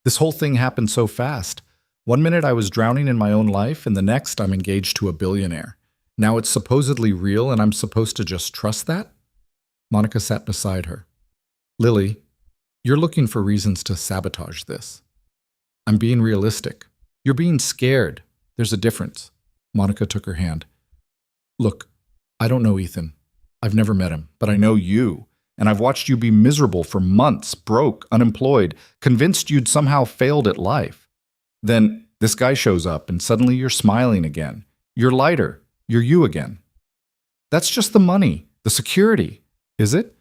This whole thing happened so fast. One minute I was drowning in my own life, and the next I'm engaged to a billionaire. Now it's supposedly real, and I'm supposed to just trust that? Monica sat beside her. Lily, you're looking for reasons to sabotage this. I'm being realistic. You're being scared. There's a difference. Monica took her hand. Look, I don't know Ethan. I've never met him, but I know you. And I've watched you be miserable for months, broke, unemployed, convinced you'd somehow failed at life. Then this guy shows up and suddenly you're smiling again. You're lighter. You're you again. That's just the money, the security, is it?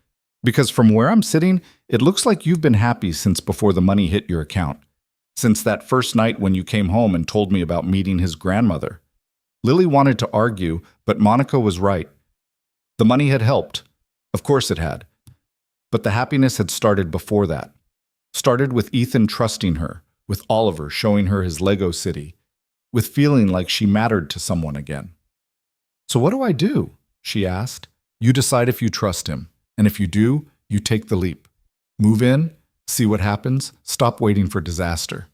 Because from where I'm sitting, it looks like you've been happy since before the money hit your account. Since that first night when you came home and told me about meeting his grandmother. Lily wanted to argue, but Monica was right. The money had helped. Of course it had. But the happiness had started before that. Started with Ethan trusting her, with Oliver showing her his Lego city, with feeling like she mattered to someone again. So what do I do? She asked. You decide if you trust him, and if you do, you take the leap. Move in, see what happens, stop waiting for disaster.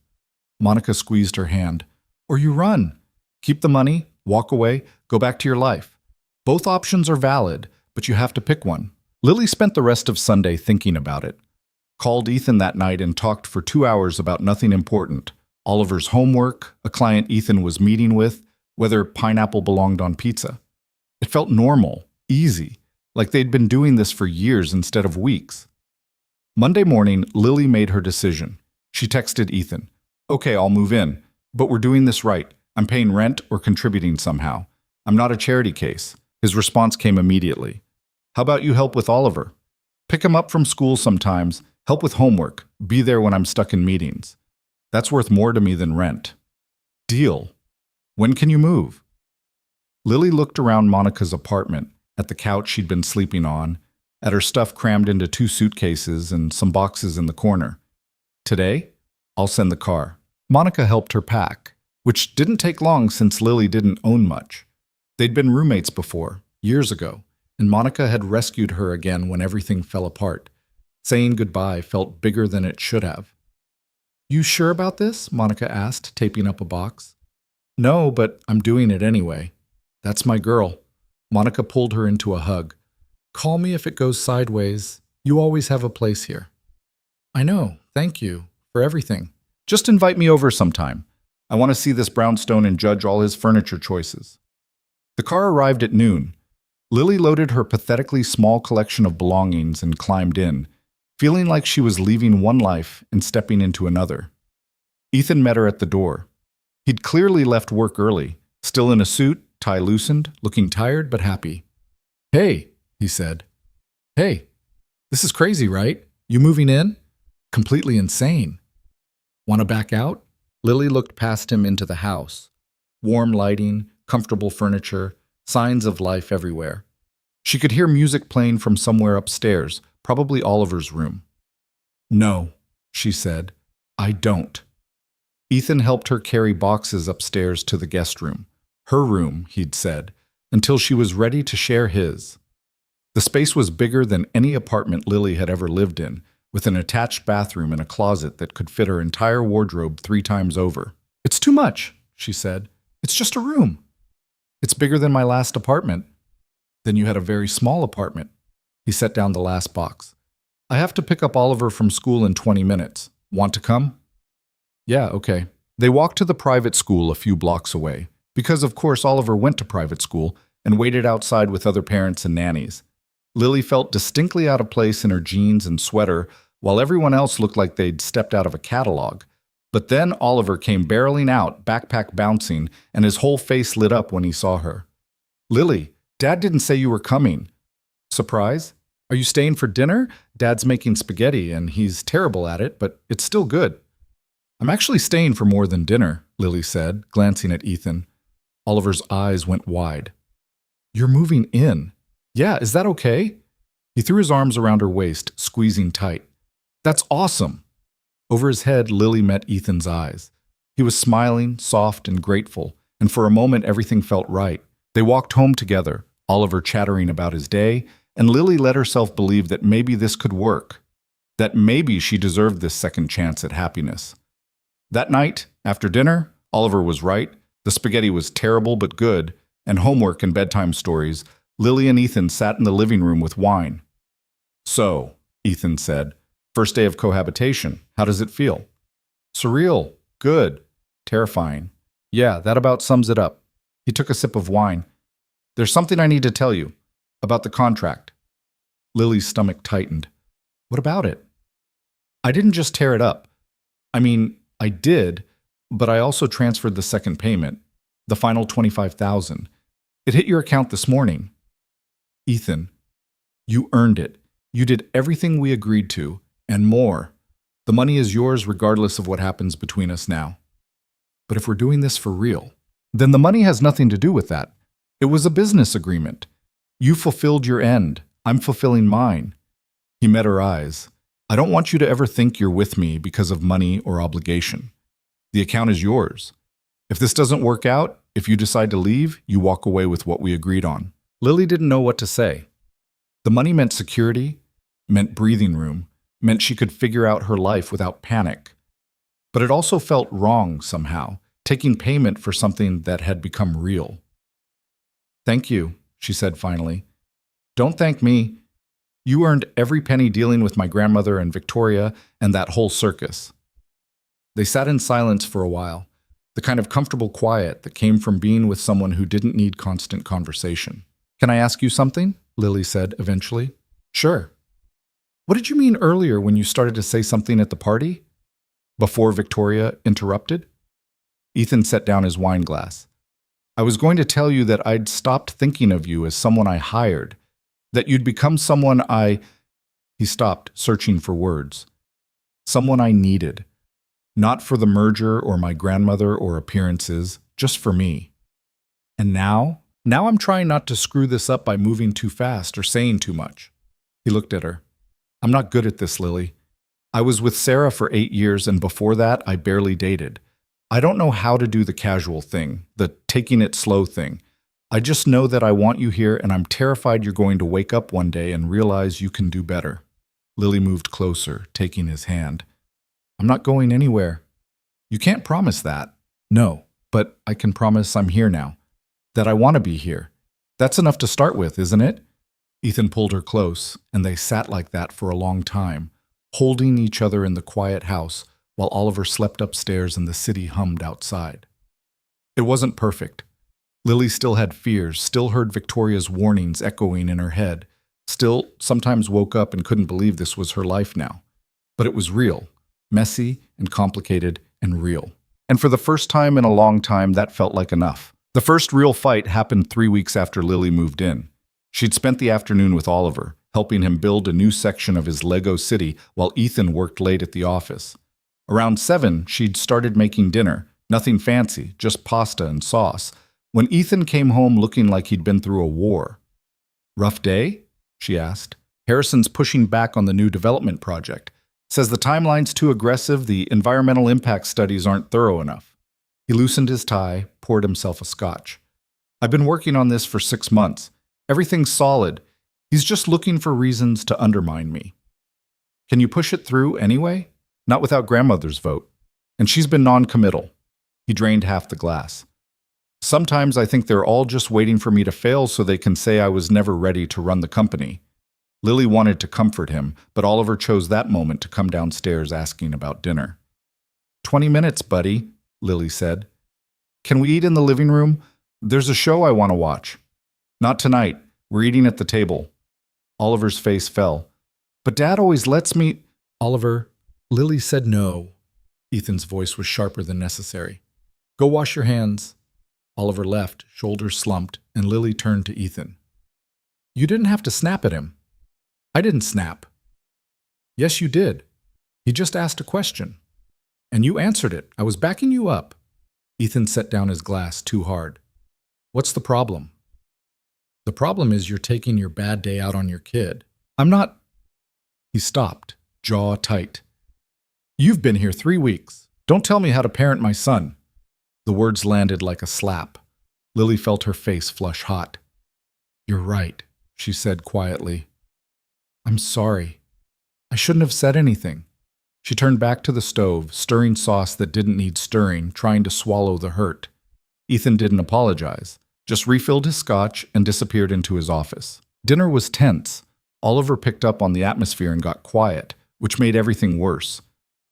Monica squeezed her hand. Or you run. Keep the money, walk away, go back to your life. Both options are valid, but you have to pick one. Lily spent the rest of Sunday thinking about it. Called Ethan that night and talked for 2 hours about nothing important. Oliver's homework, a client Ethan was meeting with, whether pineapple belonged on pizza. It felt normal, easy, like they'd been doing this for years instead of weeks. Monday morning, Lily made her decision. She texted Ethan, "Okay, I'll move in, but we're doing this right. I'm paying rent or contributing somehow. I'm not a charity case." His response came immediately. "How about you help with Oliver? Pick him up from school sometimes, help with homework, be there when I'm stuck in meetings. That's worth more to me than rent." Deal. When can you move? Lily looked around Monica's apartment, at the couch she'd been sleeping on, at her stuff crammed into 2 suitcases and some boxes in the corner. Today, I'll send the car. Monica helped her pack, which didn't take long since Lily didn't own much. They'd been roommates before, years ago, and Monica had rescued her again when everything fell apart. Saying goodbye felt bigger than it should have. You sure about this? Monica asked, taping up a box. No, but I'm doing it anyway. That's my girl. Monica pulled her into a hug. Call me if it goes sideways. You always have a place here. I know. Thank you for everything. Just invite me over sometime. I want to see this brownstone and judge all his furniture choices. The car arrived at noon. Lily loaded her pathetically small collection of belongings and climbed in, feeling like she was leaving one life and stepping into another. Ethan met her at the door. He'd clearly left work early, still in a suit, tie loosened, looking tired but happy. Hey, he said. Hey, this is crazy, right? You moving in? Completely insane. Want to back out? Lily looked past him into the house. Warm lighting, comfortable furniture, signs of life everywhere. She could hear music playing from somewhere upstairs, probably Oliver's room. No, she said, I don't. Ethan helped her carry boxes upstairs to the guest room. Her room, he'd said, until she was ready to share his. The space was bigger than any apartment Lily had ever lived in, with an attached bathroom and a closet that could fit her entire wardrobe 3 times over. It's too much, she said. It's just a room. It's bigger than my last apartment. Then you had a very small apartment. He set down the last box. I have to pick up Oliver from school in 20 minutes. Want to come? Yeah, okay. They walked to the private school a few blocks away, because of course Oliver went to private school, and waited outside with other parents and nannies. Lily felt distinctly out of place in her jeans and sweater, while everyone else looked like they'd stepped out of a catalog. But then Oliver came barreling out, backpack bouncing, and his whole face lit up when he saw her. Lily, Dad didn't say you were coming. Surprise? Are you staying for dinner? Dad's making spaghetti, and he's terrible at it, but it's still good. I'm actually staying for more than dinner, Lily said, glancing at Ethan. Oliver's eyes went wide. You're moving in. Yeah, is that okay? He threw his arms around her waist, squeezing tight. That's awesome. Over his head, Lily met Ethan's eyes. He was smiling, soft and grateful, and for a moment everything felt right. They walked home together, Oliver chattering about his day, and Lily let herself believe that maybe this could work, that maybe she deserved this second chance at happiness. That night, after dinner, Oliver was right. The spaghetti was terrible but good, and homework and bedtime stories. Lily and Ethan sat in the living room with wine. So, Ethan said, first day of cohabitation, how does it feel? Surreal, good, terrifying. Yeah, that about sums it up. He took a sip of wine. There's something I need to tell you about the contract. Lily's stomach tightened. What about it? I didn't just tear it up. I mean, I did, but I also transferred the second payment, the final $25,000. It hit your account this morning. Ethan, you earned it. You did everything we agreed to, and more. The money is yours regardless of what happens between us now. But if we're doing this for real, then the money has nothing to do with that. It was a business agreement. You fulfilled your end. I'm fulfilling mine. He met her eyes. I don't want you to ever think you're with me because of money or obligation. The account is yours. If this doesn't work out, if you decide to leave, you walk away with what we agreed on. Lily didn't know what to say. The money meant security, meant breathing room, meant she could figure out her life without panic. But it also felt wrong somehow, taking payment for something that had become real. Thank you, she said finally. Don't thank me. You earned every penny dealing with my grandmother and Victoria and that whole circus. They sat in silence for a while, the kind of comfortable quiet that came from being with someone who didn't need constant conversation. Can I ask you something? Lily said eventually. Sure. What did you mean earlier when you started to say something at the party? Before Victoria interrupted? Ethan set down his wine glass. I was going to tell you that I'd stopped thinking of you as someone I hired, that you'd become someone He stopped, searching for words. Someone I needed. Not for the merger or my grandmother or appearances, just for me. And now I'm trying not to screw this up by moving too fast or saying too much. He looked at her. I'm not good at this, Lily. I was with Sarah for 8 years, and before that, I barely dated. I don't know how to do the casual thing, the taking it slow thing. I just know that I want you here, and I'm terrified you're going to wake up one day and realize you can do better. Lily moved closer, taking his hand. I'm not going anywhere. You can't promise that. No, but I can promise I'm here now. That I want to be here. That's enough to start with, isn't it? Ethan pulled her close, and they sat like that for a long time, holding each other in the quiet house while Oliver slept upstairs and the city hummed outside. It wasn't perfect. Lily still had fears, still heard Victoria's warnings echoing in her head, still sometimes woke up and couldn't believe this was her life now. But it was real, messy and complicated and real. And for the first time in a long time, that felt like enough. The first real fight happened 3 weeks after Lily moved in. She'd spent the afternoon with Oliver, helping him build a new section of his Lego city while Ethan worked late at the office. Around 7, she'd started making dinner, nothing fancy, just pasta and sauce, when Ethan came home looking like he'd been through a war. Rough day? She asked. Harrison's pushing back on the new development project. Says the timeline's too aggressive, the environmental impact studies aren't thorough enough. He loosened his tie, poured himself a scotch. I've been working on this for 6 months. Everything's solid. He's just looking for reasons to undermine me. Can you push it through anyway? Not without grandmother's vote. And she's been non-committal. He drained half the glass. Sometimes I think they're all just waiting for me to fail so they can say I was never ready to run the company. Lily wanted to comfort him, but Oliver chose that moment to come downstairs asking about dinner. 20 minutes, buddy, Lily said. Can we eat in the living room? There's a show I want to watch. Not tonight. We're eating at the table. Oliver's face fell. But Dad always lets me... Oliver, Lily said no. Ethan's voice was sharper than necessary. Go wash your hands. Oliver left, shoulders slumped, and Lily turned to Ethan. You didn't have to snap at him. I didn't snap. Yes, you did. He just asked a question. And you answered it. I was backing you up. Ethan set down his glass too hard. What's the problem? The The problem is you're taking your bad day out on your kid. I'm not. He stopped, jaw tight. You've been here 3 weeks. Don't tell me how to parent my son. The words landed like a slap. Lily felt her face flush hot. You're right, she said quietly. I'm sorry. I shouldn't have said anything. She turned back to the stove, stirring sauce that didn't need stirring, trying to swallow the hurt. Ethan didn't apologize, just refilled his scotch and disappeared into his office. Dinner was tense. Oliver picked up on the atmosphere and got quiet, which made everything worse.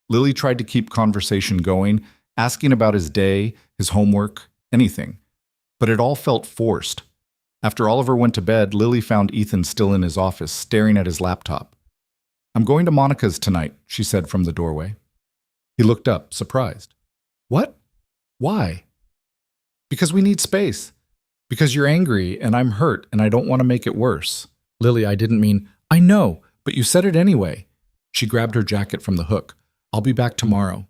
Lily tried to keep conversation going, asking about his day, his homework, anything. But it all felt forced. After Oliver went to bed, Lily found Ethan still in his office, staring at his laptop. I'm going to Monica's tonight, she said from the doorway. He looked up, surprised. What? Why? Because we need space. Because you're angry and I'm hurt and I don't want to make it worse. Lily, I didn't mean, I know, but you said it anyway. She grabbed her jacket from the hook. I'll be back tomorrow.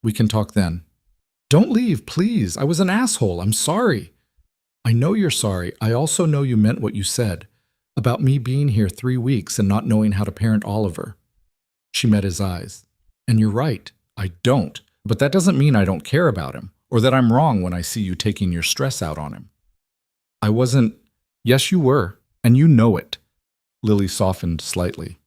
We can talk then. Don't leave, please. I was an asshole. I'm sorry. I know you're sorry. I also know you meant what you said about me being here 3 weeks and not knowing how to parent Oliver. She met his eyes. And you're right. I don't. But that doesn't mean I don't care about him or that I'm wrong when I see you taking your stress out on him. I wasn't. Yes, you were. And you know it. Lily softened slightly.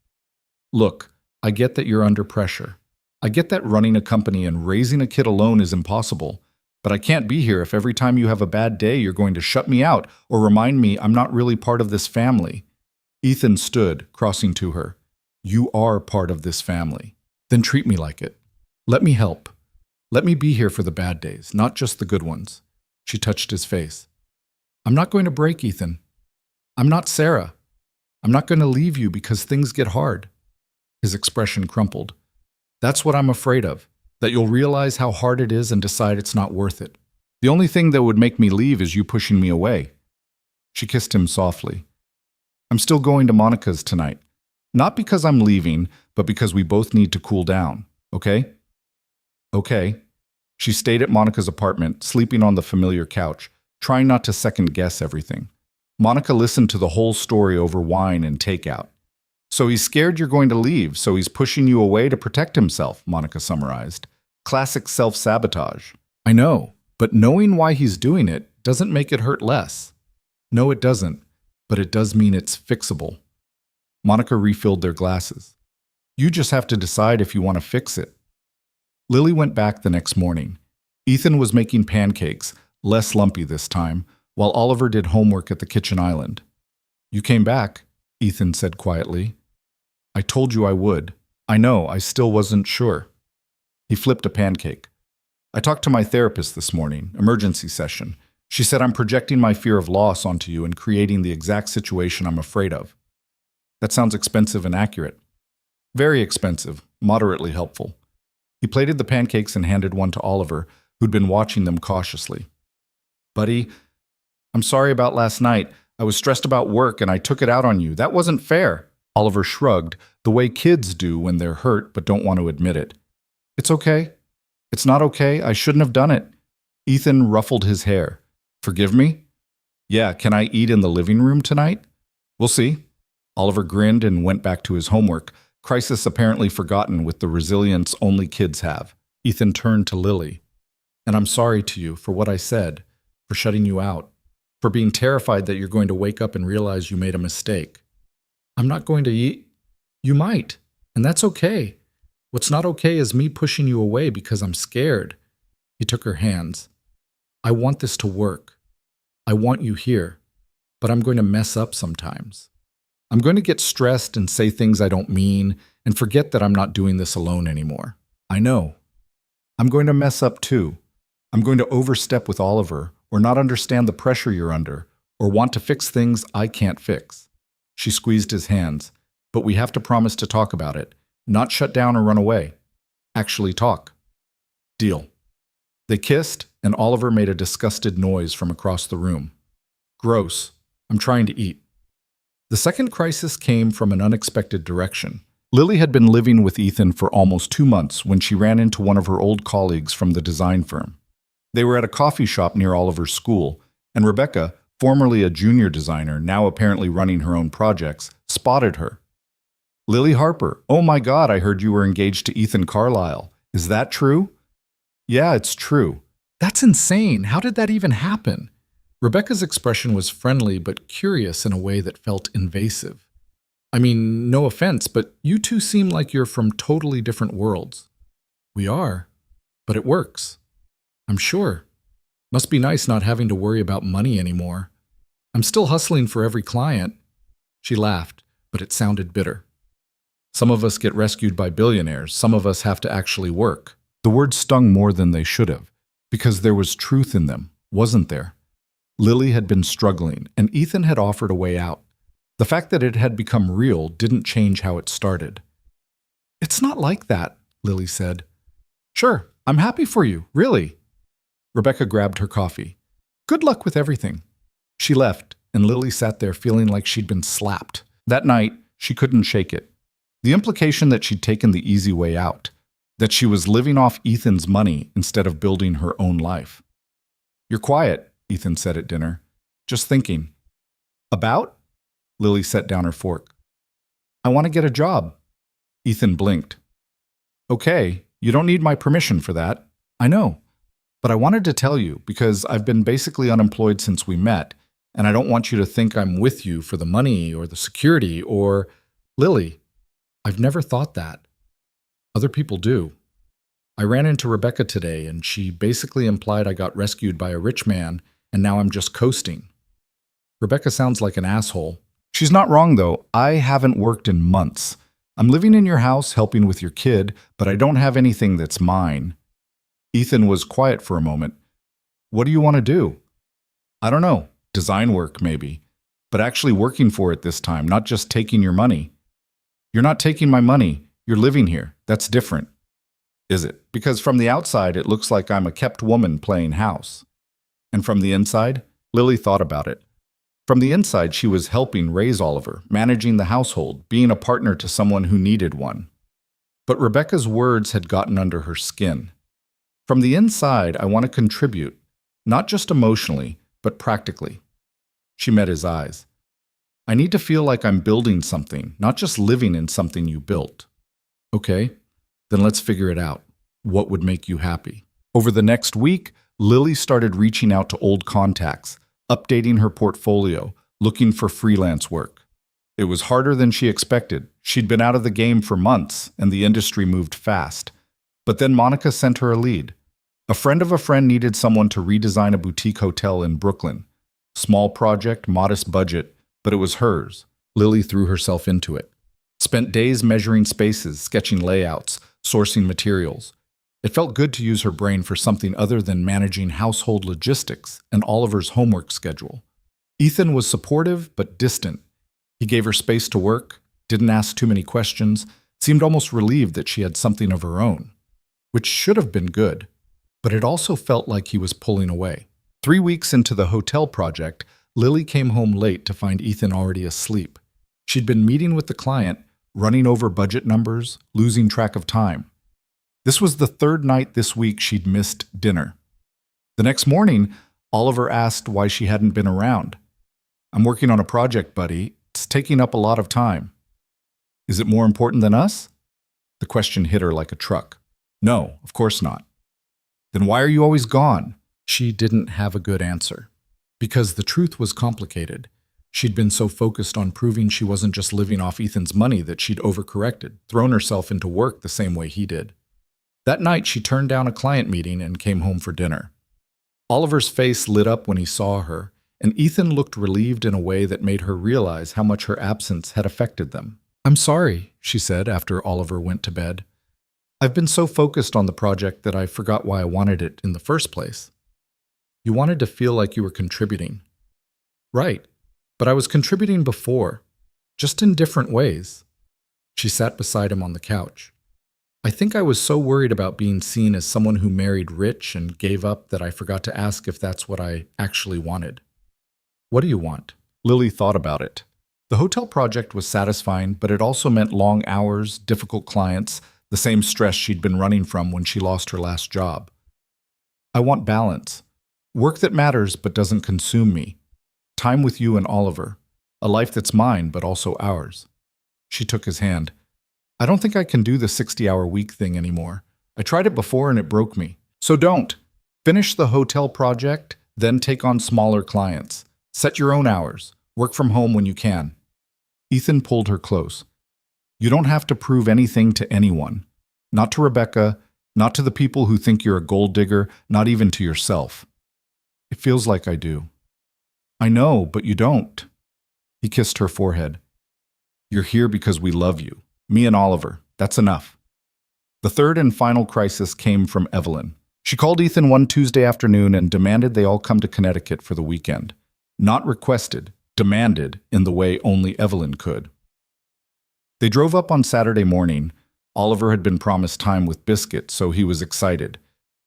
Look, I get that you're under pressure. I get that running a company and raising a kid alone is impossible, but I can't be here if every time you have a bad day you're going to shut me out or remind me I'm not really part of this family. Ethan stood, crossing to her. You are part of this family. Then treat me like it. Let me help. Let me be here for the bad days, not just the good ones. She touched his face. I'm not going to break, Ethan. I'm not Sarah. I'm not going to leave you because things get hard. His expression crumpled. That's what I'm afraid of, that you'll realize how hard it is and decide it's not worth it. The only thing that would make me leave is you pushing me away. She kissed him softly. I'm still going to Monica's tonight. Not because I'm leaving, but because we both need to cool down, okay? Okay. She stayed at Monica's apartment, sleeping on the familiar couch, trying not to second-guess everything. Monica listened to the whole story over wine and takeout. So he's scared you're going to leave, so he's pushing you away to protect himself, Monica summarized. Classic self-sabotage. I know, but knowing why he's doing it doesn't make it hurt less. No, it doesn't, but it does mean it's fixable. Monica refilled their glasses. You just have to decide if you want to fix it. Lily went back the next morning. Ethan was making pancakes, less lumpy this time, while Oliver did homework at the kitchen island. You came back, Ethan said quietly. I told you I would. I know, I still wasn't sure. He flipped a pancake. I talked to my therapist this morning, emergency session. She said I'm projecting my fear of loss onto you and creating the exact situation I'm afraid of. That sounds expensive and accurate. Very expensive, moderately helpful. He plated the pancakes and handed one to Oliver, who'd been watching them cautiously. Buddy, I'm sorry about last night. I was stressed about work and I took it out on you. That wasn't fair. Oliver shrugged, the way kids do when they're hurt but don't want to admit it. It's okay. It's not okay. I shouldn't have done it. Ethan ruffled his hair. Forgive me? Yeah, can I eat in the living room tonight? We'll see. Oliver grinned and went back to his homework, crisis apparently forgotten with the resilience only kids have. Ethan turned to Lily. And I'm sorry to you for what I said, for shutting you out, for being terrified that you're going to wake up and realize you made a mistake. I'm not going to eat. You might, and that's okay. What's not okay is me pushing you away because I'm scared. He took her hands. I want this to work. I want you here, but I'm going to mess up sometimes. I'm going to get stressed and say things I don't mean and forget that I'm not doing this alone anymore. I know. I'm going to mess up too. I'm going to overstep with Oliver or not understand the pressure you're under or want to fix things I can't fix. She squeezed his hands, but we have to promise to talk about it, not shut down or run away. Actually talk. Deal. They kissed, and Oliver made a disgusted noise from across the room. Gross. I'm trying to eat. The second crisis came from an unexpected direction. Lily had been living with Ethan for almost 2 months when she ran into one of her old colleagues from the design firm. They were at a coffee shop near Oliver's school, and Rebecca, formerly a junior designer, now apparently running her own projects, spotted her. Lily Harper, oh my God, I heard you were engaged to Ethan Carlisle. Is that true? Yeah, it's true. That's insane. How did that even happen? Rebecca's expression was friendly but curious in a way that felt invasive. I mean, no offense, but you two seem like you're from totally different worlds. We are, but it works. I'm sure. Must be nice not having to worry about money anymore. I'm still hustling for every client. She laughed, but it sounded bitter. Some of us get rescued by billionaires. Some of us have to actually work. The words stung more than they should have, because there was truth in them, wasn't there? Lily had been struggling, and Ethan had offered a way out. The fact that it had become real didn't change how it started. It's not like that, Lily said. Sure, I'm happy for you, really. Rebecca grabbed her coffee. Good luck with everything. She left, and Lily sat there feeling like she'd been slapped. That night, she couldn't shake it. The implication that she'd taken the easy way out, that she was living off Ethan's money instead of building her own life. You're quiet, Ethan said at dinner. Just thinking. About? Lily set down her fork. I want to get a job. Ethan blinked. Okay, you don't need my permission for that. I know. But I wanted to tell you because I've been basically unemployed since we met, and I don't want you to think I'm with you for the money or the security or… Lily, I've never thought that. Other people do. I ran into Rebecca today, and she basically implied I got rescued by a rich man, and now I'm just coasting. Rebecca sounds like an asshole. She's not wrong, though. I haven't worked in months. I'm living in your house, helping with your kid, but I don't have anything that's mine. Ethan was quiet for a moment. What do you want to do? I don't know. Design work, maybe. But actually working for it this time, not just taking your money. You're not taking my money. You're living here. That's different. Is it? Because from the outside, it looks like I'm a kept woman playing house. And from the inside, Lily thought about it. From the inside, she was helping raise Oliver, managing the household, being a partner to someone who needed one. But Rebecca's words had gotten under her skin. From the inside, I want to contribute, not just emotionally, but practically. She met his eyes. I need to feel like I'm building something, not just living in something you built. Okay, then let's figure it out. What would make you happy? Over the next week, Lily started reaching out to old contacts, updating her portfolio, looking for freelance work. It was harder than she expected. She'd been out of the game for months, and the industry moved fast. But then Monica sent her a lead. A friend of a friend needed someone to redesign a boutique hotel in Brooklyn. Small project, modest budget, but it was hers. Lily threw herself into it. Spent days measuring spaces, sketching layouts, sourcing materials. It felt good to use her brain for something other than managing household logistics and Oliver's homework schedule. Ethan was supportive but distant. He gave her space to work, didn't ask too many questions, seemed almost relieved that she had something of her own, which should have been good, but it also felt like he was pulling away. 3 weeks into the hotel project, Lily came home late to find Ethan already asleep. She'd been meeting with the client, running over budget numbers, losing track of time. This was the third night this week she'd missed dinner. The next morning, Oliver asked why she hadn't been around. I'm working on a project, buddy. It's taking up a lot of time. Is it more important than us? The question hit her like a truck. No, of course not. Then why are you always gone? She didn't have a good answer. Because the truth was complicated. She'd been so focused on proving she wasn't just living off Ethan's money that she'd overcorrected, thrown herself into work the same way he did. That night, she turned down a client meeting and came home for dinner. Oliver's face lit up when he saw her, and Ethan looked relieved in a way that made her realize how much her absence had affected them. I'm sorry, she said after Oliver went to bed. I've been so focused on the project that I forgot why I wanted it in the first place. You wanted to feel like you were contributing. Right, but I was contributing before, just in different ways. She sat beside him on the couch. I think I was so worried about being seen as someone who married rich and gave up that I forgot to ask if that's what I actually wanted. What do you want? Lily thought about it. The hotel project was satisfying, but it also meant long hours, difficult clients, the same stress she'd been running from when she lost her last job. I want balance. Work that matters but doesn't consume me. Time with you and Oliver. A life that's mine, but also ours. She took his hand. I don't think I can do the 60-hour week thing anymore. I tried it before and it broke me. So don't. Finish the hotel project, then take on smaller clients. Set your own hours. Work from home when you can. Ethan pulled her close. You don't have to prove anything to anyone. Not to Rebecca, not to the people who think you're a gold digger, not even to yourself. It feels like I do. I know, but you don't. He kissed her forehead. You're here because we love you. Me and Oliver. That's enough. The third and final crisis came from Evelyn. She called Ethan one Tuesday afternoon and demanded they all come to Connecticut for the weekend. Not requested, demanded in the way only Evelyn could. They drove up on Saturday morning. Oliver had been promised time with Biscuit, so he was excited.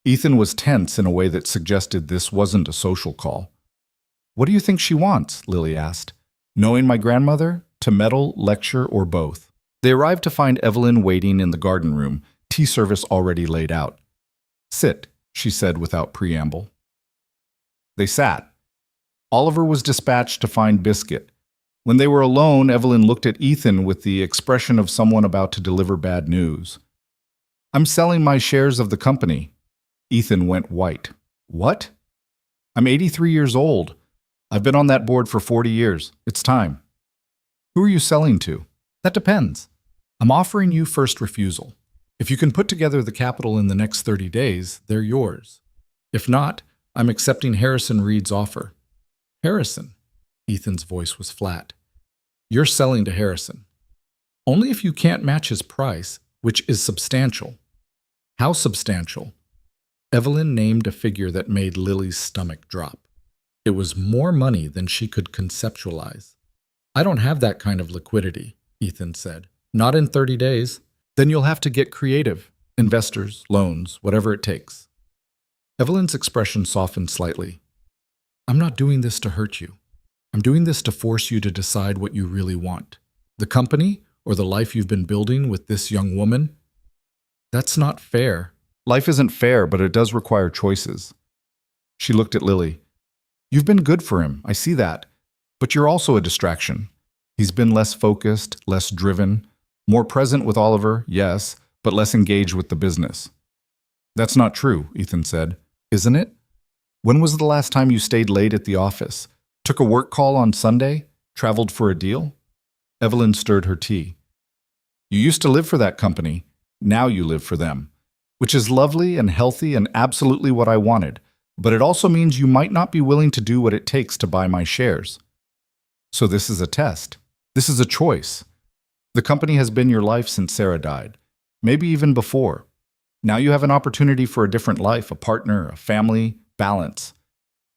Ethan was tense in a way that suggested this wasn't a social call. What do you think she wants? Lily asked. Knowing my grandmother? To meddle, lecture, or both? They arrived to find Evelyn waiting in the garden room, tea service already laid out. Sit, she said without preamble. They sat. Oliver was dispatched to find Biscuit. When they were alone, Evelyn looked at Ethan with the expression of someone about to deliver bad news. I'm selling my shares of the company. Ethan went white. What? I'm 83 years old. I've been on that board for 40 years. It's time. Who are you selling to? That depends. I'm offering you first refusal. If you can put together the capital in the next 30 days, they're yours. If not, I'm accepting Harrison Reed's offer. Harrison? Ethan's voice was flat. You're selling to Harrison. Only if you can't match his price, which is substantial. How substantial? Evelyn named a figure that made Lily's stomach drop. It was more money than she could conceptualize. I don't have that kind of liquidity, Ethan said. Not in 30 days. Then you'll have to get creative. Investors, loans, whatever it takes. Evelyn's expression softened slightly. I'm not doing this to hurt you. I'm doing this to force you to decide what you really want. The company or the life you've been building with this young woman? That's not fair. Life isn't fair, but it does require choices. She looked at Lily. You've been good for him, I see that. But you're also a distraction. He's been less focused, less driven, more present with Oliver, yes, but less engaged with the business. That's not true, Ethan said. Isn't it? When was the last time you stayed late at the office? Took a work call on Sunday? Traveled for a deal? Evelyn stirred her tea. You used to live for that company. Now you live for them. Which is lovely and healthy and absolutely what I wanted. But it also means you might not be willing to do what it takes to buy my shares. So this is a test. This is a choice. The company has been your life since Sarah died. Maybe even before. Now you have an opportunity for a different life, a partner, a family, balance.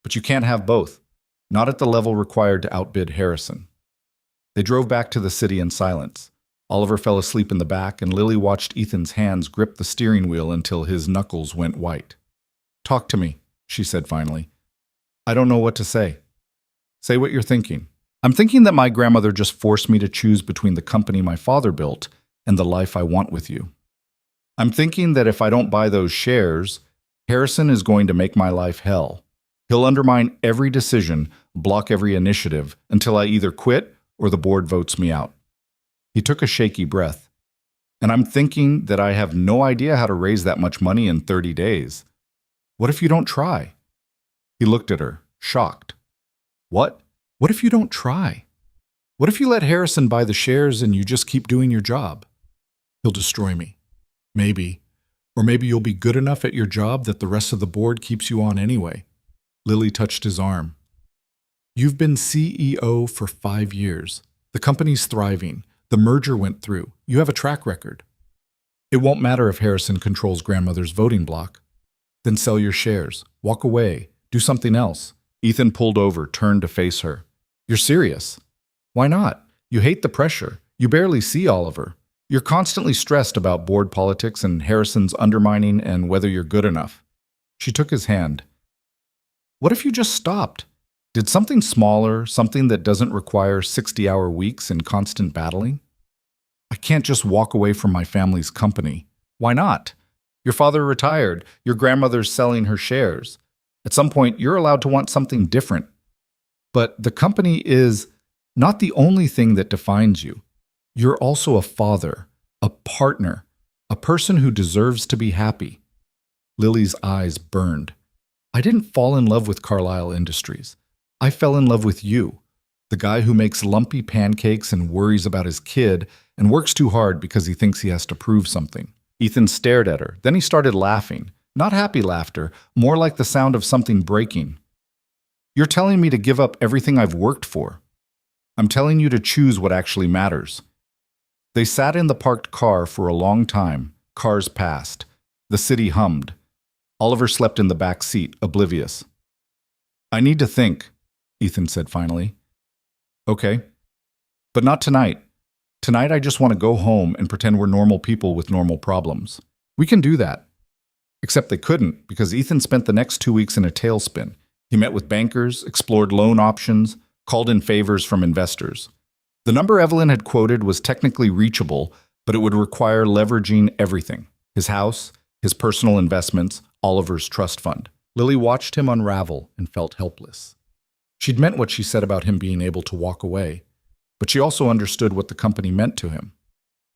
But you can't have both. Not at the level required to outbid Harrison. They drove back to the city in silence. Oliver fell asleep in the back, and Lily watched Ethan's hands grip the steering wheel until his knuckles went white. Talk to me, she said finally. I don't know what to say. Say what you're thinking. I'm thinking that my grandmother just forced me to choose between the company my father built and the life I want with you. I'm thinking that if I don't buy those shares, Harrison is going to make my life hell. He'll undermine every decision, block every initiative, until I either quit or the board votes me out. He took a shaky breath. And I'm thinking that I have no idea how to raise that much money in 30 days. What if you don't try? He looked at her, shocked. What? What if you don't try? What if you let Harrison buy the shares and you just keep doing your job? He'll destroy me. Maybe. Or maybe you'll be good enough at your job that the rest of the board keeps you on anyway. Lily touched his arm. You've been CEO for 5 years. The company's thriving. The merger went through. You have a track record. It won't matter if Harrison controls grandmother's voting block. Then sell your shares. Walk away. Do something else. Ethan pulled over, turned to face her. You're serious? Why not? You hate the pressure. You barely see Oliver. You're constantly stressed about board politics and Harrison's undermining and whether you're good enough. She took his hand. What if you just stopped? Did something smaller, something that doesn't require 60-hour weeks and constant battling? I can't just walk away from my family's company. Why not? Your father retired. Your grandmother's selling her shares. At some point, you're allowed to want something different. But the company is not the only thing that defines you. You're also a father, a partner, a person who deserves to be happy. Lily's eyes burned. I didn't fall in love with Carlisle Industries. I fell in love with you, the guy who makes lumpy pancakes and worries about his kid and works too hard because he thinks he has to prove something. Ethan stared at her. Then he started laughing. Not happy laughter, more like the sound of something breaking. You're telling me to give up everything I've worked for. I'm telling you to choose what actually matters. They sat in the parked car for a long time. Cars passed. The city hummed. Oliver slept in the back seat, oblivious. I need to think, Ethan said finally. Okay. But not tonight. Tonight I just want to go home and pretend we're normal people with normal problems. We can do that. Except they couldn't, because Ethan spent the next 2 weeks in a tailspin. He met with bankers, explored loan options, called in favors from investors. The number Evelyn had quoted was technically reachable, but it would require leveraging everything: his house, his personal investments, Oliver's trust fund. Lily watched him unravel and felt helpless. She'd meant what she said about him being able to walk away, but she also understood what the company meant to him.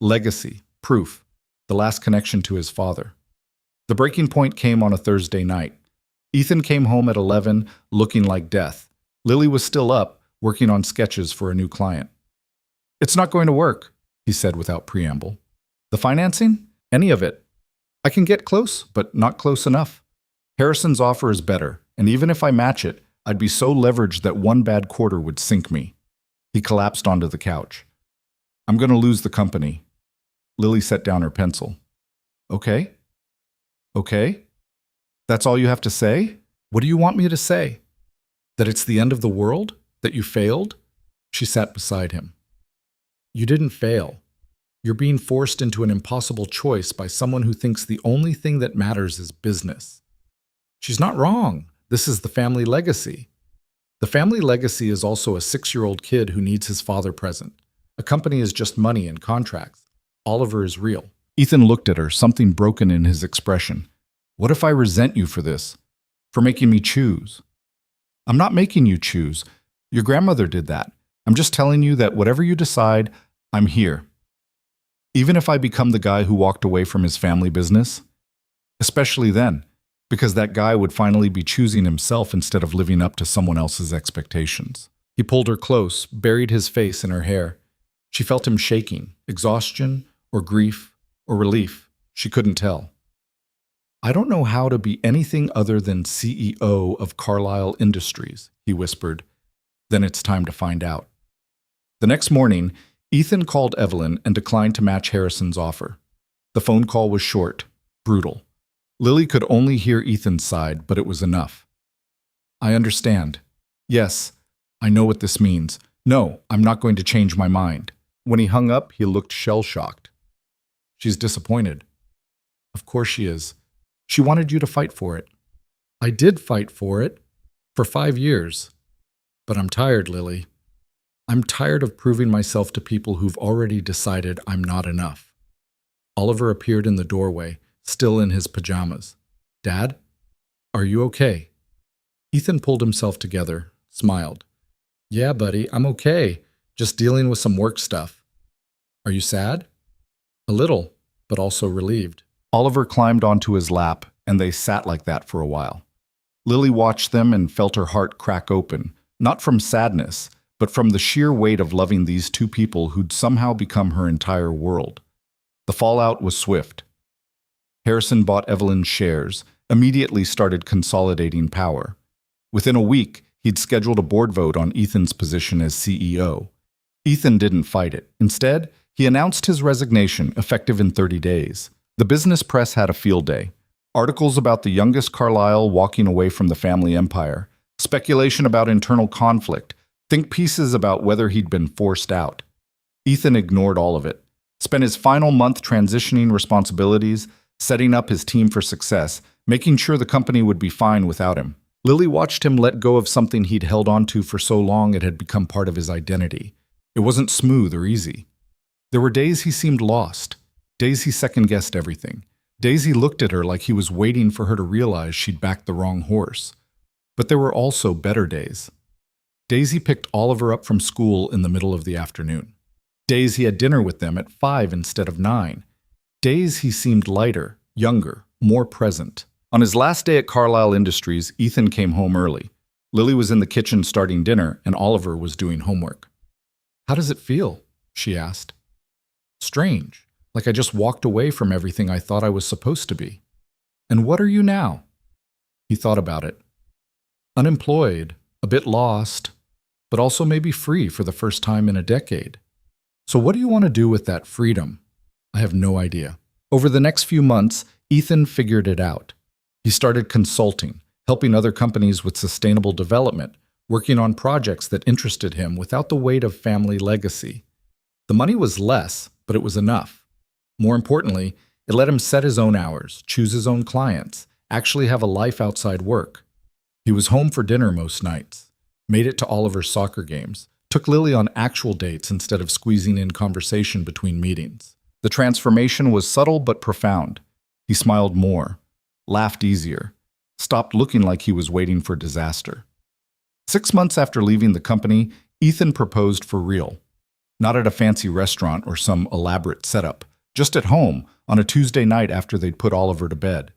Legacy, proof, the last connection to his father. The breaking point came on a Thursday night. Ethan came home at 11, looking like death. Lily was still up, working on sketches for a new client. It's not going to work, he said without preamble. The financing? Any of it. I can get close, but not close enough. Harrison's offer is better, and even if I match it, I'd be so leveraged that one bad quarter would sink me. He collapsed onto the couch. I'm going to lose the company. Lily set down her pencil. Okay? Okay? That's all you have to say? What do you want me to say? That it's the end of the world? That you failed? She sat beside him. You didn't fail. You're being forced into an impossible choice by someone who thinks the only thing that matters is business. She's not wrong. This is the family legacy. The family legacy is also a 6-year-old kid who needs his father present. A company is just money and contracts. Oliver is real. Ethan looked at her, something broken in his expression. What if I resent you for this? For making me choose? I'm not making you choose. Your grandmother did that. I'm just telling you that whatever you decide, I'm here. Even if I become the guy who walked away from his family business? Especially then, because that guy would finally be choosing himself instead of living up to someone else's expectations. He pulled her close, buried his face in her hair. She felt him shaking, exhaustion, or grief, or relief. She couldn't tell. I don't know how to be anything other than CEO of Carlisle Industries, he whispered. Then it's time to find out. The next morning, Ethan called Evelyn and declined to match Harrison's offer. The phone call was short, brutal. Lily could only hear Ethan's side, but it was enough. I understand. Yes, I know what this means. No, I'm not going to change my mind. When he hung up, he looked shell-shocked. She's disappointed. Of course she is. She wanted you to fight for it. I did fight for it. For 5 years. But I'm tired, Lily. I'm tired of proving myself to people who've already decided I'm not enough. Oliver appeared in the doorway, still in his pajamas. Dad? Are you okay? Ethan pulled himself together, smiled. Yeah, buddy, I'm okay. Just dealing with some work stuff. Are you sad? A little, but also relieved. Oliver climbed onto his lap, and they sat like that for a while. Lily watched them and felt her heart crack open, not from sadness, but from the sheer weight of loving these two people who'd somehow become her entire world. The fallout was swift. Harrison bought Evelyn's shares, immediately started consolidating power. Within a week, he'd scheduled a board vote on Ethan's position as CEO. Ethan didn't fight it. Instead, he announced his resignation, effective in 30 days. The business press had a field day. Articles about the youngest Carlisle walking away from the family empire, speculation about internal conflict, think pieces about whether he'd been forced out. Ethan ignored all of it, spent his final month transitioning responsibilities, setting up his team for success, making sure the company would be fine without him. Lily watched him let go of something he'd held onto for so long it had become part of his identity. It wasn't smooth or easy. There were days he seemed lost, days he second-guessed everything, days he looked at her like he was waiting for her to realize she'd backed the wrong horse. But there were also better days. Days he picked Oliver up from school in the middle of the afternoon. Days he had dinner with them at 5 instead of 9. Days he seemed lighter, younger, more present. On his last day at Carlisle Industries, Ethan came home early. Lily was in the kitchen starting dinner, and Oliver was doing homework. "How does it feel?" she asked. "Strange, like I just walked away from everything I thought I was supposed to be." "And what are you now?" He thought about it. "Unemployed, a bit lost, but also maybe free for the first time in a decade." "So what do you want to do with that freedom?" "I have no idea." Over the next few months, Ethan figured it out. He started consulting, helping other companies with sustainable development, working on projects that interested him without the weight of family legacy. The money was less, but it was enough. More importantly, it let him set his own hours, choose his own clients, actually have a life outside work. He was home for dinner most nights, made it to Oliver's soccer games, took Lily on actual dates instead of squeezing in conversation between meetings. The transformation was subtle but profound. He smiled more, laughed easier, stopped looking like he was waiting for disaster. 6 months after leaving the company, Ethan proposed for real. Not at a fancy restaurant or some elaborate setup, just at home on a Tuesday night after they'd put Oliver to bed.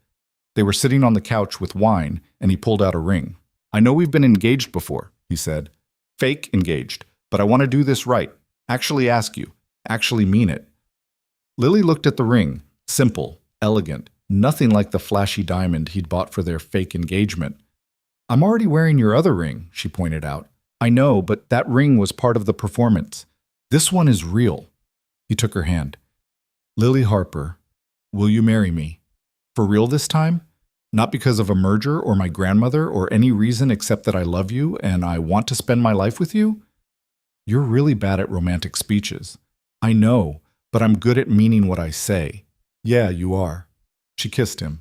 They were sitting on the couch with wine, and he pulled out a ring. "I know we've been engaged before," he said. "Fake engaged, but I want to do this right. Actually ask you. Actually mean it." Lily looked at the ring, simple, elegant, nothing like the flashy diamond he'd bought for their fake engagement. "I'm already wearing your other ring," she pointed out. "I know, but that ring was part of the performance. This one is real." He took her hand. "Lily Harper, will you marry me? For real this time? Not because of a merger or my grandmother or any reason except that I love you and I want to spend my life with you?" "You're really bad at romantic speeches." "I know, but I'm good at meaning what I say." "Yeah, you are." She kissed him.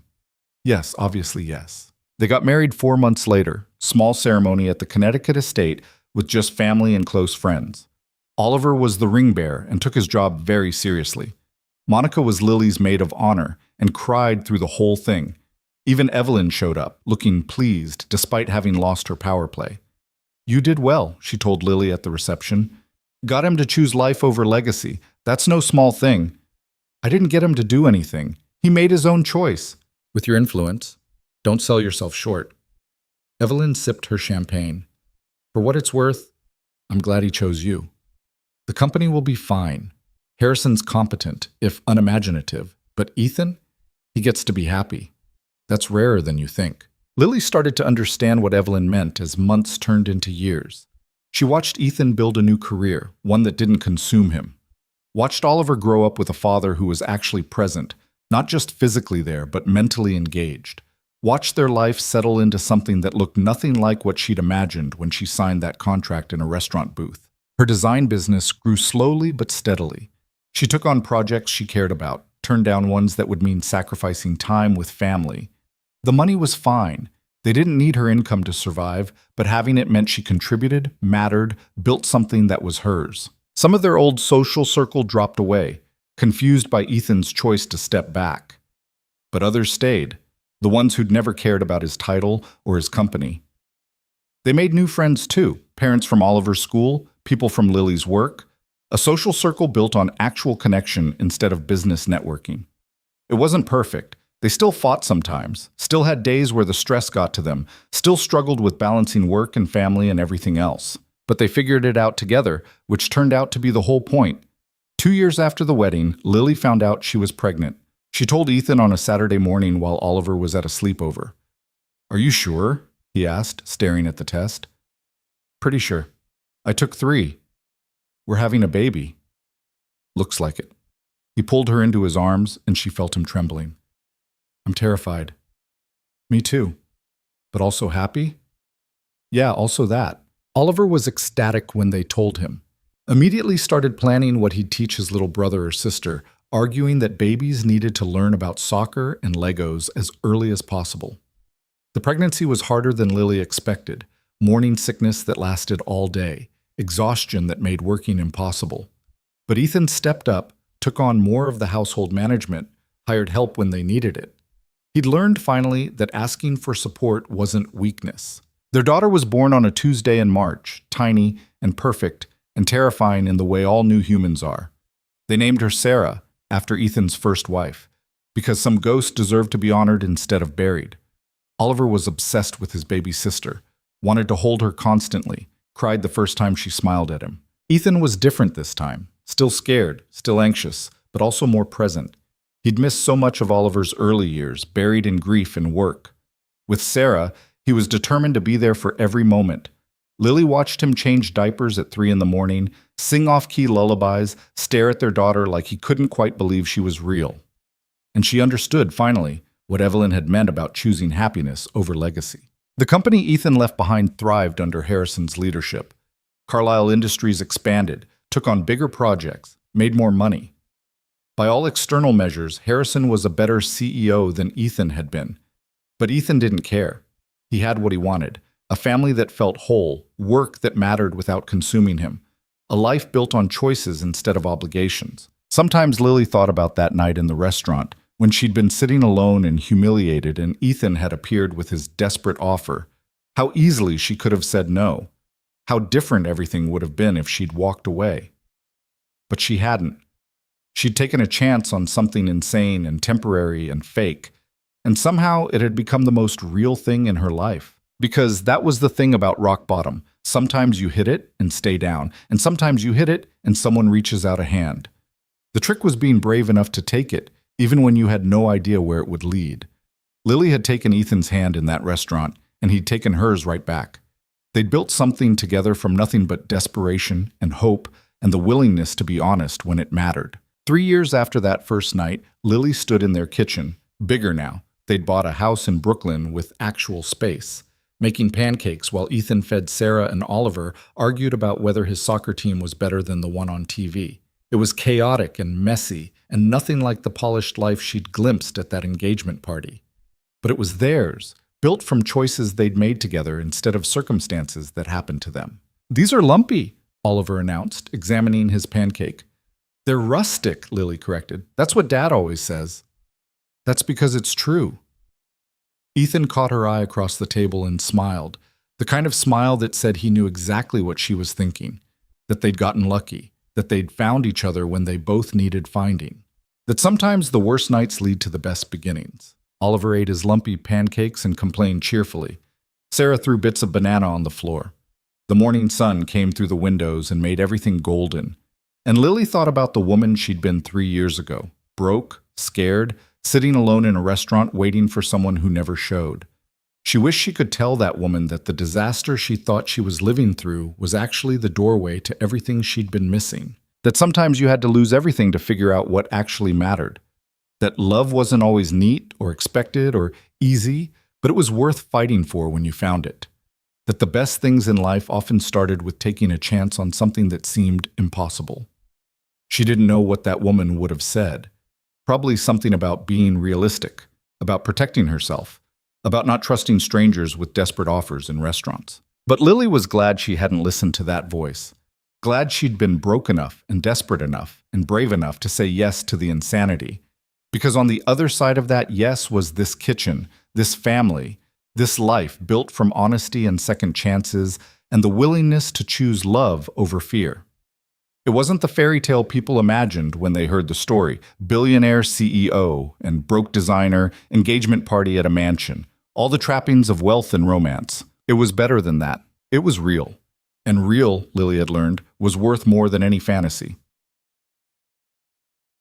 "Yes, obviously yes." They got married 4 months later, small ceremony at the Connecticut estate with just family and close friends. Oliver was the ring bearer and took his job very seriously. Monica was Lily's maid of honor and cried through the whole thing. Even Evelyn showed up, looking pleased despite having lost her power play. "You did well," she told Lily at the reception. "Got him to choose life over legacy. That's no small thing." "I didn't get him to do anything. He made his own choice." "With your influence, don't sell yourself short." Evelyn sipped her champagne. "For what it's worth, I'm glad he chose you. The company will be fine. Harrison's competent, if unimaginative, but Ethan, he gets to be happy. That's rarer than you think." Lily started to understand what Evelyn meant as months turned into years. She watched Ethan build a new career, one that didn't consume him. Watched Oliver grow up with a father who was actually present, not just physically there, but mentally engaged. Watched their life settle into something that looked nothing like what she'd imagined when she signed that contract in a restaurant booth. Her design business grew slowly but steadily. She took on projects she cared about, turned down ones that would mean sacrificing time with family. The money was fine. They didn't need her income to survive, but having it meant she contributed, mattered, built something that was hers. Some of their old social circle dropped away, confused by Ethan's choice to step back. But others stayed, the ones who'd never cared about his title or his company. They made new friends too, parents from Oliver's school, people from Lily's work, a social circle built on actual connection instead of business networking. It wasn't perfect. They still fought sometimes, still had days where the stress got to them, still struggled with balancing work and family and everything else. But they figured it out together, which turned out to be the whole point. 2 years after the wedding, Lily found out she was pregnant. She told Ethan on a Saturday morning while Oliver was at a sleepover. "Are you sure?" he asked, staring at the test. "Pretty sure. I took 3. We're having a baby." "Looks like it." He pulled her into his arms, and she felt him trembling. "I'm terrified." "Me too. But also happy?" "Yeah, also that." Oliver was ecstatic when they told him. Immediately started planning what he'd teach his little brother or sister, arguing that babies needed to learn about soccer and Legos as early as possible. The pregnancy was harder than Lily expected, morning sickness that lasted all day, exhaustion that made working impossible. But Ethan stepped up, took on more of the household management, hired help when they needed it. He'd learned finally that asking for support wasn't weakness. Their daughter was born on a Tuesday in March, tiny and perfect and terrifying in the way all new humans are. They named her Sarah, after Ethan's first wife, because some ghost deserved to be honored instead of buried. Oliver was obsessed with his baby sister, wanted to hold her constantly, cried the first time she smiled at him. Ethan was different this time, still scared, still anxious, but also more present. He'd missed so much of Oliver's early years, buried in grief and work. With Sarah, he was determined to be there for every moment. Lily watched him change diapers at 3 in the morning, sing off-key lullabies, stare at their daughter like he couldn't quite believe she was real. And she understood, finally, what Evelyn had meant about choosing happiness over legacy. The company Ethan left behind thrived under Harrison's leadership. Carlisle Industries expanded, took on bigger projects, made more money. By all external measures, Harrison was a better CEO than Ethan had been. But Ethan didn't care. He had what he wanted, a family that felt whole, work that mattered without consuming him, a life built on choices instead of obligations. Sometimes Lily thought about that night in the restaurant, when she'd been sitting alone and humiliated and Ethan had appeared with his desperate offer. How easily she could have said no. How different everything would have been if she'd walked away. But she hadn't. She'd taken a chance on something insane and temporary and fake, and somehow it had become the most real thing in her life. Because that was the thing about rock bottom. Sometimes you hit it and stay down, and sometimes you hit it and someone reaches out a hand. The trick was being brave enough to take it, even when you had no idea where it would lead. Lily had taken Ethan's hand in that restaurant, and he'd taken hers right back. They'd built something together from nothing but desperation and hope and the willingness to be honest when it mattered. 3 years after that first night, Lily stood in their kitchen, bigger now. They'd bought a house in Brooklyn with actual space, making pancakes while Ethan fed Sarah, and Oliver argued about whether his soccer team was better than the one on TV. It was chaotic and messy, and nothing like the polished life she'd glimpsed at that engagement party. But it was theirs, built from choices they'd made together instead of circumstances that happened to them. "These are lumpy," Oliver announced, examining his pancake. "They're rustic," Lily corrected. "That's what Dad always says." "That's because it's true." Ethan caught her eye across the table and smiled, the kind of smile that said he knew exactly what she was thinking, that they'd gotten lucky, that they'd found each other when they both needed finding, that sometimes the worst nights lead to the best beginnings. Oliver ate his lumpy pancakes and complained cheerfully. Sarah threw bits of banana on the floor. The morning sun came through the windows and made everything golden. And Lily thought about the woman she'd been 3 years ago, broke, scared, sitting alone in a restaurant waiting for someone who never showed. She wished she could tell that woman that the disaster she thought she was living through was actually the doorway to everything she'd been missing. That sometimes you had to lose everything to figure out what actually mattered. That love wasn't always neat or expected or easy, but it was worth fighting for when you found it. That the best things in life often started with taking a chance on something that seemed impossible. She didn't know what that woman would have said. Probably something about being realistic, about protecting herself, about not trusting strangers with desperate offers in restaurants. But Lily was glad she hadn't listened to that voice. Glad she'd been broke enough and desperate enough and brave enough to say yes to the insanity. Because on the other side of that yes was this kitchen, this family, this life built from honesty and second chances and the willingness to choose love over fear. It wasn't the fairy tale people imagined when they heard the story, billionaire CEO and broke designer, engagement party at a mansion, all the trappings of wealth and romance. It was better than that. It was real. And real, Lily had learned, was worth more than any fantasy.